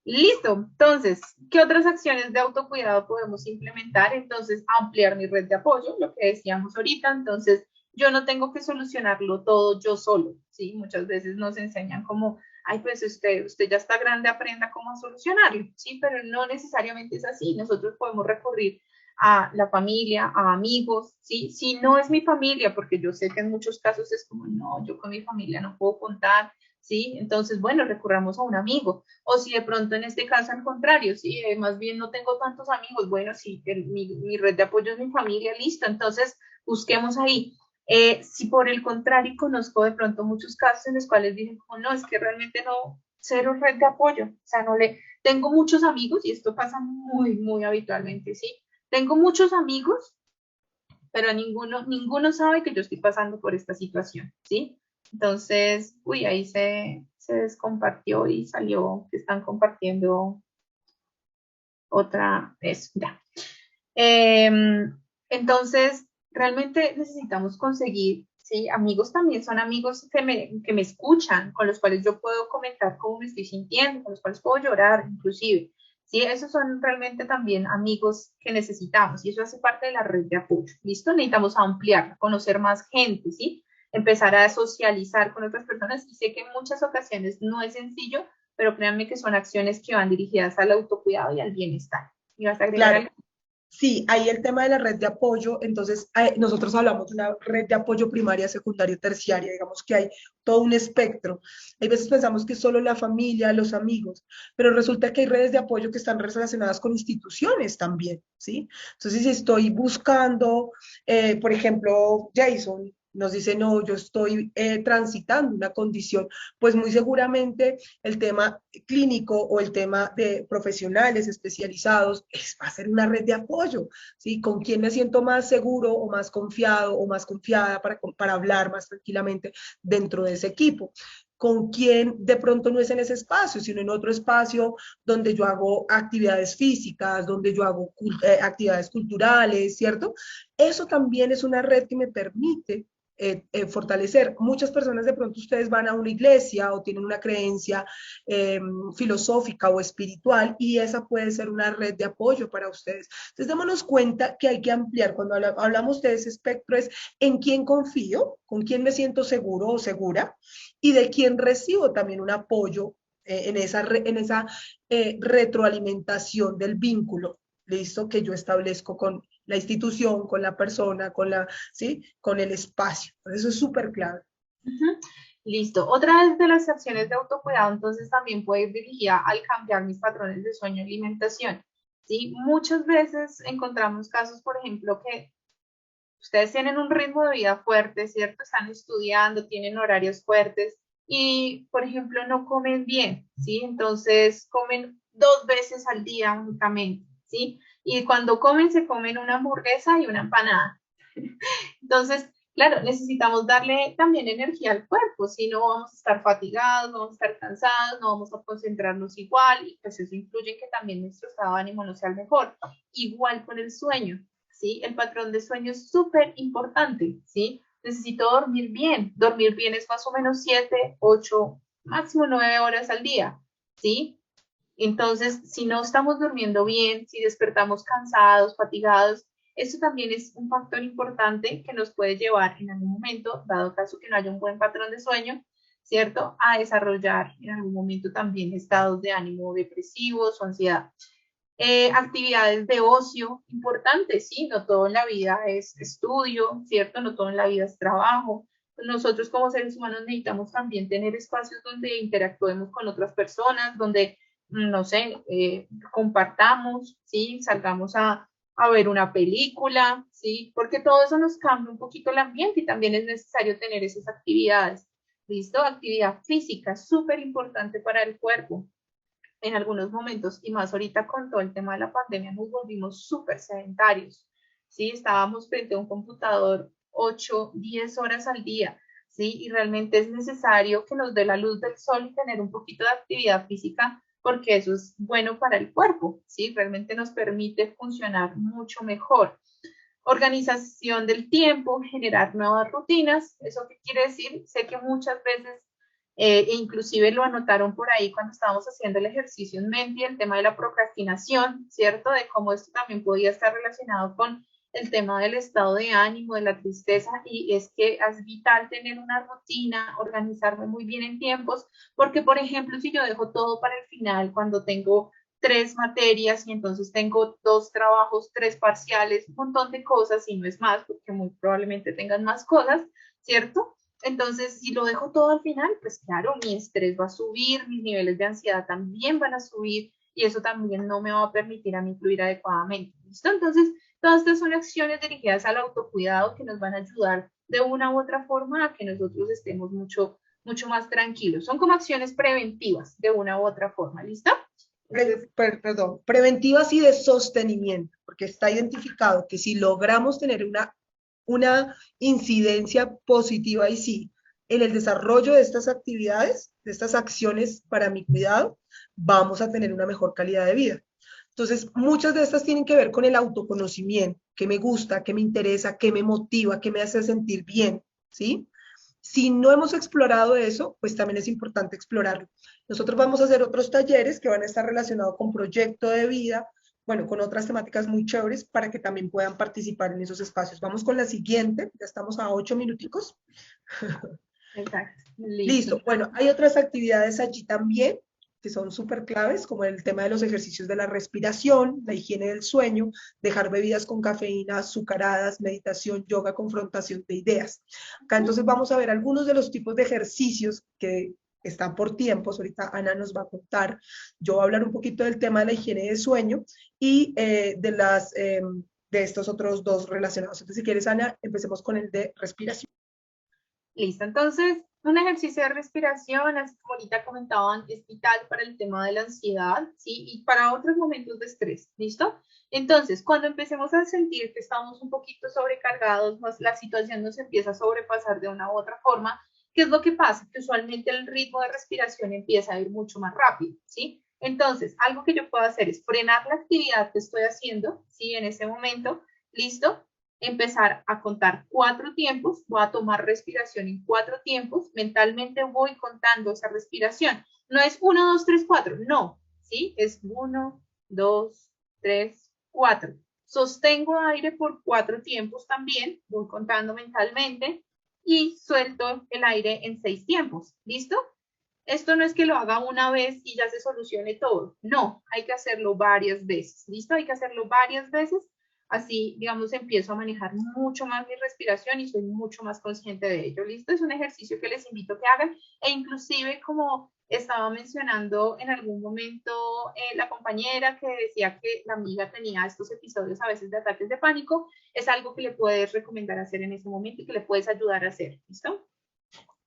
Listo. Entonces, ¿qué otras acciones de autocuidado podemos implementar? Entonces, ampliar mi red de apoyo, lo que decíamos ahorita. Entonces, yo no tengo que solucionarlo todo yo solo, ¿sí? Muchas veces nos enseñan como, ay, pues usted ya está grande, aprenda cómo solucionarlo, ¿sí? Pero no necesariamente es así. Nosotros podemos recurrir a la familia, a amigos, ¿sí? Si no es mi familia, porque yo sé que en muchos casos es como, no, yo con mi familia no puedo contar, ¿sí? Entonces, bueno, recurramos a un amigo. O si de pronto en este caso al contrario, si más bien no tengo tantos amigos, bueno, si mi red de apoyo es mi familia, listo, entonces busquemos ahí. Si por el contrario conozco de pronto muchos casos en los cuales dicen, como, no, es que realmente no, cero red de apoyo, o sea, no le, tengo muchos amigos y esto pasa muy, muy habitualmente, ¿sí? Tengo muchos amigos, pero ninguno sabe que yo estoy pasando por esta situación, ¿sí? Entonces, uy, ahí se descompartió y salió que están compartiendo otra, eso, ya. Entonces, realmente necesitamos conseguir, ¿sí? Amigos también son amigos que me escuchan, con los cuales yo puedo comentar cómo me estoy sintiendo, con los cuales puedo llorar, inclusive, ¿sí? Esos son realmente también amigos que necesitamos y eso hace parte de la red de apoyo. ¿Listo? Necesitamos ampliar, conocer más gente, ¿sí? Empezar a socializar con otras personas y sé que en muchas ocasiones no es sencillo, pero créanme que son acciones que van dirigidas al autocuidado y al bienestar. ¿Y vas a agregar Claro. algo? Sí, ahí el tema de la red de apoyo, entonces nosotros hablamos de una red de apoyo primaria, secundaria y terciaria, digamos que hay todo un espectro. Hay veces pensamos que es solo la familia, los amigos, pero resulta que hay redes de apoyo que están relacionadas con instituciones también, ¿sí? Entonces, si estoy buscando, por ejemplo, Jason nos dice, no, yo estoy transitando una condición, pues muy seguramente el tema clínico o el tema de profesionales especializados va a ser una red de apoyo, ¿sí? Con quién me siento más seguro o más confiado o más confiada para hablar más tranquilamente dentro de ese equipo. Con quién de pronto no es en ese espacio, sino en otro espacio donde yo hago actividades físicas, donde yo hago actividades culturales, ¿cierto? Eso también es una red que me permite fortalecer. Muchas personas de pronto ustedes van a una iglesia o tienen una creencia eh, filosófica o espiritual y esa puede ser una red de apoyo para ustedes. Entonces démonos cuenta que hay que ampliar. Cuando hablamos de ese espectro es en quién confío, con quién me siento seguro o segura y de quién recibo también un apoyo en esa retroalimentación del vínculo, ¿listo? Que yo establezco con la institución, con la persona, ¿sí? Con el espacio. Eso es súper clave. Uh-huh. Listo. Otra de las acciones de autocuidado, entonces, también puede ir dirigida al cambiar mis patrones de sueño y alimentación. ¿Sí? Muchas veces encontramos casos, por ejemplo, que ustedes tienen un ritmo de vida fuerte, ¿cierto? Están estudiando, tienen horarios fuertes y, por ejemplo, no comen bien, ¿sí? Entonces, comen 2 veces al día únicamente, ¿sí? Y cuando comen, se comen una hamburguesa y una empanada. Entonces, claro, necesitamos darle también energía al cuerpo, si no vamos a estar fatigados, no vamos a estar cansados, no vamos a concentrarnos igual y pues eso influye en que también nuestro estado de ánimo no sea el mejor. Igual con el sueño, ¿sí? El patrón de sueño es súper importante, ¿sí? Necesito dormir bien es más o menos 7, 8, máximo 9 horas al día, ¿sí? Entonces, si no estamos durmiendo bien, si despertamos cansados, fatigados, eso también es un factor importante que nos puede llevar en algún momento, dado caso que no haya un buen patrón de sueño, ¿cierto? A desarrollar en algún momento también estados de ánimo depresivos o ansiedad. Actividades de ocio importantes, ¿sí? No todo en la vida es estudio, ¿cierto? No todo en la vida es trabajo. Nosotros como seres humanos necesitamos también tener espacios donde interactuemos con otras personas, donde, no sé, compartamos, ¿sí? Salgamos a ver una película, ¿sí? Porque todo eso nos cambia un poquito el ambiente y también es necesario tener esas actividades. ¿Listo? Actividad física, súper importante para el cuerpo en algunos momentos, y más ahorita con todo el tema de la pandemia, nos volvimos súper sedentarios, ¿sí? Estábamos frente a un computador 8, 10 horas al día, ¿sí? Y realmente es necesario que nos dé la luz del sol y tener un poquito de actividad física, porque eso es bueno para el cuerpo, ¿sí? Realmente nos permite funcionar mucho mejor. Organización del tiempo, generar nuevas rutinas. ¿Eso qué quiere decir? Sé que muchas veces, inclusive lo anotaron por ahí cuando estábamos haciendo el ejercicio en mente, el tema de la procrastinación, ¿cierto? De cómo esto también podía estar relacionado con el tema del estado de ánimo, de la tristeza, y es que es vital tener una rutina, organizarme muy bien en tiempos, porque, por ejemplo, si yo dejo todo para el final, cuando tengo 3 materias y entonces tengo 2 trabajos, 3 parciales, un montón de cosas y no es más, porque muy probablemente tengan más cosas, ¿cierto? Entonces, si lo dejo todo al final, pues claro, mi estrés va a subir, mis niveles de ansiedad también van a subir y eso también no me va a permitir a mí fluir adecuadamente. ¿Listo? Entonces, todas estas son acciones dirigidas al autocuidado que nos van a ayudar de una u otra forma a que nosotros estemos mucho más tranquilos. Son como acciones preventivas de una u otra forma. ¿Listo? Perdón, preventivas y de sostenimiento, porque está identificado que si logramos tener una incidencia positiva y sí, en el desarrollo de estas actividades, de estas acciones para mi cuidado, vamos a tener una mejor calidad de vida. Entonces, muchas de estas tienen que ver con el autoconocimiento, qué me gusta, qué me interesa, qué me motiva, qué me hace sentir bien, ¿sí? Si no hemos explorado eso, pues también es importante explorarlo. Nosotros vamos a hacer otros talleres que van a estar relacionados con proyecto de vida, bueno, con otras temáticas muy chéveres para que también puedan participar en esos espacios. Vamos con la siguiente, ya estamos a 8 minuticos. Exacto, listo. Listo. Bueno, hay otras actividades allí también que son súper claves, como el tema de los ejercicios de la respiración, la higiene del sueño, dejar bebidas con cafeína, azucaradas, meditación, yoga, confrontación de ideas. Acá entonces vamos a ver algunos de los tipos de ejercicios que están por tiempos. Ahorita Ana nos va a contar. Yo voy a hablar un poquito del tema de la higiene del sueño y de estos otros dos relacionados. Entonces, si quieres, Ana, empecemos con el de respiración. Listo, entonces un ejercicio de respiración, así como ahorita comentaban, es vital para el tema de la ansiedad, ¿sí? Y para otros momentos de estrés, ¿listo? Entonces, cuando empecemos a sentir que estamos un poquito sobrecargados, más la situación nos empieza a sobrepasar de una u otra forma, ¿qué es lo que pasa? Que usualmente el ritmo de respiración empieza a ir mucho más rápido, ¿sí? Entonces, algo que yo puedo hacer es frenar la actividad que estoy haciendo, ¿sí? En ese momento, ¿listo? Empezar a contar 4 tiempos, voy a tomar respiración en 4 tiempos, mentalmente voy contando esa respiración. No es 1, 2, 3, 4, no, ¿sí? Es 1, 2, 3, 4. Sostengo aire por 4 tiempos también, voy contando mentalmente y suelto el aire en 6 tiempos, ¿listo? Esto no es que lo haga una vez y ya se solucione todo, no, hay que hacerlo varias veces, ¿listo? Hay que hacerlo varias veces. Así, digamos, empiezo a manejar mucho más mi respiración y soy mucho más consciente de ello. ¿Listo? Es un ejercicio que les invito a que hagan e inclusive como estaba mencionando en algún momento la compañera que decía que la amiga tenía estos episodios a veces de ataques de pánico, es algo que le puedes recomendar hacer en ese momento y que le puedes ayudar a hacer. ¿Listo?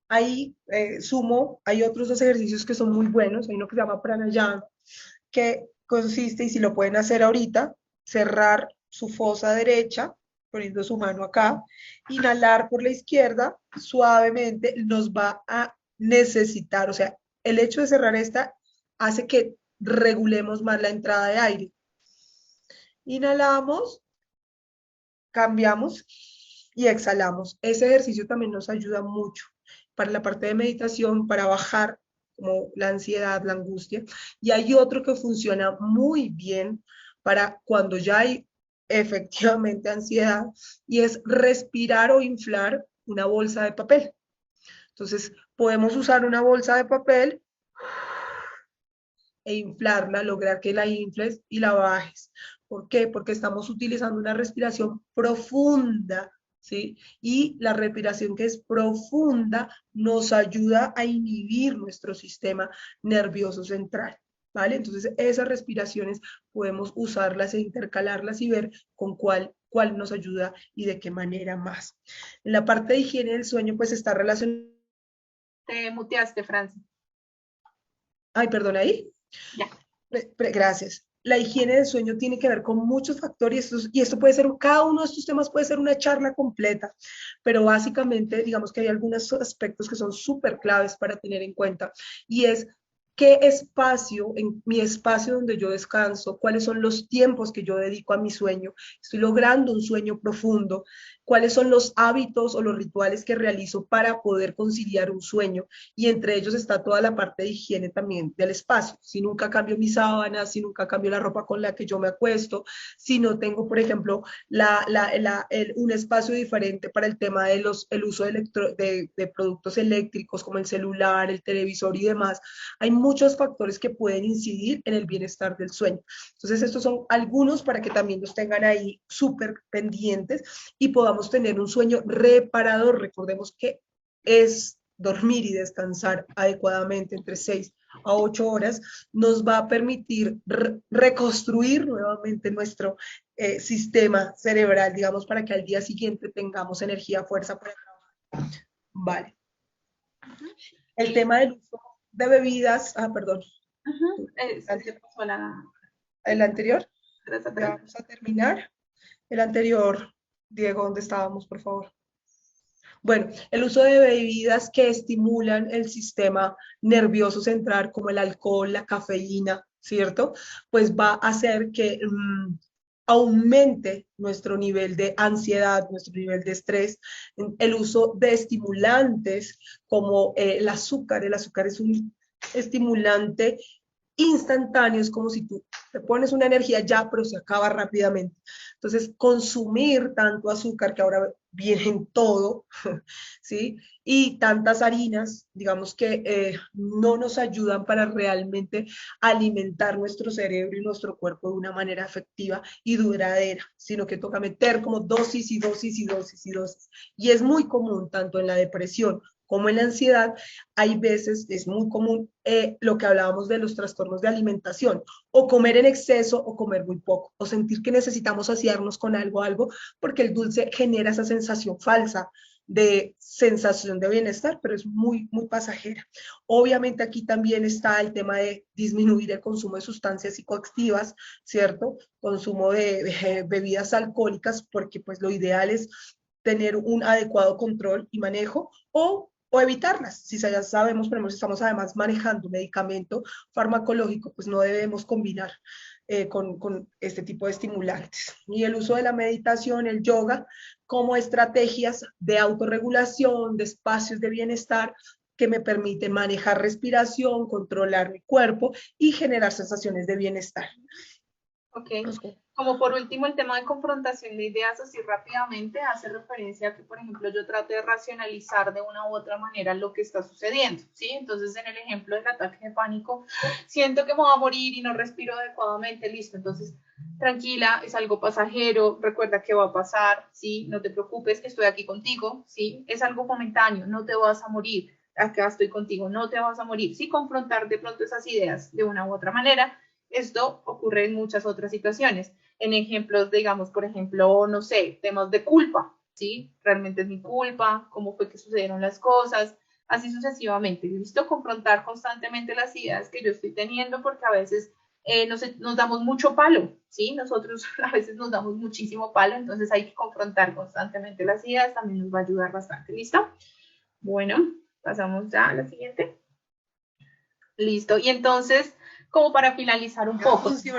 Ahí sumo, hay otros dos ejercicios que son muy buenos, hay uno que se llama pranayama, que consiste, y si lo pueden hacer ahorita, cerrar su fosa derecha, poniendo su mano acá, inhalar por la izquierda, suavemente, nos va a necesitar, o sea, el hecho de cerrar esta hace que regulemos más la entrada de aire. Inhalamos, cambiamos y exhalamos. Ese ejercicio también nos ayuda mucho para la parte de meditación, para bajar como la ansiedad, la angustia. Y hay otro que funciona muy bien para cuando ya hay efectivamente ansiedad y es respirar o inflar una bolsa de papel. Entonces, podemos usar una bolsa de papel e inflarla, lograr que la infles y la bajes. ¿Por qué? Porque estamos utilizando una respiración profunda, ¿sí? Y la respiración que es profunda nos ayuda a inhibir nuestro sistema nervioso central, ¿vale? Entonces, esas respiraciones podemos usarlas e intercalarlas y ver con cuál nos ayuda y de qué manera más. En la parte de higiene del sueño, pues está relacionado. Te muteaste, Francis. Ay, perdón, ahí. Ya. Gracias. La higiene del sueño tiene que ver con muchos factores y esto puede ser, cada uno de estos temas puede ser una charla completa, pero básicamente digamos que hay algunos aspectos que son súper claves para tener en cuenta y es qué espacio, en mi espacio donde yo descanso, cuáles son los tiempos que yo dedico a mi sueño, estoy logrando un sueño profundo, cuáles son los hábitos o los rituales que realizo para poder conciliar un sueño y entre ellos está toda la parte de higiene también del espacio. Si nunca cambio mis sábanas, si nunca cambio la ropa con la que yo me acuesto, si no tengo, por ejemplo, un espacio diferente para el tema de el uso de productos eléctricos como el celular, el televisor y demás, hay muchos factores que pueden incidir en el bienestar del sueño. Entonces, estos son algunos para que también los tengan ahí súper pendientes y podamos tener un sueño reparador. Recordemos que es dormir y descansar adecuadamente entre 6 a 8 horas nos va a permitir reconstruir nuevamente nuestro sistema cerebral, digamos, para que al día siguiente tengamos energía, fuerza para trabajar. Vale. El tema del uso de bebidas, perdón. Se pasó El anterior. Ya vamos a terminar. El anterior, Diego, ¿dónde estábamos, por favor? Bueno, el uso de bebidas que estimulan el sistema nervioso central, como el alcohol, la cafeína, ¿cierto? Pues va a hacer que aumente nuestro nivel de ansiedad, nuestro nivel de estrés. El uso de estimulantes como el azúcar es un estimulante instantáneo, es como si tú te pones una energía ya, pero se acaba rápidamente. Entonces, consumir tanto azúcar que ahora viene en todo, ¿sí? Y tantas harinas, digamos que no nos ayudan para realmente alimentar nuestro cerebro y nuestro cuerpo de una manera efectiva y duradera, sino que toca meter como dosis y dosis y dosis y dosis. Y es muy común, tanto en la depresión como en la ansiedad, hay veces, es muy común lo que hablábamos de los trastornos de alimentación, o comer en exceso o comer muy poco, o sentir que necesitamos saciarnos con algo, porque el dulce genera esa sensación falsa de sensación de bienestar, pero es muy, muy pasajera. Obviamente aquí también está el tema de disminuir el consumo de sustancias psicoactivas, ¿cierto? Consumo de bebidas alcohólicas, porque pues lo ideal es tener un adecuado control y manejo, o evitarlas. Si ya sabemos, por ejemplo, si estamos además manejando un medicamento farmacológico, pues no debemos combinar con este tipo de estimulantes. Y el uso de la meditación, el yoga, como estrategias de autorregulación, de espacios de bienestar que me permiten manejar respiración, controlar mi cuerpo y generar sensaciones de bienestar. Ok. Como por último, el tema de confrontación de ideas, así rápidamente, hace referencia a que, por ejemplo, yo trate de racionalizar de una u otra manera lo que está sucediendo, ¿sí? Entonces, en el ejemplo del ataque de pánico, siento que me voy a morir y no respiro adecuadamente, listo. Entonces, tranquila, es algo pasajero, recuerda que va a pasar, ¿sí? No te preocupes, estoy aquí contigo, ¿sí? Es algo momentáneo, no te vas a morir, acá estoy contigo, no te vas a morir, ¿sí? Confrontar de pronto esas ideas de una u otra manera. Esto ocurre en muchas otras situaciones. En ejemplos, digamos, por ejemplo, no sé, temas de culpa, ¿sí? Realmente es mi culpa, cómo fue que sucedieron las cosas, así sucesivamente. ¿Listo? Confrontar constantemente las ideas que yo estoy teniendo, porque a veces nos damos mucho palo, ¿sí? Nosotros a veces nos damos muchísimo palo, entonces hay que confrontar constantemente las ideas, también nos va a ayudar bastante. ¿Listo? Bueno, pasamos ya a la siguiente. Listo. Y entonces, como para finalizar un poco, si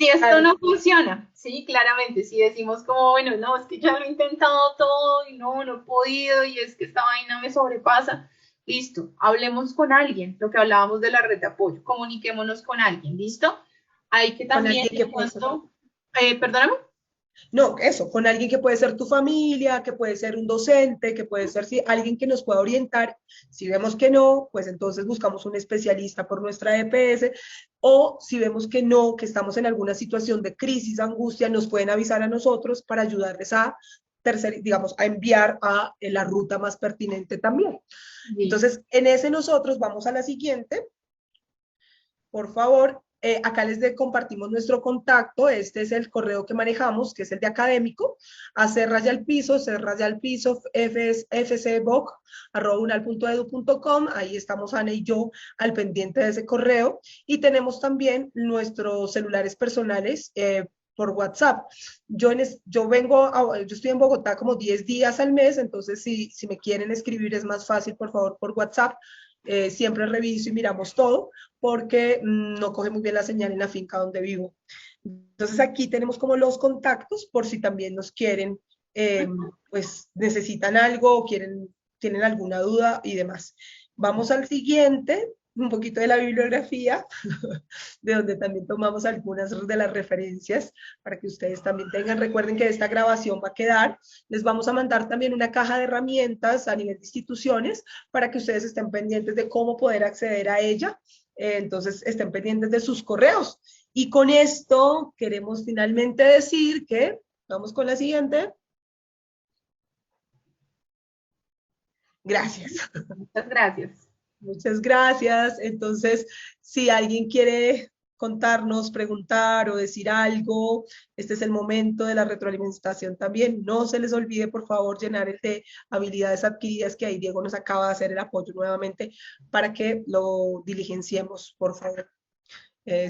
esto no funciona, sí, claramente, si decimos como, bueno, no, es que ya lo he intentado todo y no he podido y es que esta vaina me sobrepasa, listo, hablemos con alguien, lo que hablábamos de la red de apoyo, comuniquémonos con alguien, ¿listo? Hay que también, perdóname. No, eso, con alguien que puede ser tu familia, que puede ser un docente, que puede ser alguien que nos pueda orientar. Si vemos que no, pues entonces buscamos un especialista por nuestra EPS, o si vemos que no, que estamos en alguna situación de crisis, angustia, nos pueden avisar a nosotros para ayudarles a digamos, a enviar a la ruta más pertinente también. Entonces, en ese nosotros vamos a la siguiente. Por favor, acá compartimos nuestro contacto. Este es el correo que manejamos, que es el de académico, a c_piso, fcboc@unal.edu.com. Ahí estamos Ana y yo al pendiente de ese correo. Y tenemos también nuestros celulares personales por WhatsApp. Yo estoy en Bogotá como 10 días al mes, entonces si me quieren escribir es más fácil, por favor, por WhatsApp. Siempre reviso y miramos todo, porque no coge muy bien la señal en la finca donde vivo. Entonces aquí tenemos como los contactos por si también nos quieren, pues necesitan algo o tienen alguna duda y demás. Vamos al siguiente, un poquito de la bibliografía, de donde también tomamos algunas de las referencias para que ustedes también tengan. Recuerden que esta grabación va a quedar. Les vamos a mandar también una caja de herramientas a nivel de instituciones para que ustedes estén pendientes de cómo poder acceder a ella. Entonces, estén pendientes de sus correos. Y con esto queremos finalmente decir que, vamos con la siguiente. Gracias. Muchas gracias. Muchas gracias. Entonces, si alguien quiere contarnos, preguntar o decir algo, este es el momento de la retroalimentación también. No se les olvide, por favor, llenar el de habilidades adquiridas, que ahí Diego nos acaba de hacer el apoyo nuevamente para que lo diligenciemos, por favor.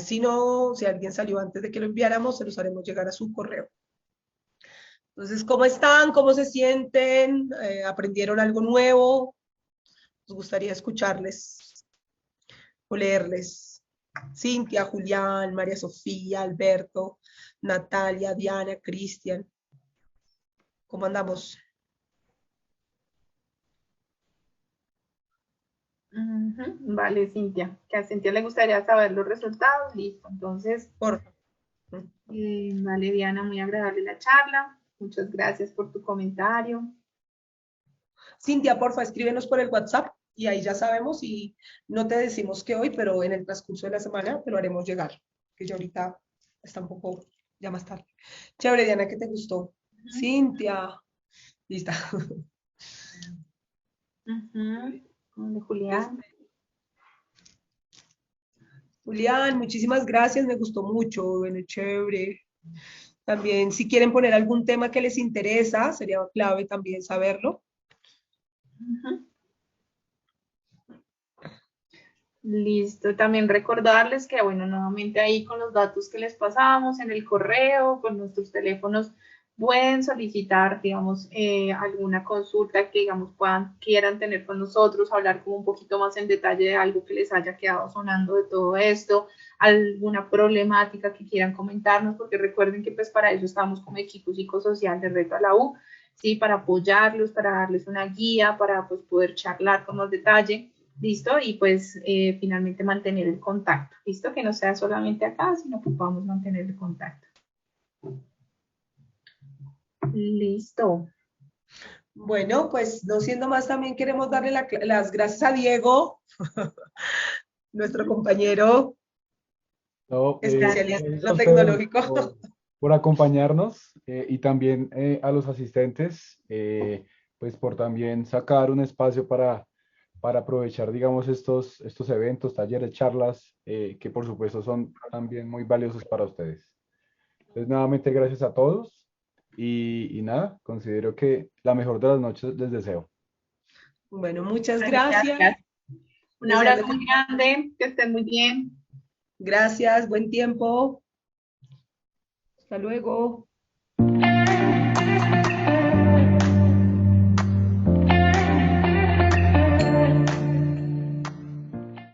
Si no, si alguien salió antes de que lo enviáramos, se los haremos llegar a su correo. Entonces, ¿cómo están? ¿Cómo se sienten? ¿Aprendieron algo nuevo? Nos gustaría escucharles o leerles Cintia, Julián, María Sofía, Alberto, Natalia, Diana, Cristian. ¿Cómo andamos? Vale, Cintia, que a Cintia le gustaría saber los resultados, listo. Entonces, Por vale, Diana, muy agradable la charla. Muchas gracias por tu comentario. Cintia, porfa, escríbenos por el WhatsApp y ahí ya sabemos y no te decimos que hoy, pero en el transcurso de la semana te lo haremos llegar, que ya ahorita está un poco ya más tarde. Chévere, Diana, ¿qué te gustó? Cintia, lista. Julián. Julián, muchísimas gracias, me gustó mucho, bueno, chévere. También, si quieren poner algún tema que les interesa, sería clave también saberlo. Listo, también recordarles que, bueno, nuevamente ahí con los datos que les pasamos en el correo, con nuestros teléfonos, pueden solicitar, digamos, alguna consulta que, digamos, quieran tener con nosotros, hablar como un poquito más en detalle de algo que les haya quedado sonando de todo esto, alguna problemática que quieran comentarnos, porque recuerden que pues para eso estamos como equipo psicosocial de Reto a la U, ¿sí? Para apoyarlos, para darles una guía, para pues poder charlar con más detalle. ¿Listo? Y pues finalmente mantener el contacto, ¿listo? Que no sea solamente acá, sino que podamos mantener el contacto. Listo. Bueno, pues no siendo más, también queremos darle las gracias a Diego, nuestro compañero No, especialista en gracias a lo ustedes tecnológico. por acompañarnos y también a los asistentes, pues por también sacar un espacio para aprovechar, digamos, estos eventos, talleres, charlas, que por supuesto son también muy valiosos para ustedes. Entonces, nuevamente, gracias a todos y nada, considero que la mejor de las noches les deseo. Bueno, muchas Gracias. gracias. Un abrazo muy grande, que estén muy bien. Gracias, buen tiempo. Hasta luego.